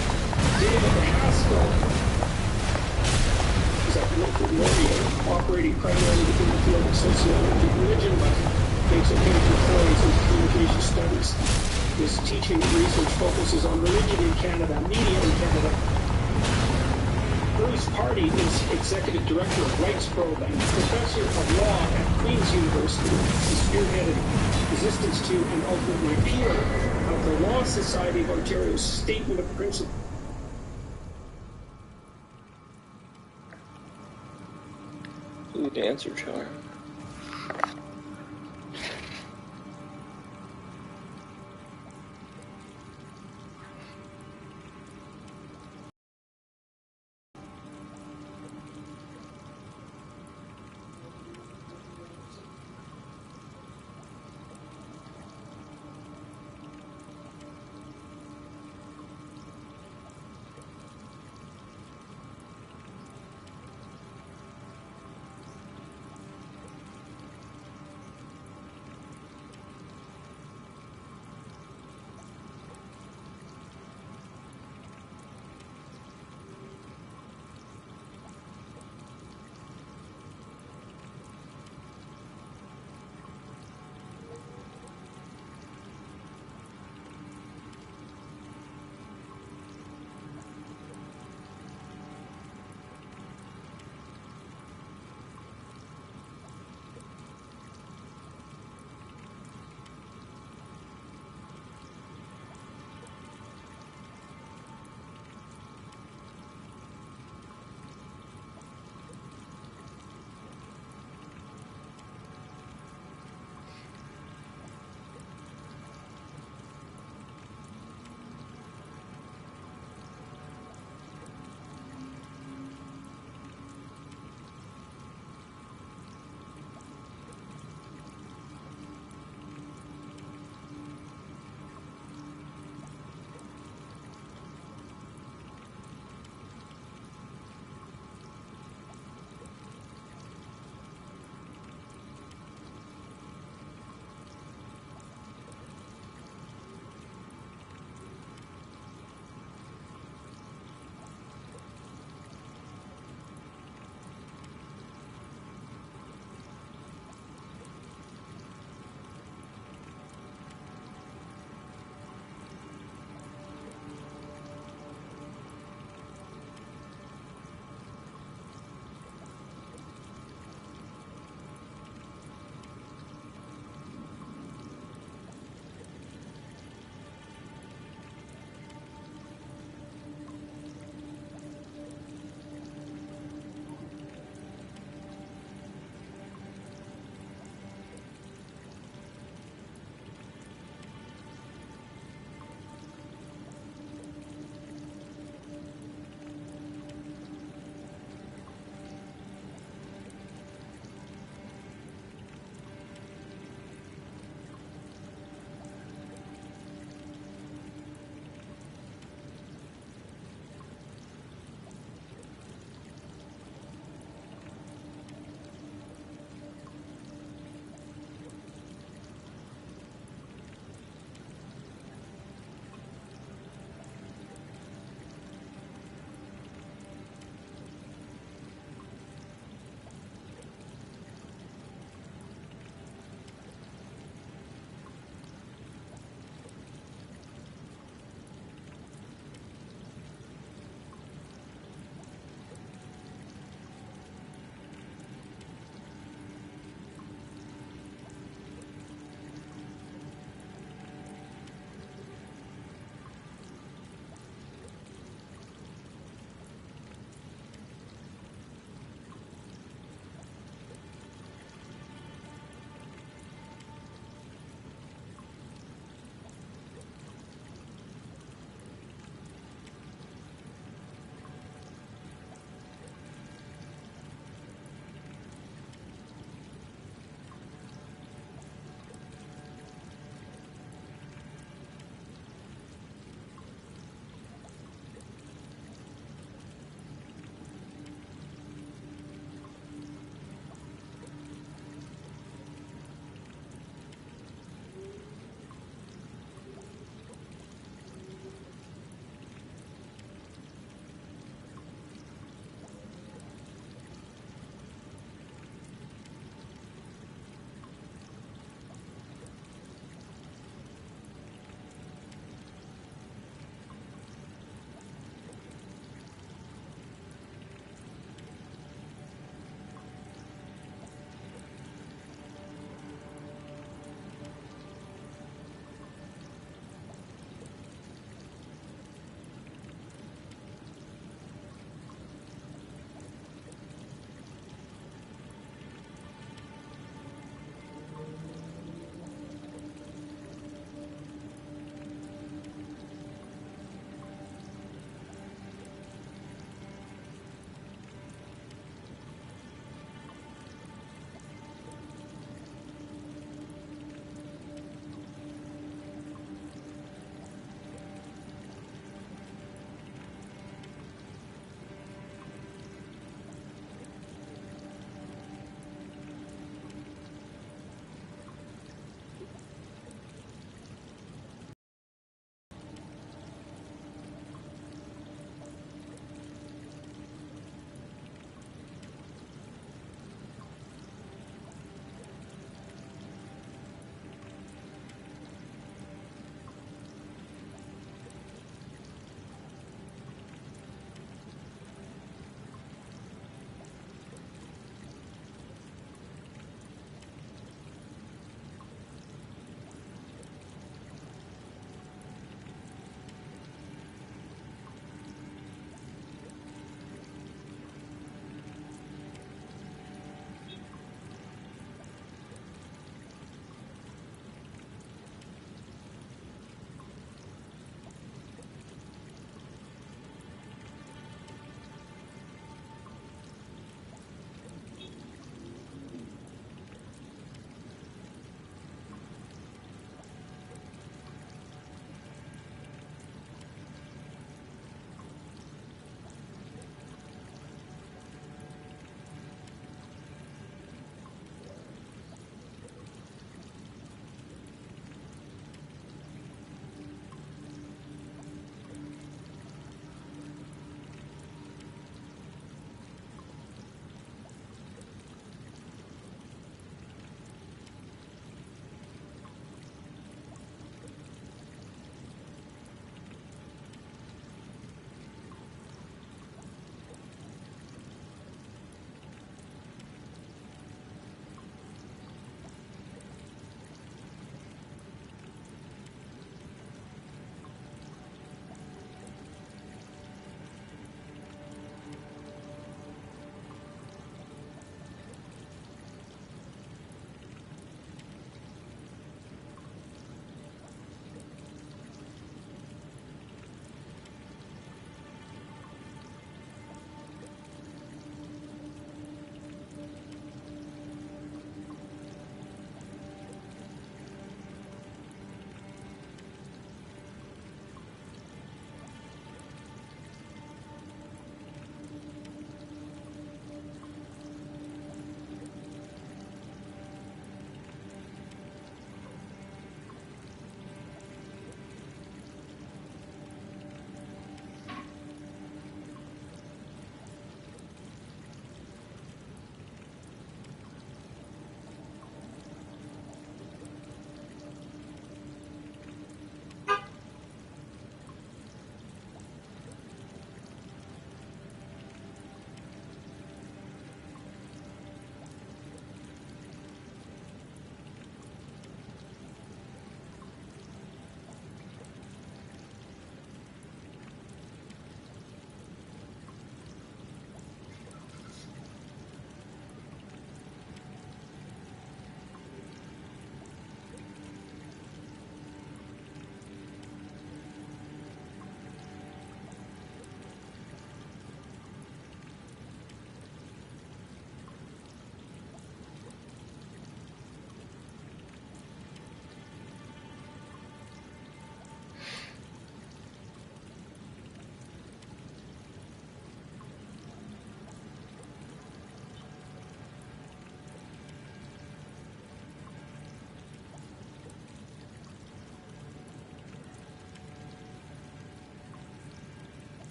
David Haskell is a local lawyer operating primarily within the field of sociology and religion, but makes occasional forays into communication studies. His teaching and research focuses on religion in Canada, media in Canada. Bruce Party is Executive Director of Rights Probe and Professor of Law at Queen's University. He spearheaded resistance to and ultimate repeal of the Law Society of Ontario's Statement of Principles. Ooh, dancer charm.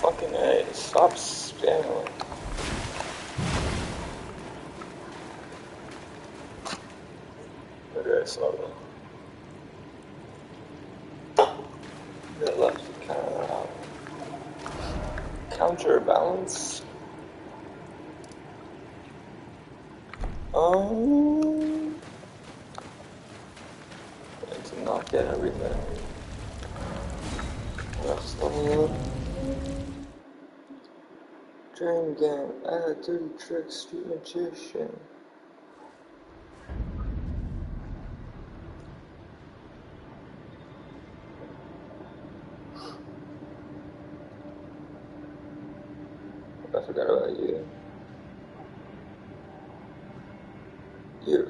Fucking A, stop spamming. Okay, so that left counterbalance. I did not get everything. Next level up. Dream game, add dirty tricks, street magician. I forgot about you. You're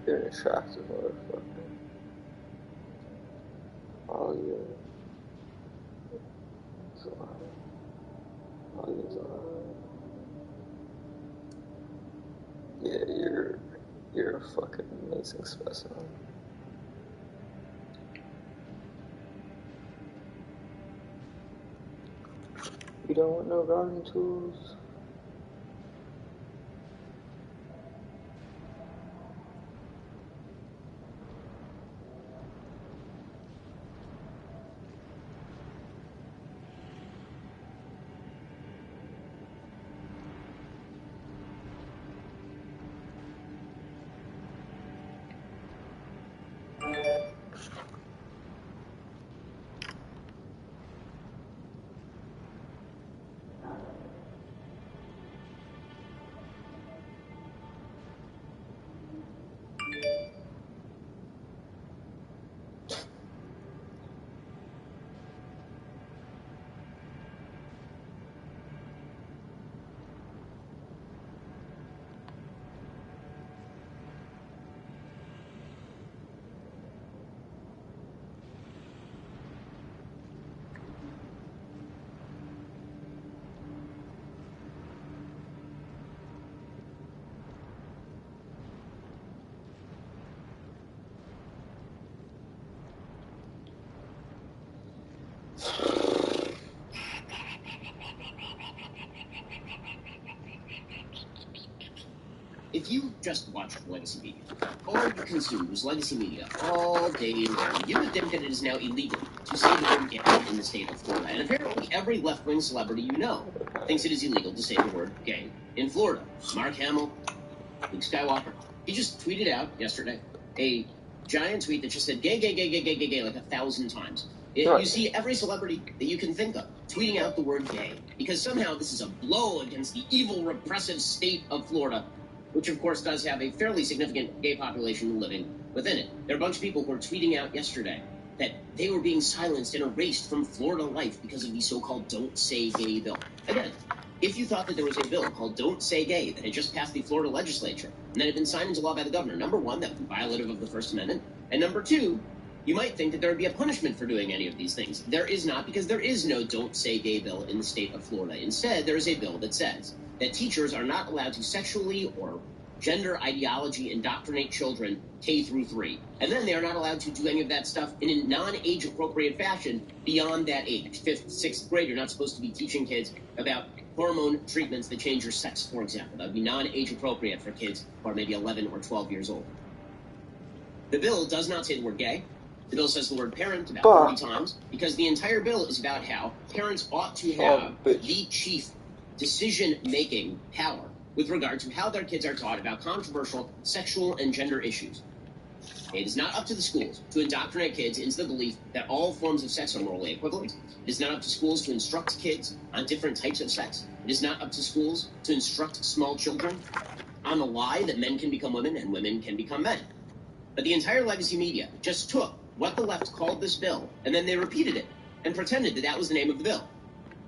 an attractive motherfucker. All you. Yeah, you're a fucking amazing specimen. You don't want no gardening tools? If you just watch legacy media, or you consume legacy media all day long, you would think that it is now illegal to say the word gay in the state of Florida. And apparently every left-wing celebrity you know thinks it is illegal to say the word gay in Florida. Mark Hamill, Luke Skywalker, he just tweeted out yesterday a giant tweet that just said gay, gay, gay, gay, gay, gay, gay, like 1,000 times. You see every celebrity that you can think of tweeting out the word gay, because somehow this is a blow against the evil, repressive state of Florida, which of course does have a fairly significant gay population living within it. There are a bunch of people who were tweeting out yesterday that they were being silenced and erased from Florida life because of the so-called Don't Say Gay bill. Again, if you thought that there was a bill called Don't Say Gay that had just passed the Florida legislature and that had been signed into law by the governor, number one, that would be violative of the First Amendment, and number two, you might think that there would be a punishment for doing any of these things. There is not, because there is no Don't Say Gay bill in the state of Florida. Instead, there is a bill that says that teachers are not allowed to sexually or gender ideology indoctrinate children K through 3. And then they are not allowed to do any of that stuff in a non-age appropriate fashion beyond that age. 5th, 6th grade, you're not supposed to be teaching kids about hormone treatments that change your sex, for example. That would be non-age appropriate for kids who are maybe 11 or 12 years old. The bill does not say the word gay. The bill says the word parent about 40 times, because the entire bill is about how parents ought to have the chief decision-making power with regard to how their kids are taught about controversial sexual and gender issues. It is not up to the schools to indoctrinate kids into the belief that all forms of sex are morally equivalent. It is not up to schools to instruct kids on different types of sex. It is not up to schools to instruct small children on the lie that men can become women and women can become men. But the entire legacy media just took what the left called this bill, and then they repeated it and pretended that that was the name of the bill.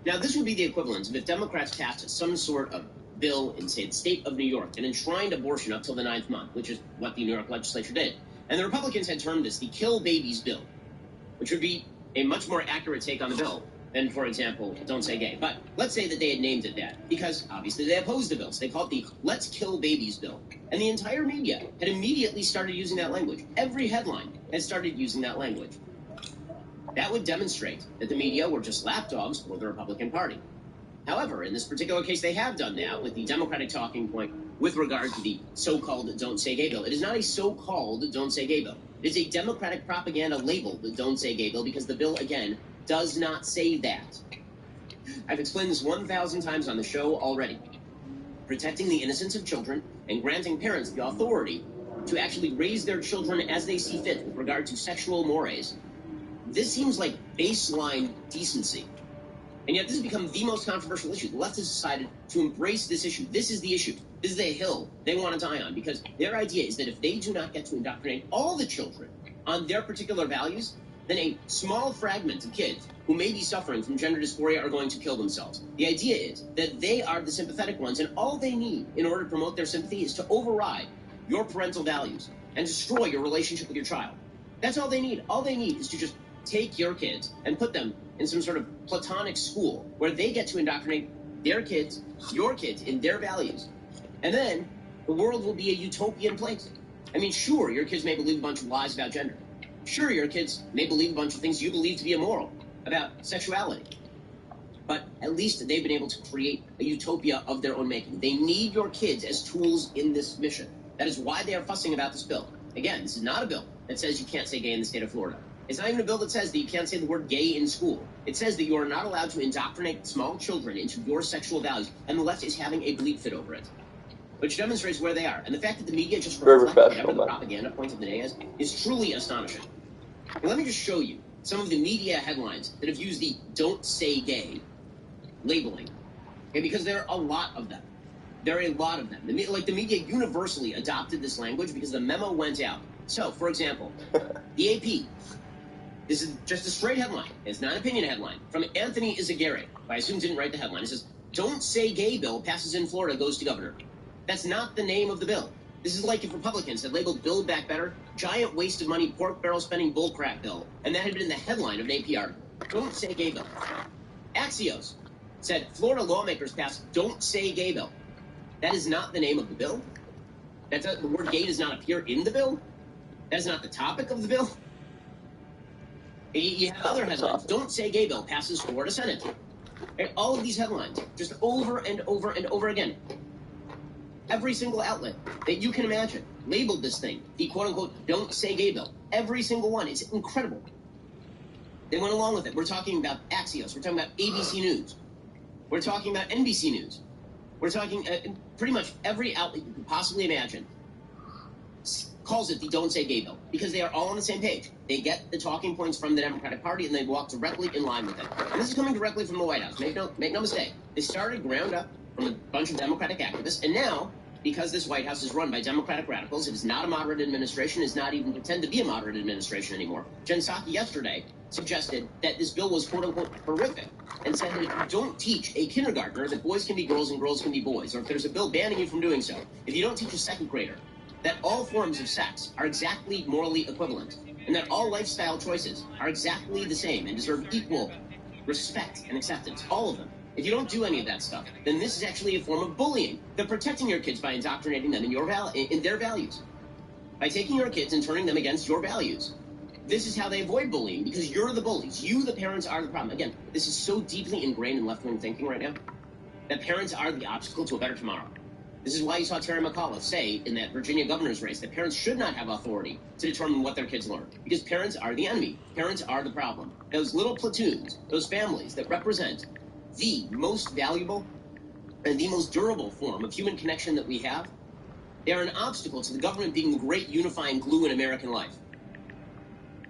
Now, this would be the equivalent of if Democrats passed some sort of bill in, say, the state of New York and enshrined abortion up till the 9th month, which is what the New York legislature did. And the Republicans had termed this the Kill Babies Bill, which would be a much more accurate take on the bill than, for example, Don't Say Gay. But let's say that they had named it that, because obviously they opposed the bill. So they called it the Let's Kill Babies Bill. And the entire media had immediately started using that language. Every headline had started using that language. That would demonstrate that the media were just lapdogs for the Republican Party. However, in this particular case, they have done that with the Democratic talking point with regard to the so-called Don't Say Gay bill. It is not a so-called Don't Say Gay bill. It is a Democratic propaganda label, the Don't Say Gay bill, because the bill, again, does not say that. I've explained this 1,000 times on the show already. Protecting the innocence of children and granting parents the authority to actually raise their children as they see fit with regard to sexual mores. This seems like baseline decency. And yet this has become the most controversial issue. The left has decided to embrace this issue. This is the issue. This is the hill they want to die on, because their idea is that if they do not get to indoctrinate all the children on their particular values, then a small fragment of kids who may be suffering from gender dysphoria are going to kill themselves. The idea is that they are the sympathetic ones, and all they need in order to promote their sympathy is to override your parental values and destroy your relationship with your child. That's all they need. All they need is to just take your kids and put them in some sort of platonic school where they get to indoctrinate their kids, your kids, in their values. And then the world will be a utopian place. I mean, sure, your kids may believe a bunch of lies about gender. Sure, your kids may believe a bunch of things you believe to be immoral about sexuality. But at least they've been able to create a utopia of their own making. They need your kids as tools in this mission. That is why they are fussing about this bill. Again, this is not a bill that says you can't say gay in the state of Florida. It's not even a bill that says that you can't say the word gay in school. It says that you are not allowed to indoctrinate small children into your sexual values, and the left is having a bleep fit over it, which demonstrates where they are. And the fact that the media just reflect whatever the propaganda point of the day is truly astonishing. And let me just show you some of the media headlines that have used the Don't Say Gay labeling, okay, because there are a lot of them. There are a lot of them. The media universally adopted this language because the memo went out. So, for example, the AP. This is just a straight headline. It's not an opinion headline. From Anthony Izagirre, who I assume didn't write the headline. It says, Don't Say Gay bill passes in Florida, goes to governor. That's not the name of the bill. This is like if Republicans had labeled Build Back Better, giant waste of money, pork barrel spending bullcrap bill, and that had been the headline of an AP article. Don't Say Gay bill. Axios said, Florida lawmakers passed Don't Say Gay bill. That is not the name of the bill. The word gay does not appear in the bill. That is not the topic of the bill. You have other headlines. Don't Say Gay bill passes Florida Senate. And all of these headlines, just over and over and over again. Every single outlet that you can imagine labeled this thing the quote-unquote Don't Say Gay bill. Every single one. It's incredible. They went along with it. We're talking about Axios. We're talking about ABC News. We're talking about NBC News. We're talking pretty much every outlet you could possibly imagine calls it the Don't Say Gay bill, because they are all on the same page. They get the talking points from the Democratic Party, and they walk directly in line with it. And this is coming directly from the White House. Make no mistake. They started ground up from a bunch of Democratic activists, and now, because this White House is run by Democratic radicals, it is not a moderate administration, it does not even pretend to be a moderate administration anymore. Jen Psaki yesterday suggested that this bill was quote-unquote horrific, and said that if you don't teach a kindergartner that boys can be girls and girls can be boys, or if there's a bill banning you from doing so, if you don't teach a second grader that all forms of sex are exactly morally equivalent, and that all lifestyle choices are exactly the same and deserve equal respect and acceptance, all of them. If you don't do any of that stuff, then this is actually a form of bullying. They're protecting your kids by indoctrinating them in their values. By taking your kids and turning them against your values. This is how they avoid bullying, because you're the bullies. You, the parents, are the problem. Again, this is so deeply ingrained in left-wing thinking right now. that parents are the obstacle to a better tomorrow. This is why you saw Terry McAuliffe say in that Virginia governor's race that parents should not have authority to determine what their kids learn, because parents are the enemy. Parents are the problem. Those little platoons, those families that represent the most valuable and the most durable form of human connection that we have, they are an obstacle to the government being the great unifying glue in American life.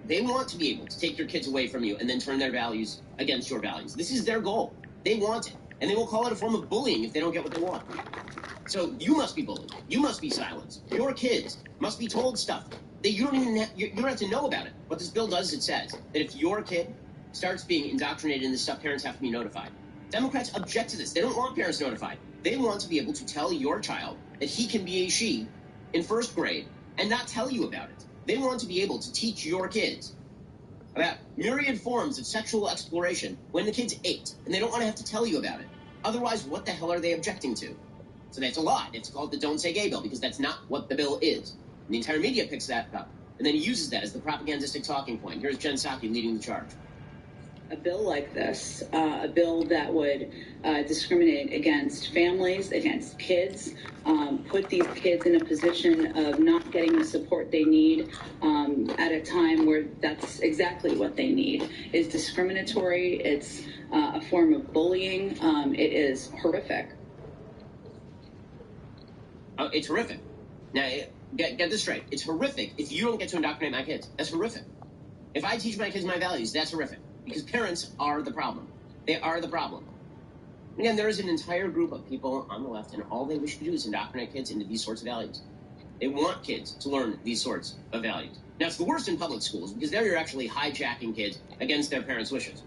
They want to be able to take your kids away from you and then turn their values against your values. This is their goal. They want it. And they will call it a form of bullying if they don't get what they want. So you must be bullied. You must be silenced. Your kids must be told stuff that you don't have to know about it. What this bill does is it says that if your kid starts being indoctrinated in this stuff, parents have to be notified. Democrats object to this. They don't want parents notified. They want to be able to tell your child that he can be a she in first grade and not tell you about it. They want to be able to teach your kids about myriad forms of sexual exploration when the kid's 8, and they don't want to have to tell you about it. Otherwise, what the hell are they objecting to? So that's a lie. It's called the Don't Say Gay bill, because that's not what the bill is. And the entire media picks that up, and then he uses that as the propagandistic talking point. Here's Jen Psaki leading the charge. A bill like this, a bill that would discriminate against families, against kids, put these kids in a position of not getting the support they need at a time where that's exactly what they need, is discriminatory. It's a form of bullying. It is horrific. It's horrific. Now, get this straight. It's horrific if you don't get to indoctrinate my kids. That's horrific. If I teach my kids my values, that's horrific. Because parents are the problem. They are the problem. Again, there is an entire group of people on the left, and all they wish to do is indoctrinate kids into these sorts of values. They want kids to learn these sorts of values. Now, it's the worst in public schools, because there you're actually hijacking kids against their parents' wishes.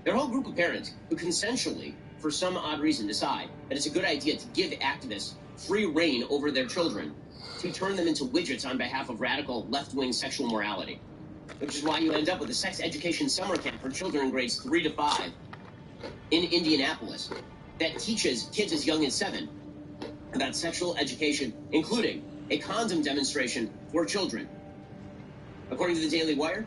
There are a whole group of parents who consensually, for some odd reason, decide that it's a good idea to give activists free reign over their children to turn them into widgets on behalf of radical left-wing sexual morality. Which is why you end up with a sex education summer camp for children in grades 3 to 5 in Indianapolis that teaches kids as young as 7 about sexual education, including a condom demonstration for children. According to the Daily Wire,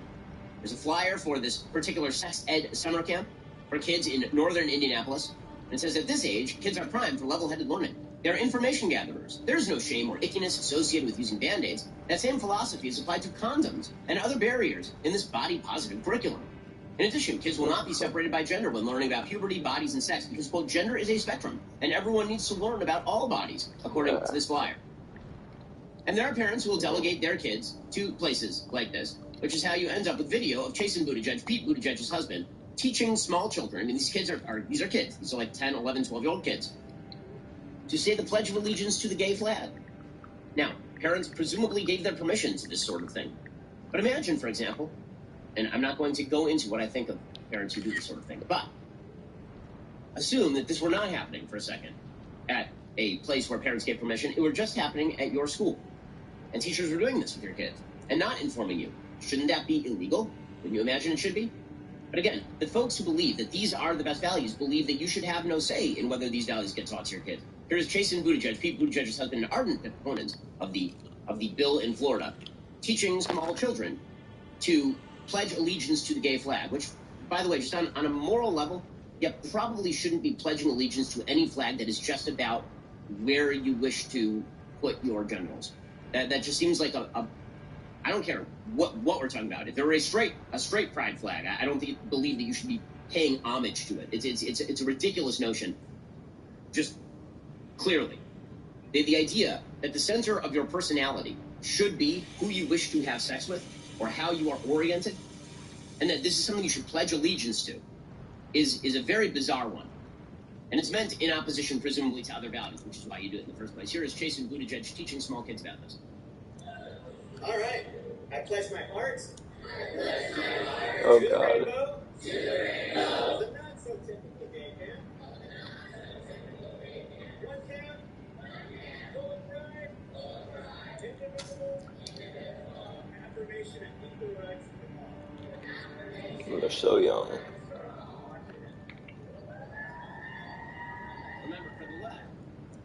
there's a flyer for this particular sex ed summer camp for kids in northern Indianapolis. And it says at this age, kids are primed for level-headed learning. They're information gatherers. There's no shame or ickiness associated with using Band-Aids. That same philosophy is applied to condoms and other barriers in this body-positive curriculum. In addition, kids will not be separated by gender when learning about puberty, bodies, and sex, because, quote, gender is a spectrum, and everyone needs to learn about all bodies, according to this flyer. And there are parents who will delegate their kids to places like this, which is how you end up with video of Chasten Buttigieg, Pete Buttigieg's husband, teaching small children. I mean, these kids these are kids. These are like 10, 11, 12-year-old kids, to say the Pledge of Allegiance to the gay flag. Now, parents presumably gave their permission to this sort of thing. But imagine, for example, and I'm not going to go into what I think of parents who do this sort of thing, but assume that this were not happening for a second at a place where parents gave permission. It were just happening at your school. And teachers were doing this with your kids and not informing you. Shouldn't that be illegal? Wouldn't you imagine it should be? But again, the folks who believe that these are the best values believe that you should have no say in whether these values get taught to your kids. Here's Chasten Buttigieg, Pete Buttigieg's husband, an ardent proponent of the bill in Florida, teaching small children to pledge allegiance to the gay flag, which, by the way, just on a moral level, you probably shouldn't be pledging allegiance to any flag that is just about where you wish to put your genitals. That just seems like I don't care what we're talking about. If there were a straight pride flag, I don't believe that you should be paying homage to it. It's a ridiculous notion. Just clearly, the idea that the center of your personality should be who you wish to have sex with or how you are oriented, and that this is something you should pledge allegiance to, is a very bizarre one. And it's meant in opposition, presumably, to other values, which is why you do it in the first place. Here is Chasten Buttigieg teaching small kids about this. All right. I pledge my heart. Oh, God. To the rainbow. The not so typical gay camp. One camp. Full of pride. Indivisible. Affirmation of equal rights for all. They're so young. Remember, for the left,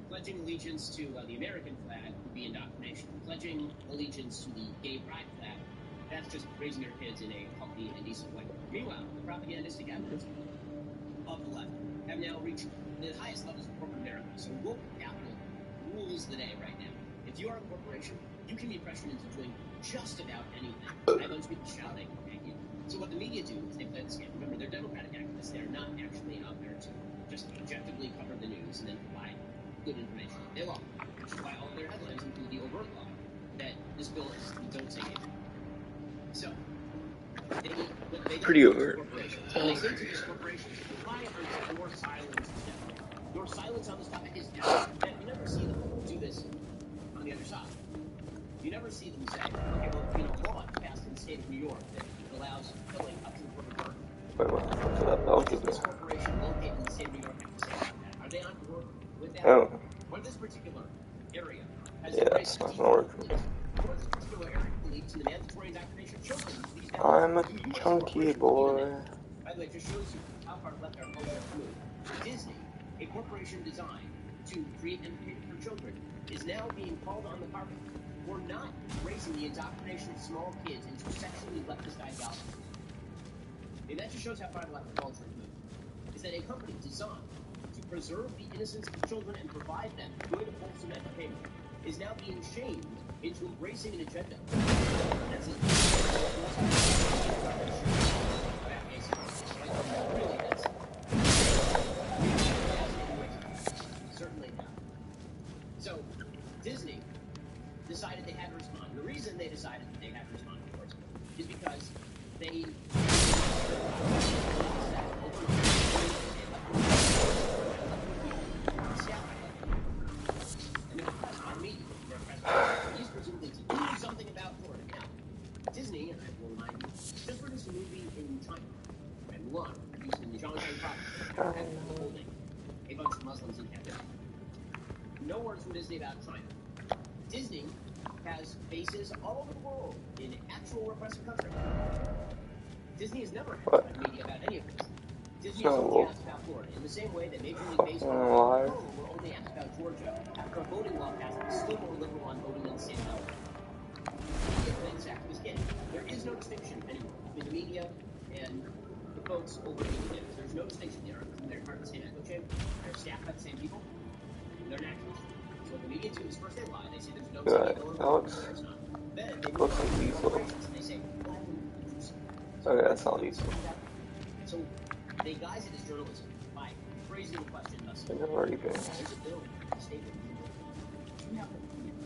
pledging allegiance to the American flag would be indoctrination. Pledging allegiance to the gay pride flag, that's just raising your kids in a healthy and decent way. Meanwhile, the propagandistic efforts of the left have now reached the highest levels of corporate America. So woke capital rules the day right now. If you are a corporation, you can be pressured into doing just about anything. I have a bunch of people shouting at you. So what the media do is they play this game. Remember, they're Democratic activists. They're not actually out there to just objectively cover the news and then provide good information. They lie, which is why all of their headlines include the overt lie that this bill is don't take it. So, they Pretty overt. and they say to these corporations, why are your silence deafening? Your silence on this topic is deafening. And you never see them do this on the other side. You never see them say, okay, well, you know, a law passed in the state of New York that allows killing up to the point of murder. Wait, what the fuck did that bell What do does this there? corporation located in the state of New York have to say about that? Are they on board with that? Oh. Or this particular area has Yeah, embraced it's not gonna work. or this particular area believes in the mandatory indoctrination of children. I'm a chunky boy. By the way, it just shows you how far left our culture has moved. Disney, a corporation designed to create entertainment for children, is now being called on the carpet for not embracing the indoctrination of small kids into sexually leftist ideology. And that just shows how far left the culture has moved. Is that a company designed to preserve the innocence of children and provide them good, wholesome entertainment is now being shamed into embracing an agenda. That's it. Certainly not. So, Disney decided they had to respond. The reason they decided that they had to respond, of course, is because they he's presumably to do something about Florida. Now, Disney, and I will remind you, just produced a movie in China, and Mulan, produced in the Zhangjiang province, and holding a bunch of Muslims in captivity. No words from Disney about China. Disney has bases all over the world in actual repressive countries. Disney has never had media about any of this. Disney has only asked about Florida, in the same way that Major League Baseball and Polo were only asked about Georgia after a voting law passed that was still more liberal on voting than the state of Delaware. Media thinks activists get it. There is no distinction anymore between the media and the folks over media news. There's no distinction there. They're part of the same echo chamber. They're staffed by the same people. They're an activist. So what the media do is first they lie. They say there's no there's not. Then they move on to corporations and they say, why would we do something? Okay, that's not lethal. So they guise it as journalism by phrasing the question thus. I've already been. There's a bill, a statement. Do you have an opinion?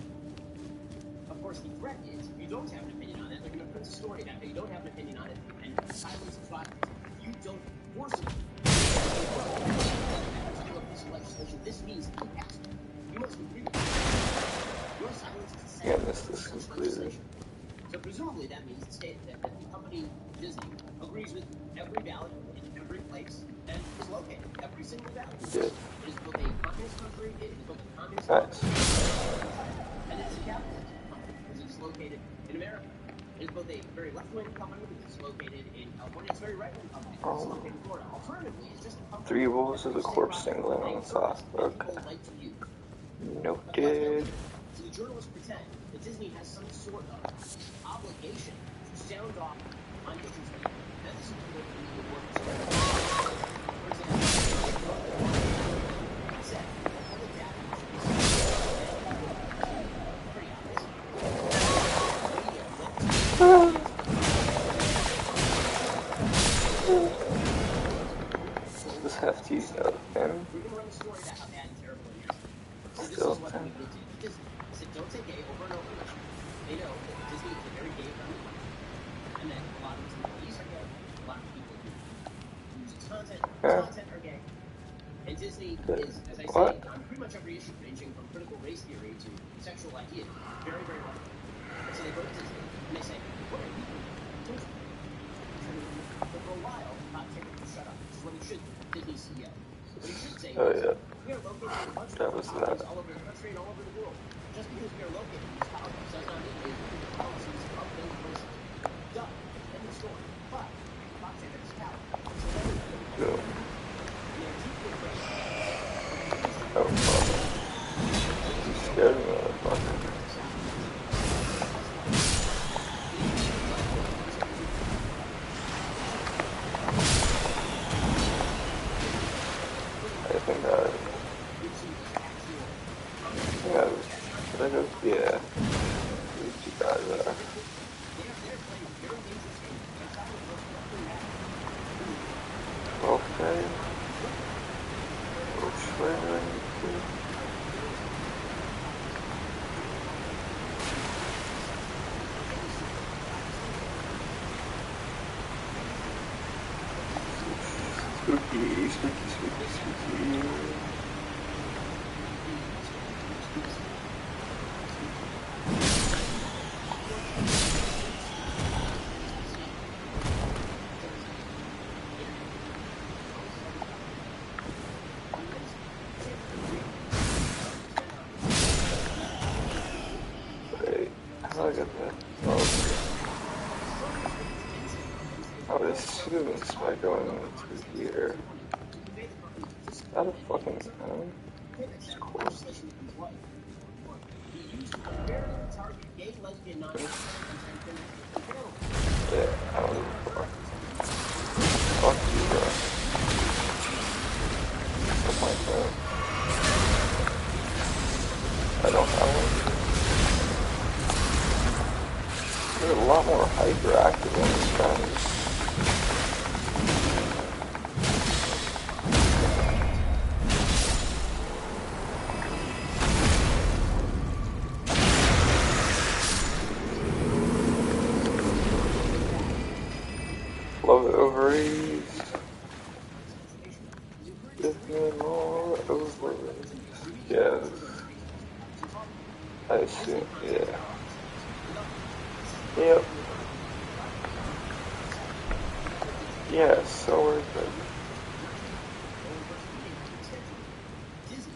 Of course, the threat is if you don't have an opinion on it, they're going to print a story that you don't have an opinion on it and silence subscribers. You don't force it. That particular piece of legislation, this means that you pass it. You must agree with it. Your silence is the same. Yeah, this is completely. So presumably that means that the company Disney agrees with every ballot in every place and is located. Every single ballot. Yeah. It is both a communist country, it is both a communist country, and it is a capitalist company because it is located in America. It is both a very left-wing company because it's located in California. It's a very right-wing company because it's located in Florida. Alternatively, it's just a company. 3 wolves with a corpse dangling on the top. Okay. Noted. So the journalists pretend that Disney has some sort of obligation to sound off on issues like that. That is something that the media works on. For example, it said that public data should be pretty obvious. This hefty him. We're going to run a story about how bad and terrible it is. Still. This is what the media did. Disney said, don't say gay over and over again. They know that Disney is a very gay friendly company. And that a lot of its employees are gay. A lot of people who use its content are gay. And Disney is, as I say, on pretty much every issue, ranging from critical race theory to sexual ideas, very, very well. And so they go to Disney and they say, what are you doing? But for a while, Taylor will shut up, which is what he should do, Disney's CEO. What he should say is, we are located in a bunch of colonies all over the country and all over the world. Just because we are located in these colonies does not mean we agree with the policies of those places. Duh. End of story. But, Bob Taylor is power. So everybody knows. And they're deeply racist. Oh, fuck. You scared me, motherfucker. I think that Should I go? Yeah. These two guys are. Okay. Which way do I need to? Spooky, spooky, spooky, spooky. Wait, how do I get that? I would assume it's by going through here. Is that a fucking gun? It's cool. Yeah, I don't give a fuck. Fuck you, bro. What's my phone? I don't have one. There's a lot more hyperactive on this guy. Love ovaries. Give me more ovaries. Yes. I assume, yeah. Yep. Yes, so worth it.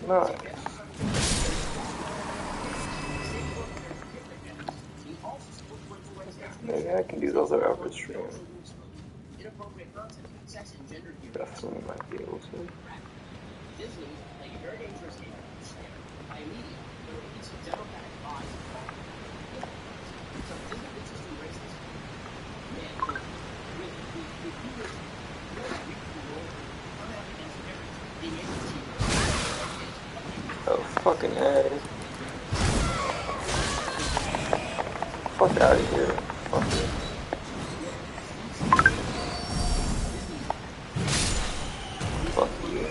Nice. Maybe I can do those other streams. Definitely might be able to. Oh, fucking A. Fuck out of here. Fuck it. Fuck you.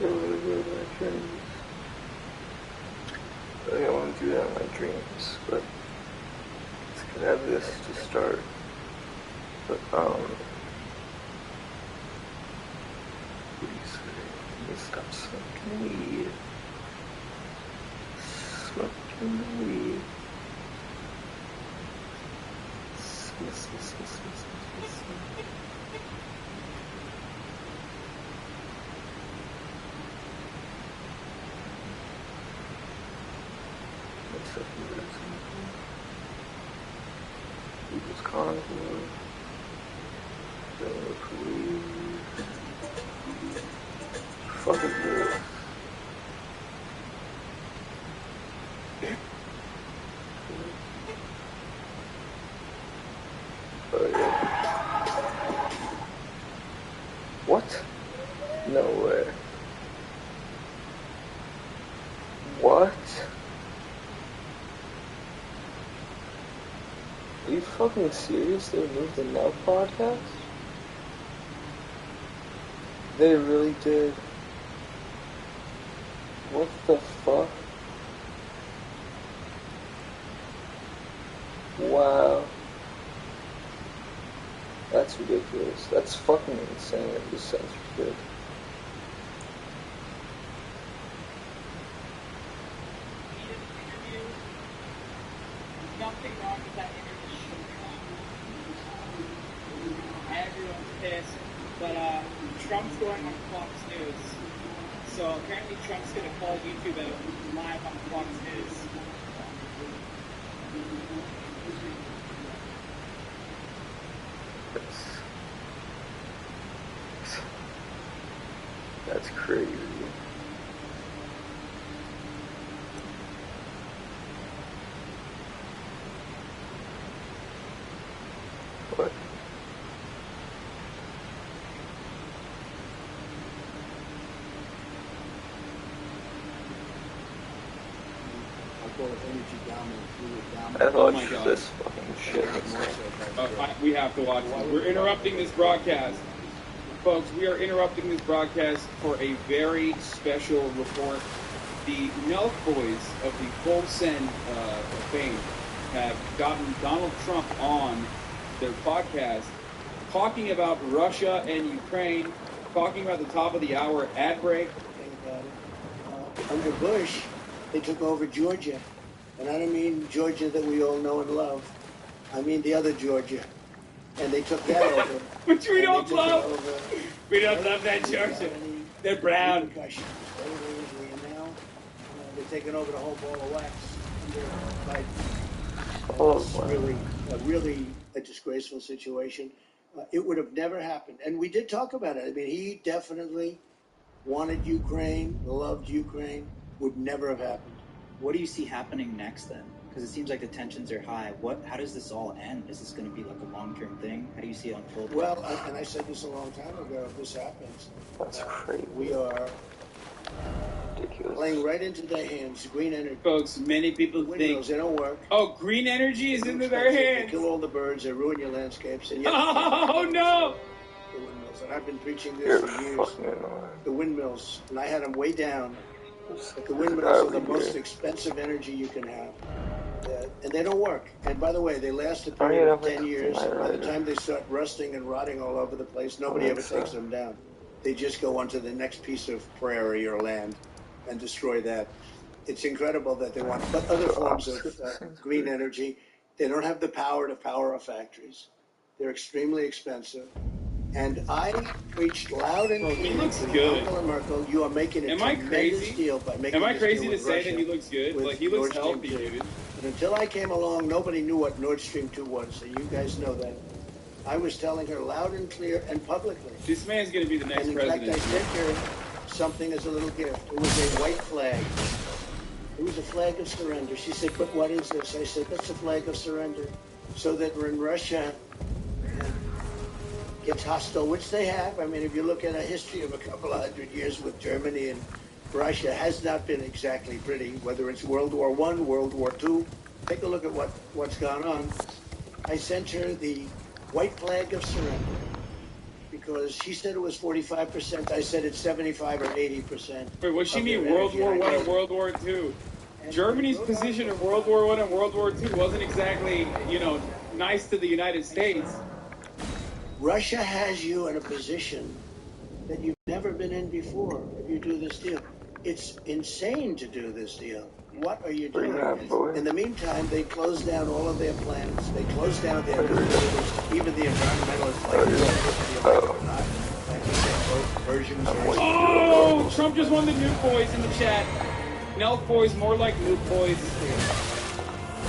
They're really good at my dreams. I think I want to do that in my dreams, but let's get have this to start. But, please, stop smoking weed. Smoking weed. People's Convoy. The police. Fuck is this? Oh yeah. What? No way. What? Are you fucking serious? They removed the Now podcast? They really did. What the fuck? Wow. That's ridiculous. That's fucking insane. This censorship. Trump's going on Fox News. So apparently Trump's going to call YouTube out live on Fox News. That's crazy. What? I thought this fucking shit was we have to watch this. We're interrupting this broadcast. Folks, we are interrupting this broadcast for a very special report. The Nelk boys of the Full Send fame have gotten Donald Trump on their podcast talking about Russia and Ukraine, talking about the top of the hour ad break. Under Bush, they took over Georgia. And I don't mean Georgia that we all know and love. I mean the other Georgia. And they took that over. Which we don't love. We don't love that Georgia. They're brown. And now they're taking over the whole ball of wax. It's really a disgraceful situation. It would have never happened. And we did talk about it. I mean, he definitely wanted Ukraine, loved Ukraine, would never have happened. What do you see happening next then? Because it seems like the tensions are high. How does this all end? Is this going to be like a long-term thing? How do you see it unfolding? Well, and I said this a long time ago, if this happens, that's crazy. We are playing right into their hands. Green energy. Folks, many people think they don't work. Oh, green energy is into their hands. They kill all the birds, they ruin your landscapes. And yet oh, no! The windmills, and I've been preaching this for years. The windmills, and I had them way down. But the windmills are the most expensive energy you can have. And they don't work. And by the way, they last a period of 10 years. And by the time they start rusting and rotting all over the place, nobody ever takes them down. They just go onto the next piece of prairie or land and destroy that. It's incredible that they want, but other forms of green energy, they don't have the power to power our factories. They're extremely expensive. And I preached loud and clear. He looks good. Angela Merkel, you are making a tremendous deal by making Am I this crazy deal to with say Russia that he looks good? Like, he looks healthy, dude. But until I came along, nobody knew what Nord Stream 2 was. So you guys know that. I was telling her loud and clear and publicly. This man's going to be the next president. In fact, I sent her something as a little gift. It was a white flag. It was a flag of surrender. She said, but what is this? I said, that's a flag of surrender. So that when Russia gets hostile, which they have. I mean, if you look at a history of a couple of 100 years with Germany and Russia, has not been exactly pretty, whether it's World War I, World War II. Take a look at what's gone on. I sent her the white flag of surrender because she said it was 45%. I said it's 75 or 80%. Wait, what she mean World War I and World War II? Germany's position in World War I and World War II wasn't exactly, nice to the United States. Russia has you in a position that you've never been in before if you do this deal. It's insane to do this deal. What are you doing? In the meantime, they closed down all of their plants. They closed down their even the environmentalists versions. Oh, Trump just won the Nuke Boys in the chat. Nelk Boys, more like Nuke Boys.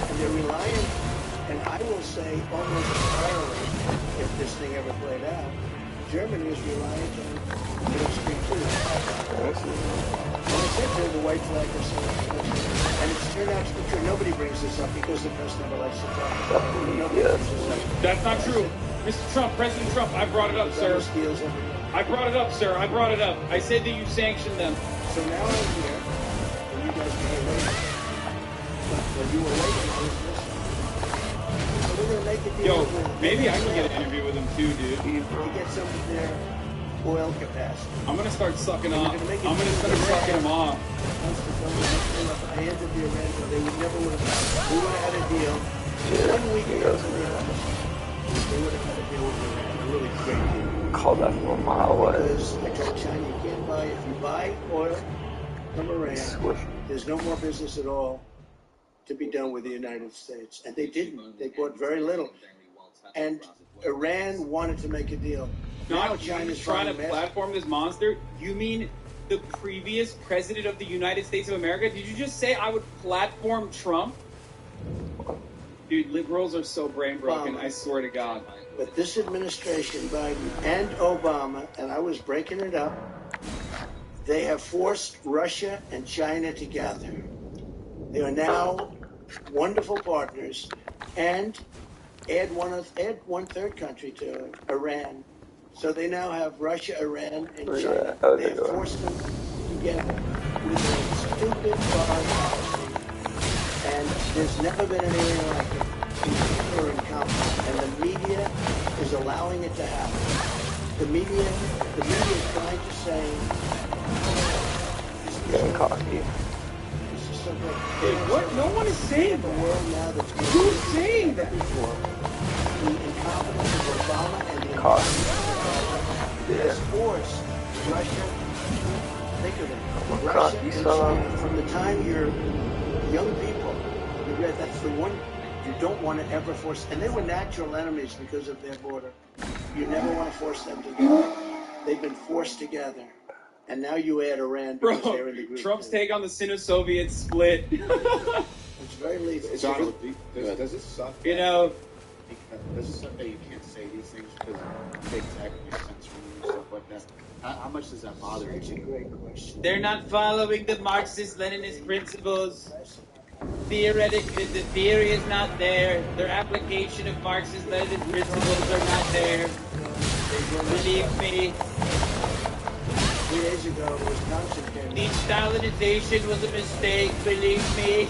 And they're reliant, and I will say almost entirely, if this thing ever played out, Germany is reliant on Nord Stream 2. And I said to the white flag or something, and it's turned out to be true. Nobody brings this up because the press never likes to talk about it. Nobody brings this up. That's not true. Mr. Trump, President Trump, I brought it up, sir. I brought it up, sir. I brought it up. I said that you sanctioned them. So now I'm here, and you guys can wait. But you were waiting on this. Yo, maybe I can get an interview with him too, dude. To get some of their oil capacity. I'm gonna start sucking off. I'm gonna start sucking them off. I ended the Iran, they would never would have. We would have had a deal. 1 week ago, they would have had a deal with Iran. A really great deal. Call that from a mile away. Because I told China, you can't buy, if you buy oil from Iran, there's no more business at all to be done with the United States. And they didn't. They bought very little. And Iran wanted to make a deal. Now Not China's trying to buying platform this monster. You mean the previous president of the United States of America? Did you just say I would platform Trump? Dude, liberals are so brain broken, I swear to God. But this administration, Biden and Obama, and I was breaking it up, they have forced Russia and China together. They are now wonderful partners, and add one third country to it, Iran. So they now have Russia, Iran, and China. They have forced them together with a stupid foreign policy, and there's never been anything like it. People are incompetent, and the media is allowing it to happen. The media is trying to say, Getting cocky. this is so good. Hey, what? No one is saying The world now that's Who's saying that? The incompetence of Obama and the Cocky. has forced Russia. Think of it. I'm a Russia cocky and son. China. From the time you're young people, you read that's the one you don't want to ever force. And they were natural enemies because of their border. You never want to force them together. They've been forced together. And now you add Iran because they're in the group. Trump's take on the Sino-Soviet split. It's very lethal. Does it suck? You know, Does it suck that you can't say these things because they exactly sense from you and stuff like that? How much does that bother you? That's a great question. they're not following the Marxist-Leninist principles. Theoretically, the theory is not there. Their application of Marxist-Leninist principles are not there. Believe me. 3 days ago, Wisconsin came. The Stalinization was a mistake. Believe me.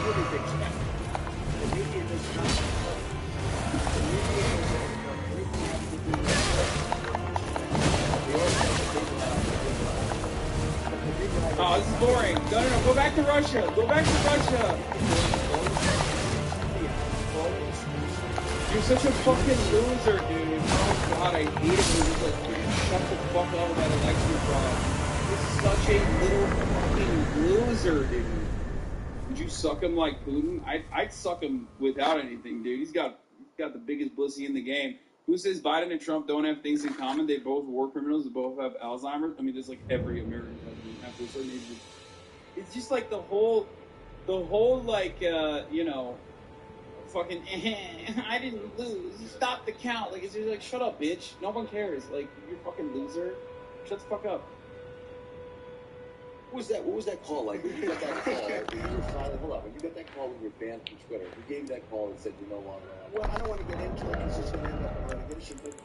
Really big stuff. The media does not. The media is everything has to be. The Oh, this is boring. No. Go back to Russia. Go back to Russia. You're such a fucking loser, dude. Oh God, I hate it when you're like, shut the fuck up about election fraud. You're such a little fucking loser, dude. Would you suck him like Putin? I'd suck him without anything, dude. He's got the biggest pussy in the game. Who says Biden and Trump don't have things in common? They both war criminals. They both have Alzheimer's. I mean, there's like every American president after a certain age. It's just like the whole like fucking I didn't lose. Stop the count. Like it's just like shut up, bitch. No one cares. Like you're a fucking loser. Shut the fuck up. What was that call like? When you got that call, you were silent. Hold on. When you got that call when you were banned from Twitter, who gave you that call and said you're no longer on? Well, I don't want to get into it because it's going to end up in litigation, but I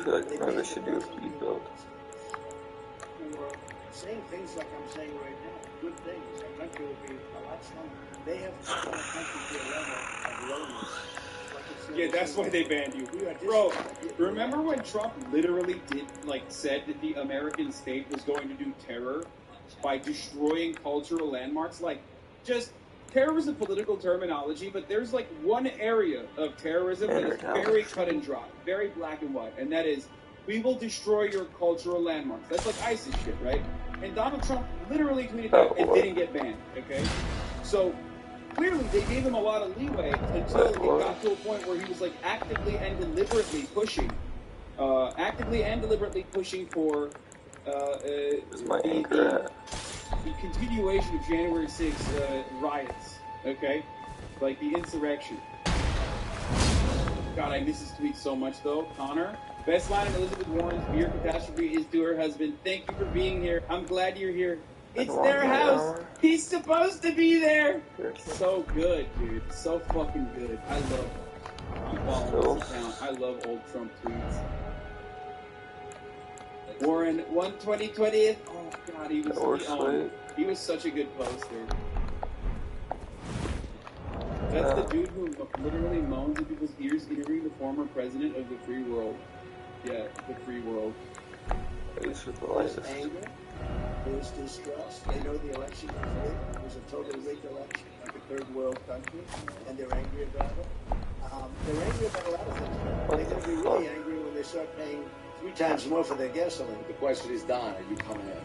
feel like maybe they should do a speed build. For saying things like I'm saying right now, good things. Our country will be a lot stronger. They have taken our country to a level of lowness. Yeah, that's why they banned you. Bro, remember when Trump literally said that the American state was going to do terror by destroying cultural landmarks? Like, just, terror is a political terminology, but there's like one area of terrorism that is very cut and dry, very black and white, and that is, we will destroy your cultural landmarks. That's like ISIS shit, right? And Donald Trump literally tweeted that and didn't get banned, okay? So, clearly, they gave him a lot of leeway until it got to a point where he was like actively and deliberately pushing for the continuation of January 6th riots. Okay, like the insurrection. God, I miss his tweets so much though. Connor, best line of Elizabeth Warren's beer catastrophe is to her husband, "Thank you for being here. I'm glad you're here. It's their house. He's supposed to be there." So good, dude. So fucking good. I love following this account. I love old Trump tweets. Warren, 2020th. Oh God, he was such a good poster. That's the dude who literally moans in people's ears interviewing the former president of the free world. Yeah, the free world. There's anger. There's distrust. They know the election was rigged. It was a totally rigged election, like a third world country, and they're angry about it. They're angry about a lot of things. They're going to be really angry when they start paying 3 times more for their gasoline. The question is, Don, are you coming at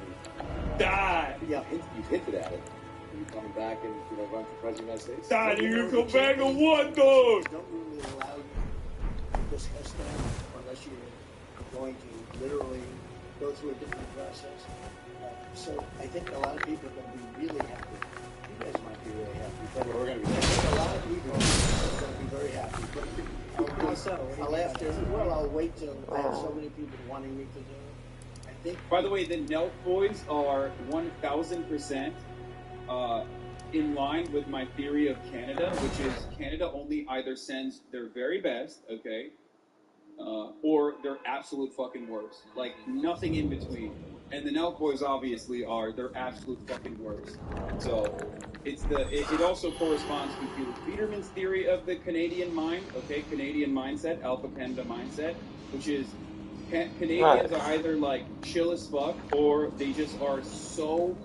Don! Yeah, you've hinted at it. Are you coming back and run for president of the United States? Don, you come back or what, dog? Don't ruin really allow you to discuss that unless you're going to literally go through a different process. So I think a lot of people are going to be really happy. You guys might be really happy, but We're going to be I think a lot of people are going to be very happy. But I'll wait till I have so many people wanting me to do it. I think. By the way, the Nelk Boys are 1,000% in line with my theory of Canada, which is Canada only either sends their very best, okay, or their absolute fucking worst. Like, nothing in between. And the Nelk Boys obviously are their absolute fucking worst. So, it also corresponds to Felix Biederman's theory of the Canadian mind, okay, Canadian mindset, Alpha Canada mindset, which is Canadians are either like chill as fuck, or they just are so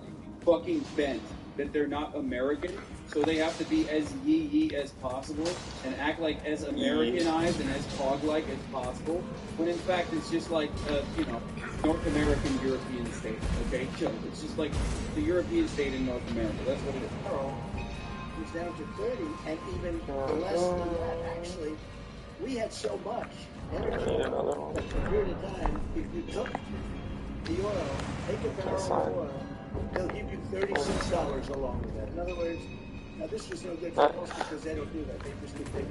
fucking bent that they're not American, so they have to be as yee as possible and act like as Americanized and as hog-like as possible, when in fact it's just like North American European state, okay? Chill. It's just like the European state in North America. That's what it is. It's down to 30, and even less than that, actually. We had so much energy that for a period of time, if you took the oil, take a barrel of oil, they'll give you $36 along with that. In other words, now this was no good for us because they don't do that. They just do big.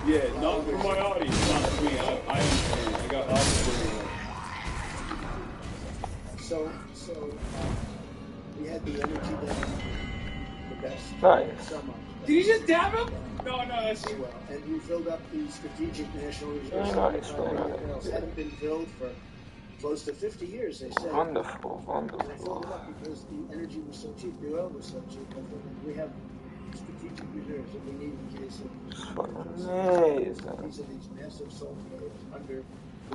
Yeah, not for my audience, not for me. I understand. I got opportunity. So we had the energy down, the best. Nice. So much. Did you just dab him? No, that's well. And we filled up the strategic national reserves. Nice. Hadn't been filled for close to 50 years, they say. Wonderful. And I filled it up because the energy was so cheap, the oil was so cheap. I thought we have strategic reserves that we need in case of amazing. These are these massive salt caves under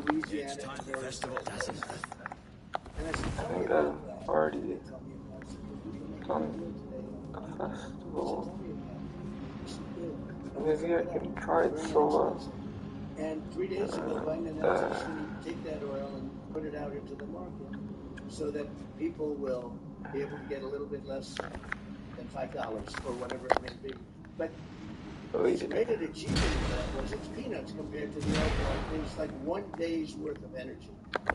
Louisiana. It's time for festival, doesn't it? And I said, tell me about that. Already They tell me about it. done a festival. Maybe I can try it solo. And 3 days ago, Biden announced he's going to take that oil and put it out into the market so that people will be able to get a little bit less than $5 or whatever it may be. But his rated achievement was it's peanuts compared to the oil. It was like 1 day's worth of energy.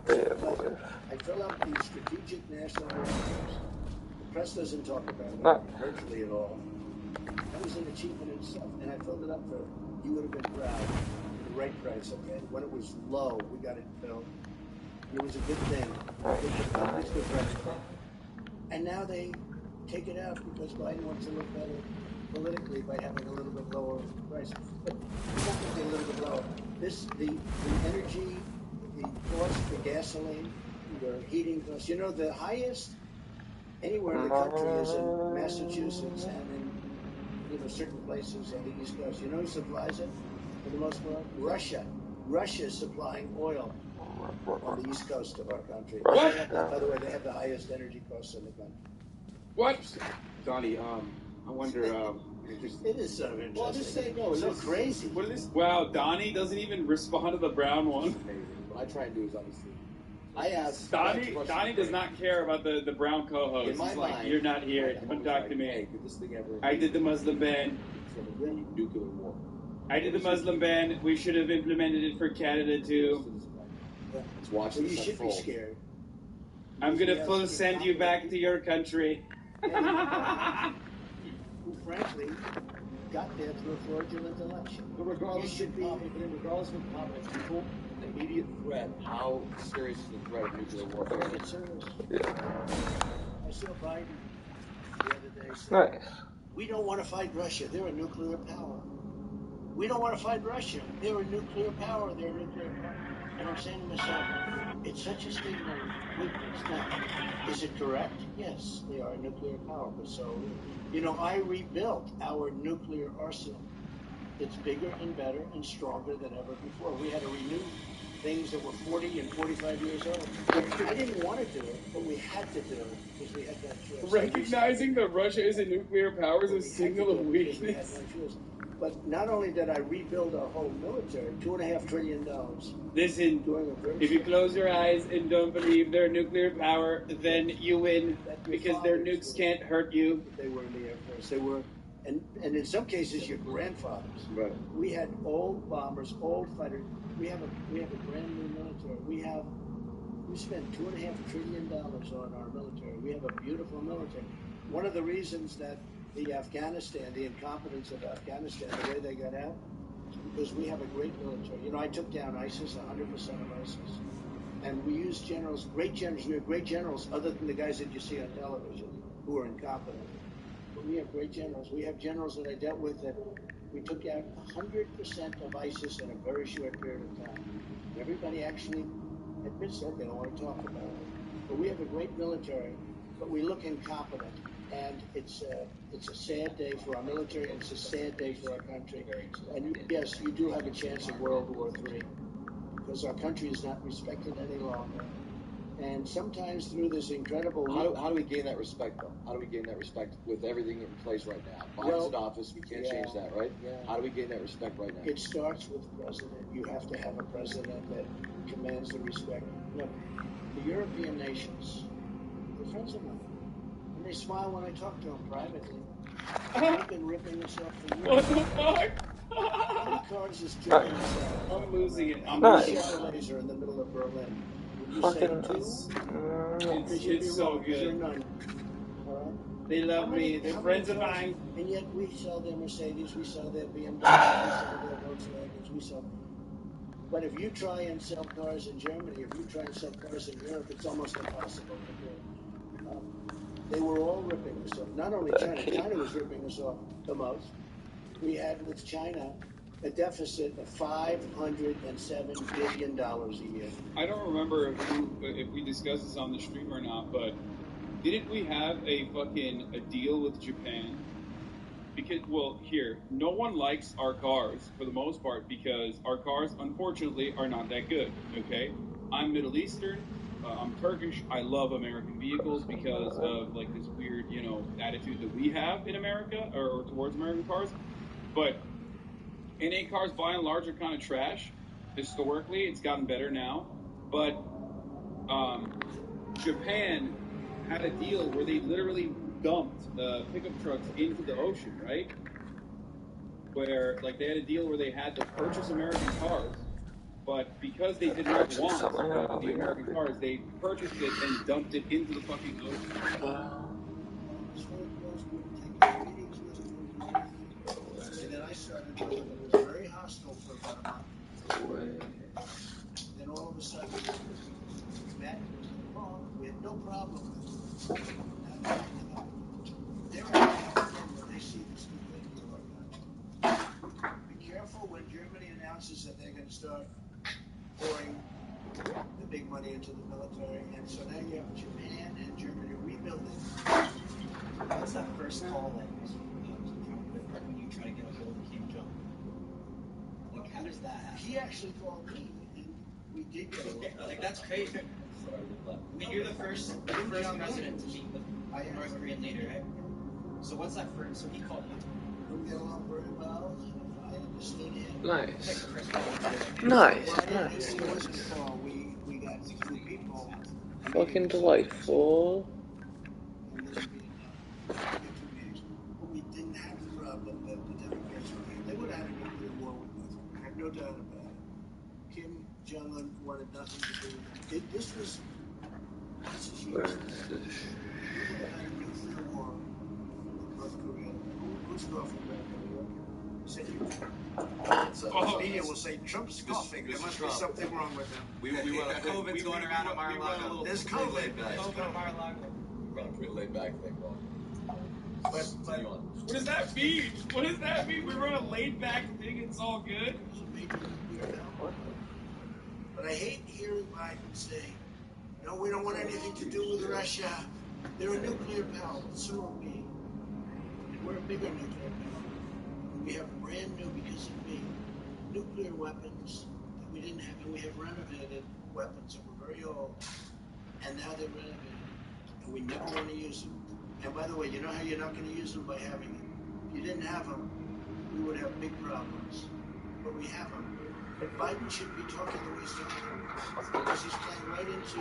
But I fill up the strategic national reserves. The press doesn't talk about it virtually at all. That was an achievement in itself, and I filled it up for, you would have been proud, the right price, okay? When it was low, we got it filled. And it was a good thing. It's good price. And now they take it out because Biden wants to look better politically by having a little bit lower price. But it's not going to be a little bit lower. The energy, the cost for gasoline, the heating costs, the highest anywhere in the country is in Massachusetts and in certain places on the East Coast. You know who supplies it for the most part? Russia. Russia is supplying oil on the East Coast of our country. By the way, they have the highest energy costs in the country. What? Donnie, I wonder, it is sort of interesting. Well, just say no. It's so crazy. What is this? Wow, Donnie doesn't even respond to the brown one. What I try and do is obviously. I asked. Donnie does not care about the brown co-host. In my He's mind, like, you're not here. Don't talk to me. Hey, did this thing ever? I did the Muslim ban. From the nuclear war. I did the Muslim ban. We should have implemented it for Canada too. Let's watch this. You should be scared. I'm gonna send you back to your country. Who, frankly, got there through a fraudulent election. But regardless of confidence, people, the immediate threat, how serious is the threat of nuclear warfare? It's serious. I saw Biden the other day say, Nice. We don't want to fight Russia. They're a nuclear power. We don't want to fight Russia. They're a nuclear power. They're a nuclear power. And I'm saying to myself, it's such a statement of weakness. Now, is it correct? Yes, they are a nuclear power. But so, I rebuilt our nuclear arsenal. It's bigger and better and stronger than ever before. We had to renew things that were 40 and 45 years old. I didn't want to do it, but we had to do it because we had that choice. Recognizing that Russia is a nuclear power is a signal of weakness. But not only did I rebuild our whole military, $2.5 trillion. Listen, if you close your eyes and don't believe their nuclear power, then you win because their nukes can't hurt you. They were in the Air Force. They were, and in some cases, your grandfathers. Right. We had old bombers, old fighters. We have a brand new military. We spent $2.5 trillion on our military. We have a beautiful military. One of the reasons that the incompetence of Afghanistan, the way they got out, is because we have a great military. You know, I took down ISIS, 100% of ISIS. And we used generals, great generals. We have great generals, other than the guys that you see on television who are incompetent. But we have great generals. We have generals that I dealt with that we took out 100% of ISIS in a very short period of time. And everybody actually admits that. They don't want to talk about it. But we have a great military, but we look incompetent. And it's a sad day for our military, and it's a sad day for our country. And yes, you do have a chance of World War III, because our country is not respected any longer. And sometimes through this incredible... How do we gain that respect, though? How do we gain that respect with everything in place right now? Biden's in office. We can't change that, right? Yeah. How do we gain that respect right now? It starts with the president. You have to have a president that commands the respect. Look, the European nations, they're friends of mine. And they smile when I talk to them privately. They've been ripping us off for years. What the fuck? How many cars is Germany selling? I'm losing it. How many Chevrolets are in the middle of Berlin? Would you say two? It's so good. None. They love me. They're friends of mine. And yet we sell their Mercedes, we sell their BMWs, we sell their Volkswagens, we sell... But if you try and sell cars in Germany, if you try and sell cars in Europe, it's almost impossible to do. They were all ripping us off. Not only China. China was ripping us off the most. We had with China a deficit of $507 billion a year. I don't remember if we discussed this on the stream or not, but didn't we have a deal with Japan? Because, well, here, no one likes our cars for the most part because our cars, unfortunately, are not that good, okay? I'm Middle Eastern, I'm Turkish, I love American vehicles because of, like, this weird, attitude that we have in America, or towards American cars, but NA cars, by and large, are kind of trash. Historically, it's gotten better now, but Japan had a deal where they literally dumped pickup trucks into the ocean, right? Where, like, they had a deal where they had to purchase American cars, but because they did not want the American cars, they purchased it and dumped it into the fucking ocean. And then I started with them. It was very hostile for about a month. Then all of a sudden, we met. We had no problem with them. They're again when they see this new thing to our country. Be careful when Germany announces that they're going to start pouring the big money into the military. And so now you have Japan and Germany rebuilding. What's that first call like when you try to get a hold of Kim Jong? Like, how does that happen? He actually called me, and we did get a hold. Like, that's crazy. I mean, you're the first president to meet with a North Korean leader, right? So what's that first? So he called you. We get along very well. I understood him. Nice. We got 2 people. Fucking delightful. But we didn't have the problem that the Democrats were. They would have had a nuclear war with us. I have no doubt about it. Kim Jong-un wanted nothing to do with it. This is huge. We would have had a nuclear war with North Korea. Who's coughing back there? Media will say Trump's coughing. There must be something wrong with him. COVID's going around at Mar-a-Lago. There's COVID. COVID at Mar-a-Lago. We run a pretty laid back thing, Bob. What does that mean? What does that mean? We run a laid back thing, it's all good? But I hate hearing Biden say, no, we don't want anything to do with Russia. They're a nuclear power, so are we. And we're a bigger nuclear power. We have brand new, because of me, nuclear weapons that we didn't have, and we have renovated weapons that were very old, and now they're renovated, and we never want to use them. And by the way, you know how you're not going to use them? By having them. If you didn't have them, we would have big problems. But we have them. But Biden shouldn't be talking the way he's talking because he's playing right into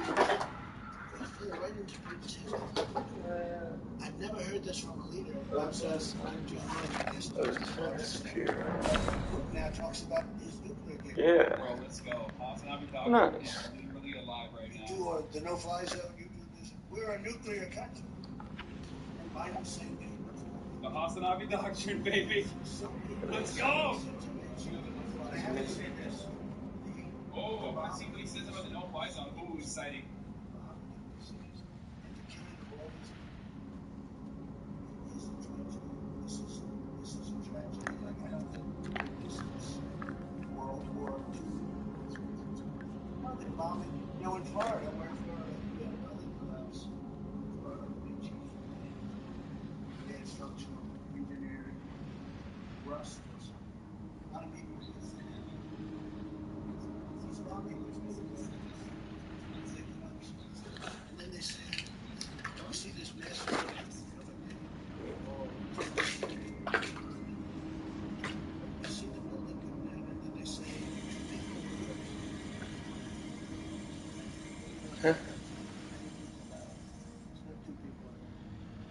Putin's hand. I've never heard this from a leader. Putin now talks about his nuclear game. Yeah. Bro, let's go. Nice. is literally alive right now. You do the no-fly zone. You do this. We're a nuclear country. And Biden's saying The Hasanabi Doctrine, baby. Let's go! I haven't seen this. Oh, I see what he says about the no-fly zone. Ooh, exciting. This is a tragedy. Like, I don't think this is World War II. Well, they're bombing. You know, in Florida, we're in Florida, we had a building collapse. Florida Beach. Advanced structural engineering. Rust or something. A lot of people just these bombing buildings. They collapse. And then they say, don't see this massive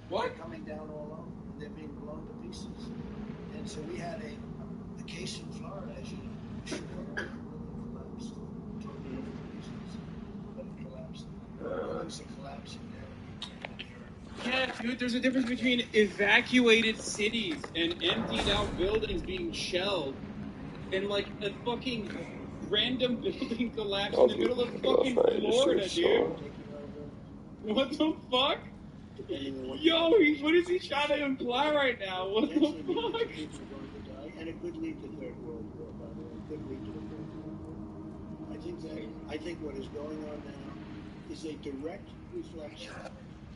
What? Coming down all over, and they're being blown to pieces. And so we had a case in Florida, as you know, collapsed. Totally pieces. But it collapsed. Buildings are collapsing there. Yeah, dude, there's a difference between evacuated cities and emptied out buildings being shelled and like a fucking random building collapse in the middle of fucking Florida, dude. What the fuck? Yo, what is he trying to imply right now? What the fuck? And it could lead to Third World War, by the way. It could lead to a Third World War. I think what is going on now is a direct reflection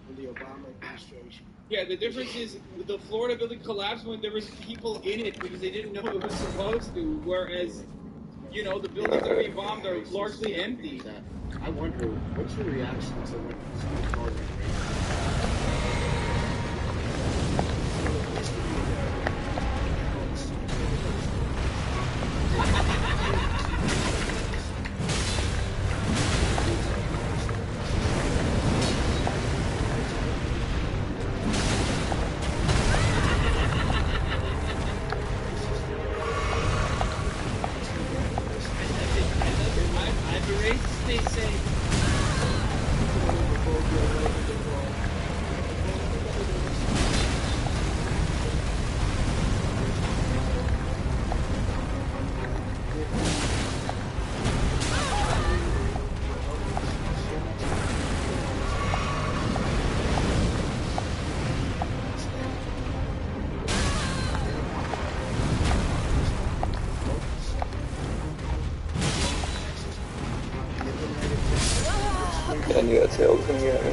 of the Obama administration. Yeah, the difference is the Florida building collapsed when there was people in it because they didn't know it was supposed to, whereas, you know, the buildings that are being bombed are largely empty. I wonder, what's your reaction to when somebody calls you I knew that tail was gonna get me.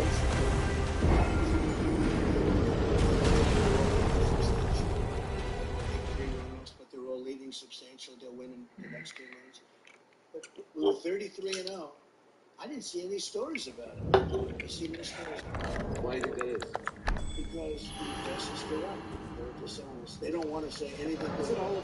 But they're all leading substantial. They'll win in the next 2 months. But we were 33-0. I didn't see any stories about it. I see no stories. Why do you think that is? Because the press is corrupt. They're dishonest. They don't want to say anything. Is it all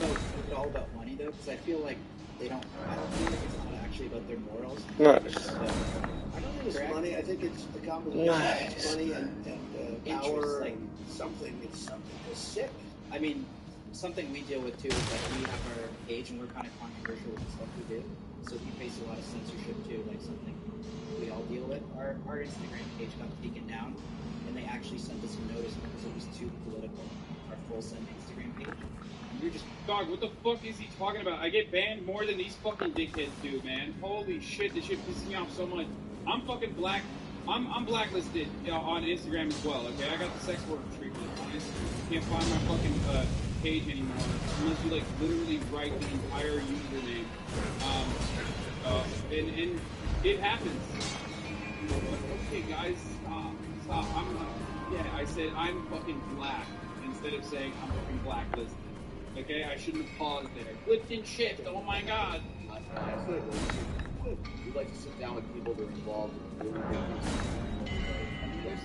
about money though? Because I feel like they don't. I don't feel like it's not actually about their morals. Nice. I don't think it's money. I think it's the combination. Nice. It's money and power. Like something. It's something. It's sick. I mean, something we deal with too is that we have our page and we're kind of controversial with the stuff we do. So we face a lot of censorship too, like something we all deal with. Our Instagram page got taken down, and they actually sent us a notice because it was too political. Our full send Instagram page. And you're just Dog, what the fuck is he talking about? I get banned more than these fucking dickheads do, man. Holy shit, this shit pisses me off so much. I'm fucking black. I'm blacklisted on Instagram as well, okay? I got the sex worker treatment. I just can't find my fucking page anymore unless you, like, literally write the entire username. And it happens. Okay, guys, stop. I said I'm fucking black instead of saying I'm fucking blacklisted. Okay, I shouldn't have paused there. Flipped and shift, oh my god. We like to sit down with people that are involved in really big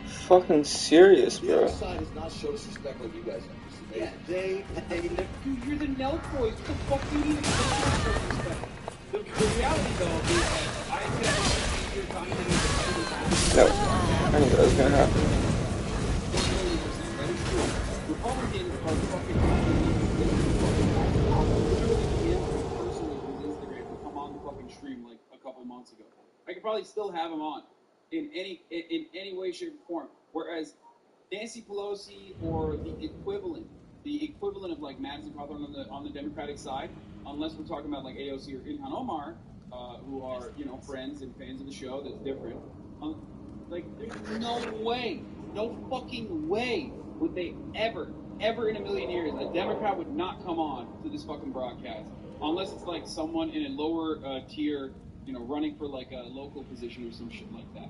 fucking serious, The other bro. side has not showed us respect like you guys have. Yeah, They dude, you're the Nelk boys. What the fuck do you need to show respect? The reality, though, is that I said you're talking to No, I knew that was gonna happen. Republicans are fucking personally whose Instagram would come on the fucking stream like a couple months ago. I could probably still have him on in any way, shape, or form. Whereas Nancy Pelosi or the equivalent of like Madison Cawthorn on the Democratic side, unless we're talking about like AOC or Ilhan Omar, who are friends and fans of the show, that's different. Like there's no fucking way would they ever in a million years a Democrat would not come on to this fucking broadcast unless it's like someone in a lower tier, running for like a local position or some shit like that.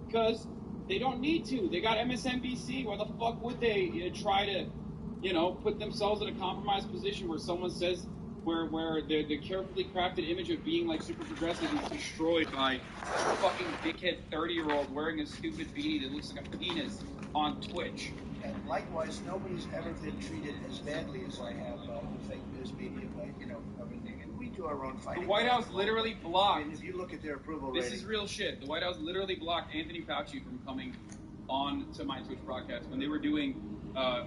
Because they don't need to. They got MSNBC. Why the fuck would they try to, put themselves in a compromised position where someone says where the carefully crafted image of being like super progressive is destroyed by a fucking dickhead 30-year-old wearing a stupid beanie that looks like a penis on Twitch. And likewise, nobody's ever been treated as badly as I have in the fake news media, everything. And we do our own fighting. The White House literally blocked. I mean, if you look at their approval This rating. is real shit. The White House literally blocked Anthony Fauci from coming on to my Twitch broadcast when they were doing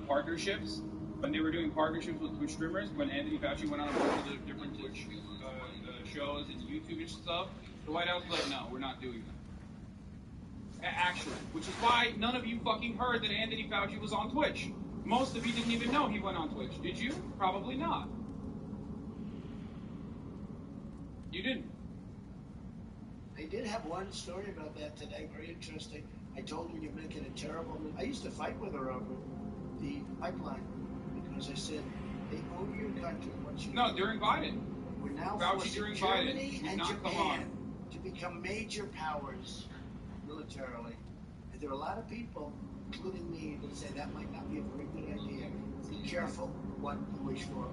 partnerships. When they were doing partnerships with Twitch streamers, when Anthony Fauci went on a bunch of the different Twitch shows and YouTube and stuff, the White House was like, no, we're not doing that. Actually, which is why none of you fucking heard that Anthony Fauci was on Twitch. Most of you didn't even know he went on Twitch. Did you? Probably not. You didn't. They did have one story about that today, very interesting. I told her you're making a terrible move. I used to fight with her over the pipeline because I said, they own your country. During Biden. We're now Fauci forcing during Germany Biden and did not come on. Japan to become major powers militarily. And there are a lot of people, including me, that say that might not be a very good idea. Be careful what you wish for.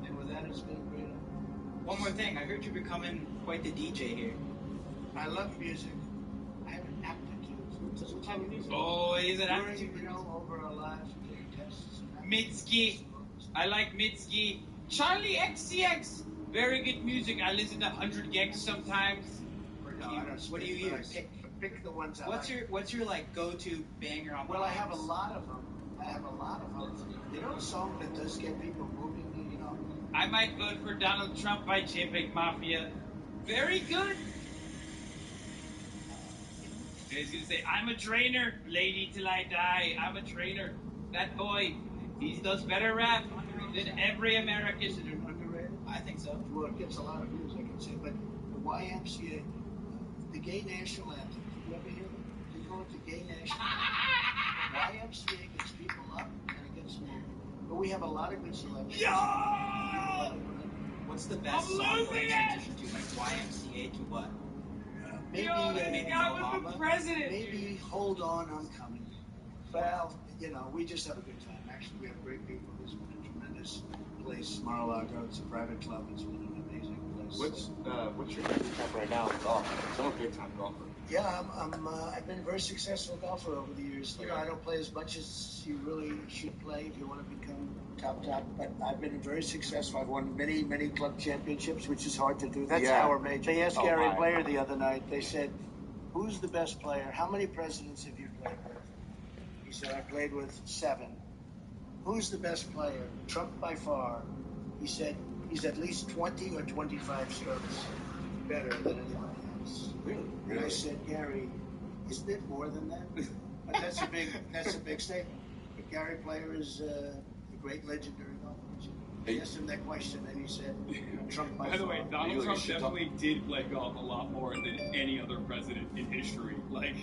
And with that, it's been a great honor. One more thing, I heard you're becoming quite the DJ here. I love music. I have an aptitude. What type of music? Oh, he's an aptitude. Over our lives, we take tests. Mitski. I like Mitski. Charlie XCX. Very good music. I listen to 100 gigs sometimes. What do you use? Pick the ones I What's your like go-to banger on? Well, I have a lot of them. You know a song that does get people moving? I might vote for Donald Trump by JPEG Mafia. Very good. He's gonna say, I'm a trainer, lady till I die. I'm a trainer. That boy, he does better rap than every American. Is it an underrated? I think so. Well, it gets a lot of views, I can say. But the YMCA, the Gay National Anthem, did you ever hear them? They call it the Gay National Anthem. YMCA gets people up and it gets moving. But we have a lot of good selections. What's the best song for a transition to, like YMCA to what? Maybe the president. Maybe Hold On, I'm Coming. Well, we just have a good time. Actually, we have great people. It's been a tremendous place. Mar-a-Lago, it's a private club. It's been an amazing place. What's your handicap right now in golf? I'm a big time golfer. Yeah, I've been a very successful golfer over the years. I don't play as much as you really should play if you want to become top, but I've been very successful. I've won many, many club championships, which is hard to do. That's our major. They asked Gary Player the other night, they said, who's the best player? How many presidents have you played with? He said, I played with 7. Who's the best player? Trump by far. He said, he's at least 20 or 25 strokes better than anyone else. Really? And I said, Gary, isn't it more than that? But that's a big statement. But Gary Player is a great legendary golfer. I asked him that question, and he said, Trump by far. By the way, Donald Trump definitely did play golf a lot more than any other president in history. Like,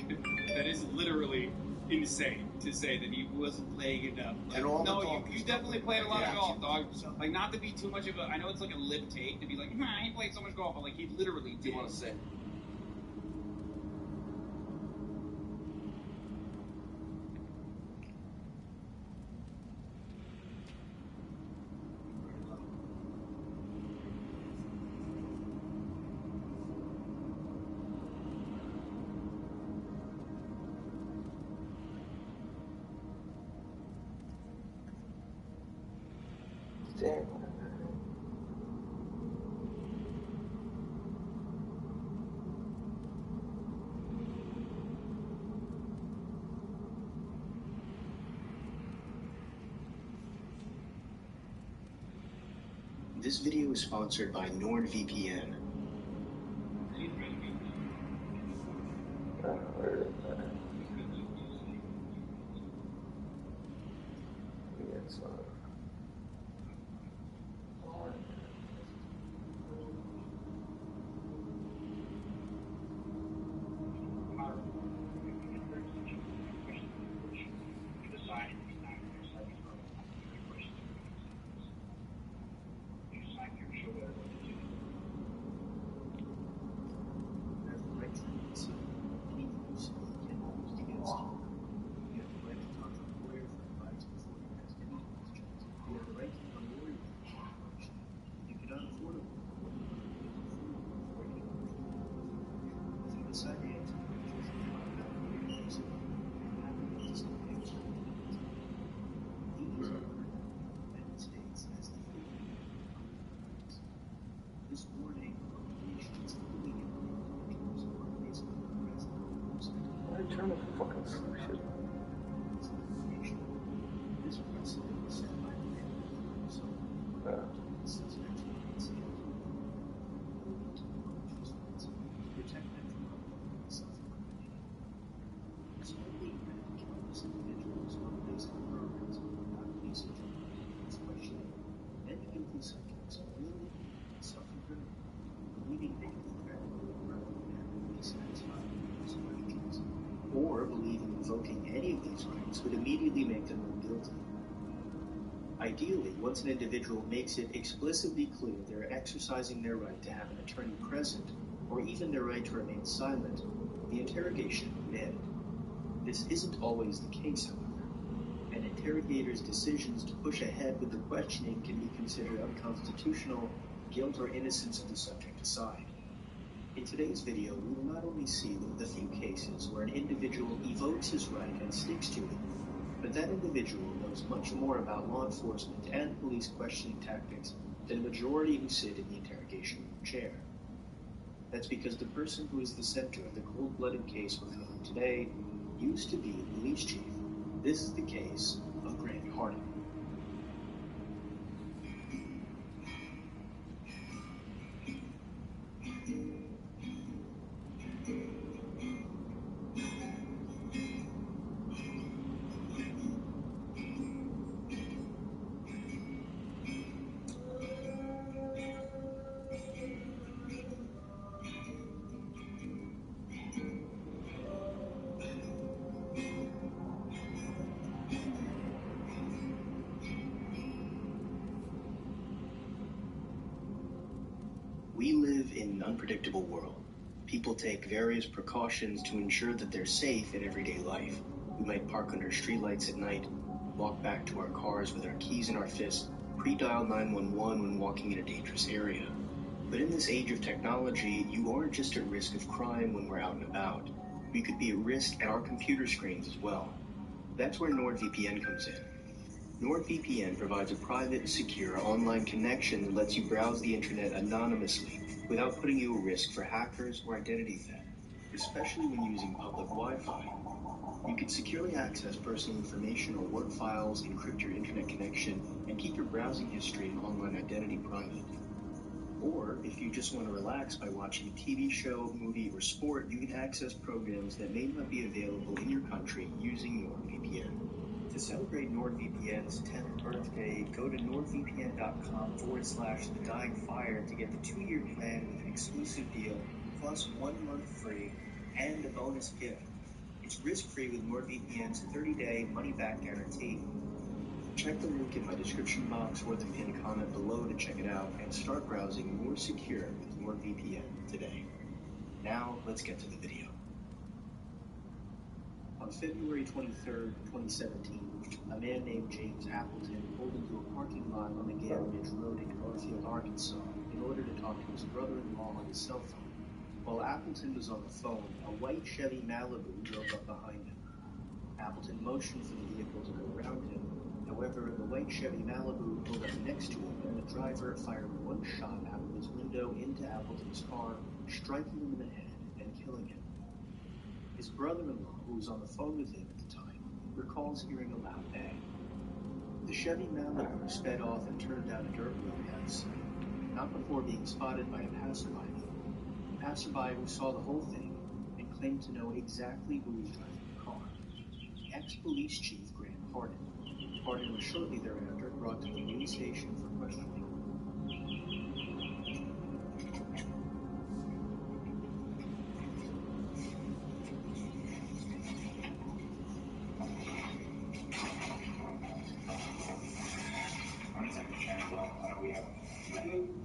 that is literally insane to say that he wasn't playing enough. Like, no, you definitely played a lot of golf, dog. Like, not to be too much of a, I know it's like a lip take to be like, he played so much golf, but like, he literally did. You want to say? Damn. This video is sponsored by NordVPN. Where is that? Yes, turn the fucking shit. Or believing invoking any of these rights would immediately make them guilty. Ideally, once an individual makes it explicitly clear they're exercising their right to have an attorney present, or even their right to remain silent, the interrogation would end. This isn't always the case, however. An interrogator's decisions to push ahead with the questioning can be considered unconstitutional, guilt or innocence of the subject aside. In today's video, we will not only see the few cases where an individual evokes his right and sticks to it, but that individual knows much more about law enforcement and police questioning tactics than the majority who sit in the interrogation room chair. That's because the person who is the center of the cold-blooded case we're covering today used to be a police chief. This is the case of Grant Harding. We live in an unpredictable world. People take various precautions to ensure that they're safe in everyday life. We might park under streetlights at night, walk back to our cars with our keys in our fists, pre-dial 911 when walking in a dangerous area. But in this age of technology, you aren't just at risk of crime when we're out and about. We could be at risk at our computer screens as well. That's where NordVPN comes in. NordVPN provides a private, secure online connection that lets you browse the internet anonymously without putting you at risk for hackers or identity theft, especially when using public Wi-Fi. You can securely access personal information or work files, encrypt your internet connection, and keep your browsing history and online identity private. Or, if you just want to relax by watching a TV show, movie, or sport, you can access programs that may not be available in your country using NordVPN. To celebrate NordVPN's 10th birthday, go to nordvpn.com/The Dying Fire to get the 2-year plan with an exclusive deal, plus 1 month free, and a bonus gift. It's risk-free with NordVPN's 30-day money-back guarantee. Check the link in my description box or the pinned comment below to check it out and start browsing more secure with NordVPN today. Now, let's get to the video. On February 23, 2017, a man named James Appleton pulled into a parking lot on the Gale Ridge Road in Northfield, Arkansas, in order to talk to his brother-in-law on his cell phone. While Appleton was on the phone, a white Chevy Malibu drove up behind him. Appleton motioned for the vehicle to go around him. However, the white white Chevy Malibu pulled up next to him, and the driver fired one shot out of his window into Appleton's car, striking him in the head and killing him. His brother-in-law, who was on the phone with him at the time, recalls hearing a loud bang. The Chevy Malibu sped off and turned down a dirt road at the scene, not before being spotted by a passerby. A passerby who saw the whole thing and claimed to know exactly who was driving the car. Ex-police chief Grant Hardin. Hardin was shortly thereafter brought to the police station for questioning.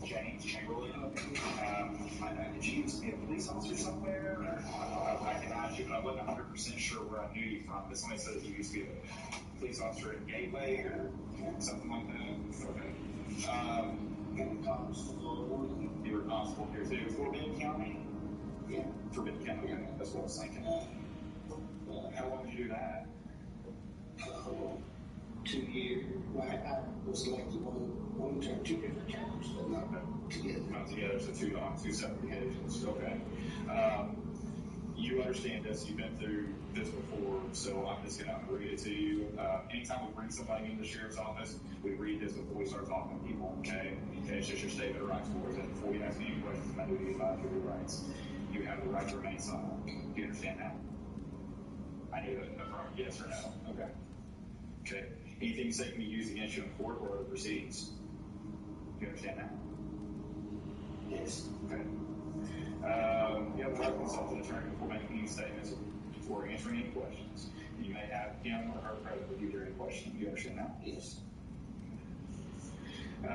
James Chamberlain. Did you used to be a police officer somewhere? I recognize you, but I wasn't 100% sure where I knew you from. But somebody said you used to be a police officer at Gateway or something like that. Okay. You were constable here too. Fort Bend County? Yeah. Fort Bend County, okay. That's what I was thinking. How long did you do that? 2 years. I was elected one term, 2 different terms, but not together. Not together, so on two separate occasions. Okay. You understand this. You've been through this before, so I'm just going to read it to you. Anytime we bring somebody into the sheriff's office, we read this before we start talking to people, okay? It's just your statement of rights for us. And before you ask me any questions, my duty is about your rights. You have the right to remain silent. Do you understand that? I need a firm yes or no. Okay. Okay. Anything you say can be used against you in court or other proceedings. Do you understand that? Yes. Okay. You have the right to consult an attorney before making any statements or before answering any questions. You may have him or her present with you during a question. Do you understand that? Yes. You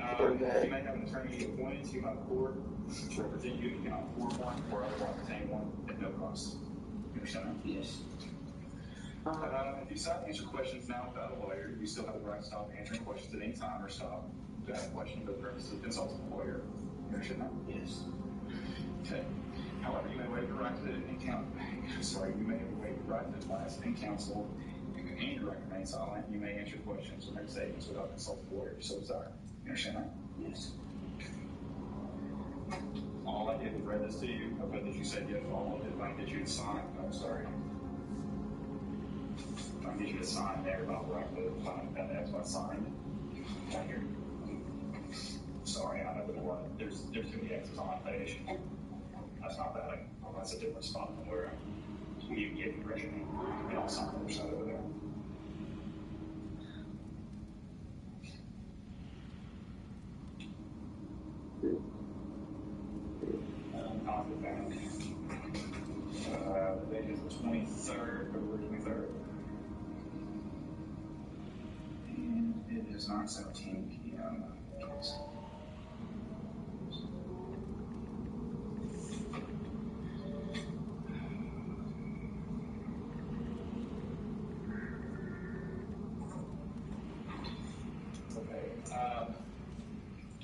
may have an attorney appointed to you by the court to represent you. You cannot afford one or otherwise obtain one at no cost. You understand that? Yes. If you decide to answer questions now without a lawyer, you still have the right to stop answering questions at any time or stop to ask questions for the purpose of consulting a lawyer. You understand that? Yes. Okay. However, you may waive your right to you may waive your right to advise and counsel and your right to remain silent. You may answer questions or make statements without consulting a lawyer. So desire. You understand that? Yes. All I did was read this to you. I bet that you said yes. All I did was get you to sign. I'm sorry. I need you to sign there about where I live. That's what I signed. Right here. Sorry, I know the one. There's too many X's on my page. That's not bad. That's a different spot than where you get impression. And I'll sign the other side over there. Off the back. The date is the 23rd, February 23rd. And it is 9:17 p.m.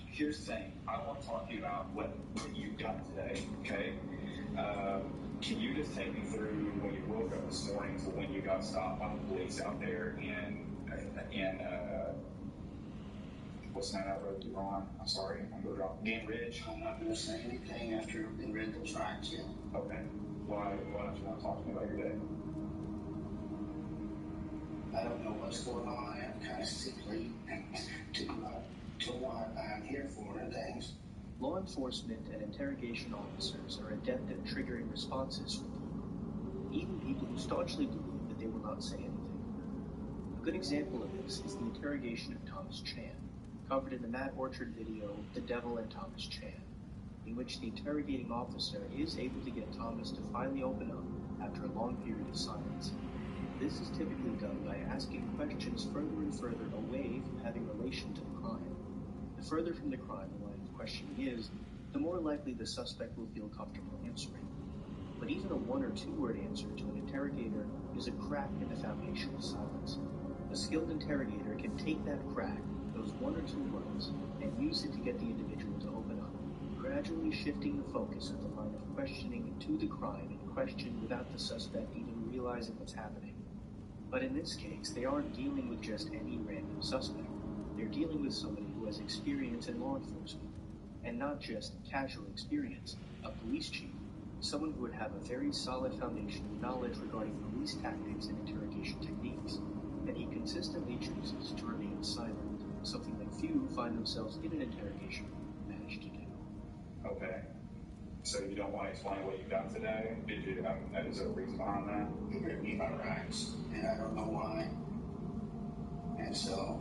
Here's the thing. I want to talk to you about what you got today, okay? Can you just take me through when you woke up this morning to when you got stopped by the police out there in what's the name of that road you're on? I'm sorry, I'm going to drop Game Ridge. I'm not going to say anything after I've been read the tracks yet. Okay. Why don't you want to talk to me about your day? I don't know what's going on. I am kind of sickly to what I'm here for and things. Law enforcement and interrogation officers are adept at triggering responses from people, even people who staunchly believe that they will not say anything. A good example of this is the interrogation of Thomas Chan, covered in the Matt Orchard video, The Devil and Thomas Chan, in which the interrogating officer is able to get Thomas to finally open up after a long period of silence. This is typically done by asking questions further and further away from having relation to the crime. The further from the crime the line of questioning is, the more likely the suspect will feel comfortable answering. But even a 1 or 2 word answer to an interrogator is a crack in the foundation of silence. A skilled interrogator can take that crack, those 1 or 2 words, and use it to get the individual to open up, gradually shifting the focus of the line of questioning to the crime in question without the suspect even realizing what's happening. But in this case, they aren't dealing with just any random suspect. they're dealing with somebody who has experience in law enforcement, and not just casual experience, a police chief, someone who would have a very solid foundation of knowledge regarding police tactics and interrogation techniques, and he consistently chooses to remain silent, something that few who find themselves in an interrogation manage to do. Okay. So you don't want to explain what you've done today? Did you? Is there a reason behind that? He ripped me my rights, and I don't know why. And so,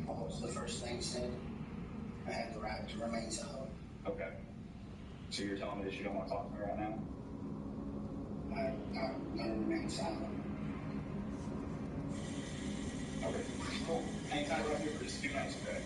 what was the first thing he said? I had the right to remain silent. Okay. So you're telling me that you don't want to talk to me right now? I'm going to remain silent. Okay, cool. Hang tight right here for just a few minutes, okay?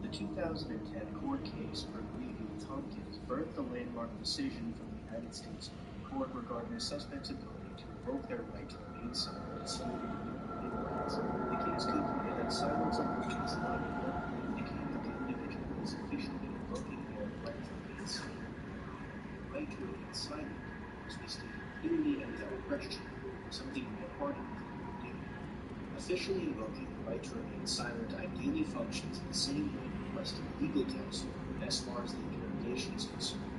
The 2010 court case for Lee v. Tompkins birthed the landmark decision from the United States Supreme Court regarding a suspect's ability to invoke their right to remain silent as stated in the rights. The case concluded that silence alone is not enough to indicate that the individual is officially invoking their right to remain silent. The right to remain silent must be stated clearly and without question, something that Hardin would do. Officially invoking the right to remain silent ideally functions in the same way requesting legal counsel as far as the interrogation is concerned.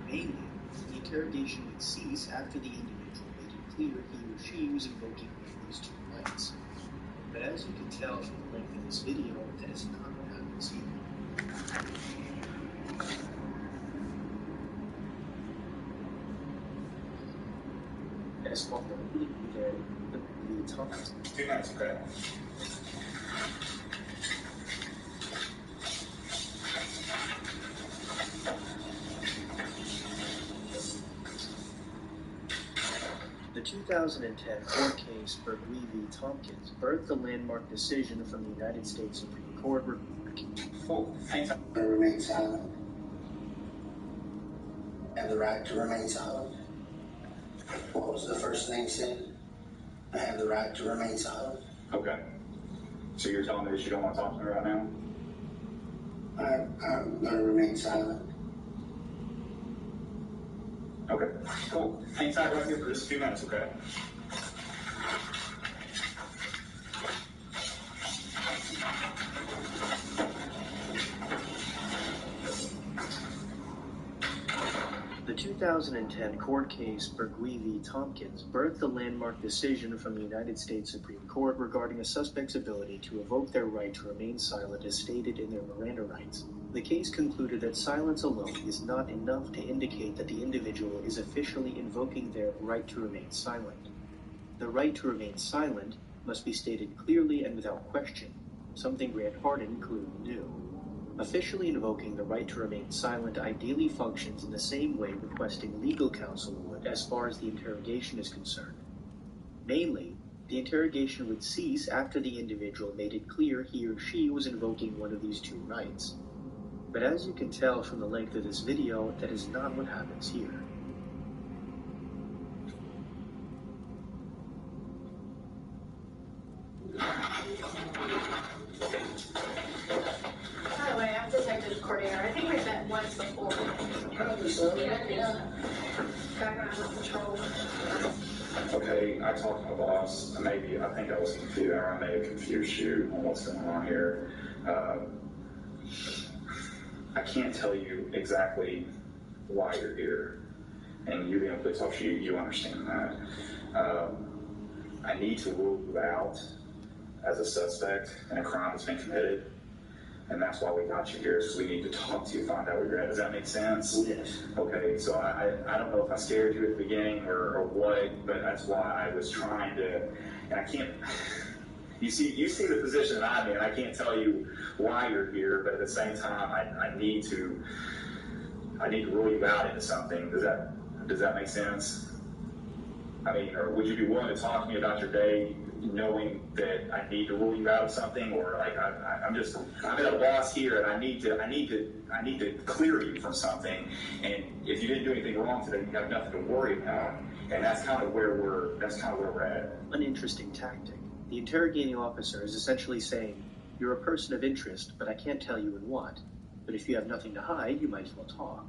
Mainly, the interrogation would cease after the individual made it clear he or she was invoking one of these two rights. But as you can tell from the length of this video, that is not what happens here. As far as the topic. 2 minutes, okay? The 2010 court case for Lee v. Tompkins birthed the landmark decision from the United States Supreme Court. To remain silent. And the right to remain silent. What was the first thing he said? I have the right to remain silent. Okay. So you're telling me that you don't want to talk to me right now? I'm going to remain silent. Okay, cool. Hang tight right here for just a few minutes, okay? The 2010 court case for Lee v. Tompkins birthed the landmark decision from the United States Supreme Court regarding a suspect's ability to evoke their right to remain silent as stated in their Miranda rights. The case concluded that silence alone is not enough to indicate that the individual is officially invoking their right to remain silent. The right to remain silent must be stated clearly and without question, something Grant Hardin clearly knew. Officially invoking the right to remain silent ideally functions in the same way requesting legal counsel would as far as the interrogation is concerned. Mainly, the interrogation would cease after the individual made it clear he or she was invoking one of these two rights. But as you can tell from the length of this video, that is not what happens here. By the way, I'm Detective Cordier. I think we've met once before. Yeah. Background patrol. Okay, I talked to my boss. I think I was confused, or I may have confused you on what's going on here. I can't tell you exactly why you're here. And you being a police officer, you understand that. I need to rule you out as a suspect in a crime that's been committed. And that's why we got you here, is we need to talk to you, find out where you're at. Does that make sense? Yes. Okay, so I don't know if I scared you at the beginning or what, but that's why I was trying to, and I can't, you see the position that I'm in. I can't tell you why you're here, but at the same time, I need to rule you out into something. Does that make sense? I mean, or would you be willing to talk to me about your day, knowing that I need to rule you out of something, or like I'm at a loss here, and I need to clear you from something. And if you didn't do anything wrong today, you have nothing to worry about. And that's kind of where we're at. An interesting tactic. The interrogating officer is essentially saying, You're a person of interest, but I can't tell you in what. But if you have nothing to hide, you might as well talk.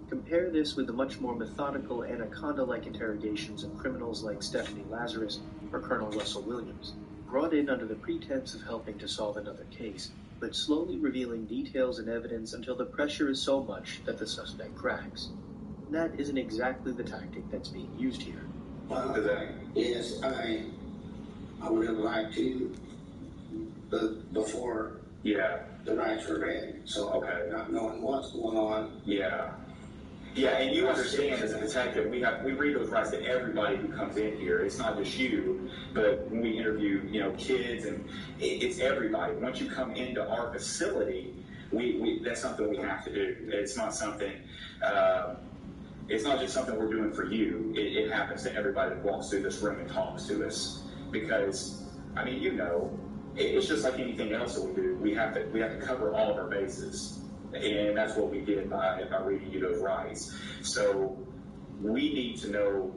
Compare this with the much more methodical, anaconda-like interrogations of criminals like Stephanie Lazarus or Colonel Russell Williams, brought in under the pretense of helping to solve another case, but slowly revealing details and evidence until the pressure is so much that the suspect cracks. That isn't exactly the tactic that's being used here. Yes, I would have liked to, but before the rights were read. So not knowing what's going on. Yeah, and you understand as a detective, we read those rights to everybody who comes in here. It's not just you, but when we interview, kids, and it's everybody. Once you come into our facility, we that's something we have to do. It's not something. It's not just something we're doing for you. It happens to everybody that walks through this room and talks to us. Because, it's just like anything else that we do. We have to cover all of our bases. And that's what we did by reading you those rights. So we need to know.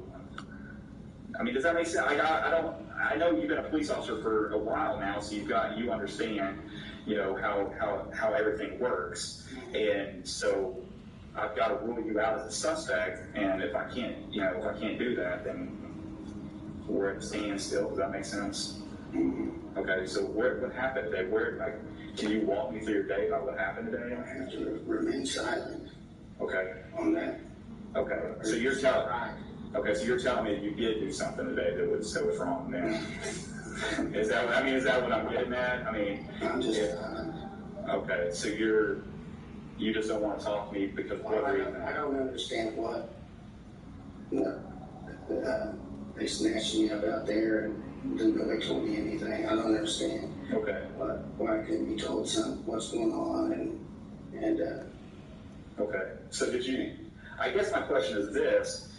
Does that make sense? I know you've been a police officer for a while now, so you understand, how everything works. And so I've got to rule you out as a suspect. And if I can't do that, then we're at a standstill. Does that make sense? Okay, so what happened today? Can you walk me through your day about what happened today? I have to remain silent. Okay. On that. Okay. So you're telling me you did do something today that was wrong, man. Is that what I'm getting at? I'm just okay, so you just don't want to talk to me because what reason? I don't understand what they snatched me up out there and nobody told me anything. I don't understand. Okay. Why couldn't be told what's going on and okay. So did you? I guess my question is this: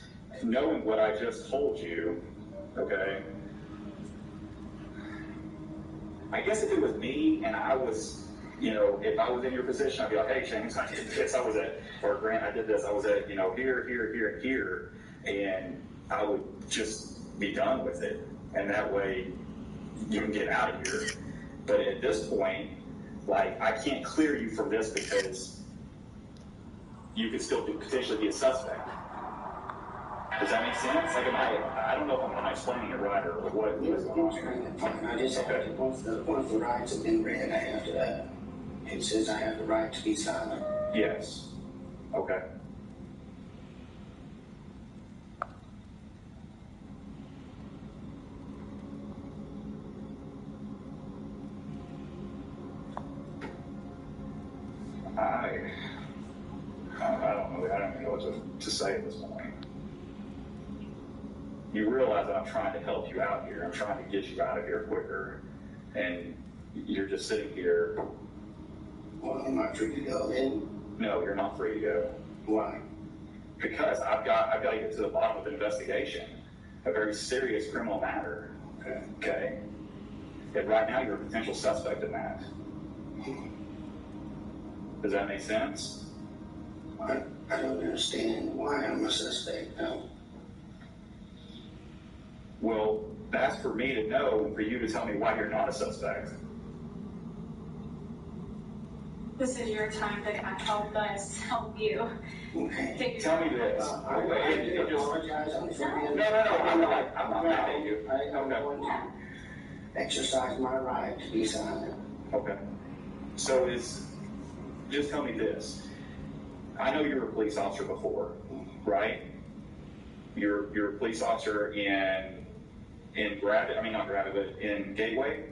knowing what I just told you, okay. I guess if it was me and I was, if I was in your position, I'd be like, hey, James, I did this. Or Grant, I did this. I was at, here, and I would just be done with it. And that way you can get out of here. But at this point, I can't clear you from this because you could still potentially be a suspect. Does that make sense? I don't know if I'm explaining it right or what is going on. I just have to, once the rights have been read, I have to, it says I have the right to be silent. Yes. Okay. I don't know what to say at this point. You realize that I'm trying to help you out here. I'm trying to get you out of here quicker. And you're just sitting here. Well, am I free to go then? No, you're not free to go. Why? Because I've got to get to the bottom of the investigation. A very serious criminal matter. Okay? And right now you're a potential suspect in that. Does that make sense? I don't understand why I'm a suspect, no. Well, that's for me to know and for you to tell me why you're not a suspect. This is your time to help us help you. Okay. Tell me this. No, I'm not mad at you. I'm going to exercise my right to be silent. Okay. So just tell me this. I know you were a police officer before, right? You're a police officer in in Gateway?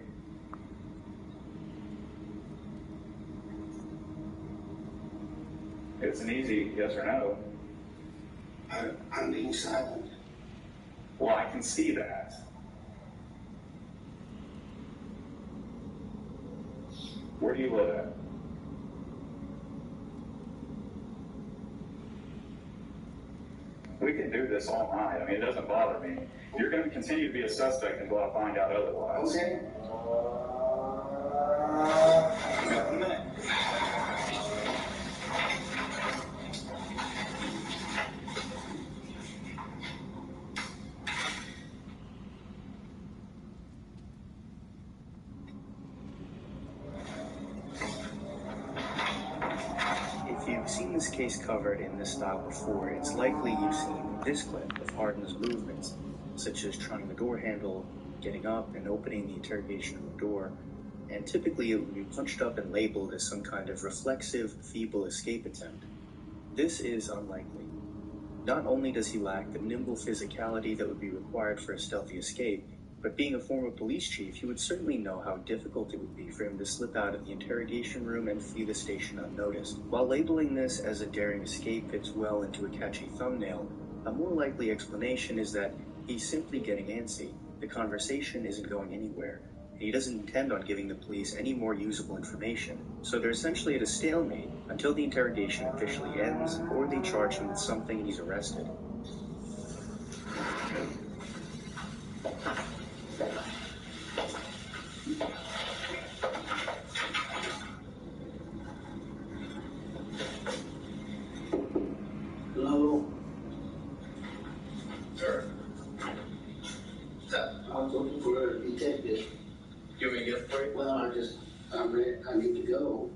It's an easy yes or no. I'm being silent. Well, I can see that. Where do you live at? We can do this all night. It doesn't bother me. You're going to continue to be a suspect until I find out otherwise. Okay. you've seen this case covered in this style before, it's likely you've seen this clip of Hardin's movements, such as trying the door handle, getting up and opening the interrogation room door, and typically it would be punched up and labeled as some kind of reflexive, feeble escape attempt. This is unlikely. Not only does he lack the nimble physicality that would be required for a stealthy escape, but being a former police chief, he would certainly know how difficult it would be for him to slip out of the interrogation room and flee the station unnoticed. While labeling this as a daring escape fits well into a catchy thumbnail, a more likely explanation is that he's simply getting antsy. The conversation isn't going anywhere, and he doesn't intend on giving the police any more usable information. So they're essentially at a stalemate until the interrogation officially ends, or they charge him with something and he's arrested. Hello? Sir? I was looking for a detective. You want me to get it for you? Well, I'm ready. I need to go.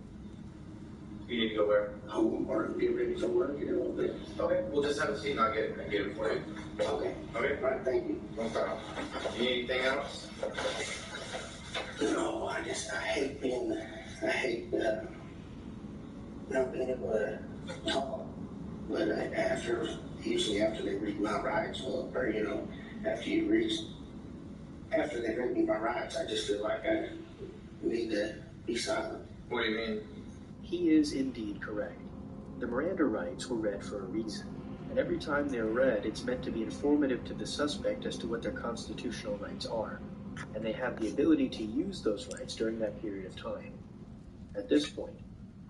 You need to go where? Home or get ready for work in a little bit. Okay, we'll just have a seat and I'll get it for you. Okay. Okay? All right, thank you. No problem. You need anything else? No, I hate not being able to talk. But usually after they read my rights, or after they read me my rights, I just feel like I need to be silent. What do you mean? He is indeed correct. The Miranda rights were read for a reason, and every time they are read, it's meant to be informative to the suspect as to what their constitutional rights are, and they have the ability to use those rights during that period of time. At this point,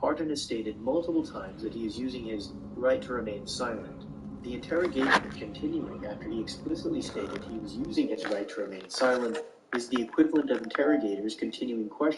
Hardin has stated multiple times that he is using his right to remain silent. The interrogation continuing after he explicitly stated he was using his right to remain silent is the equivalent of interrogators continuing questions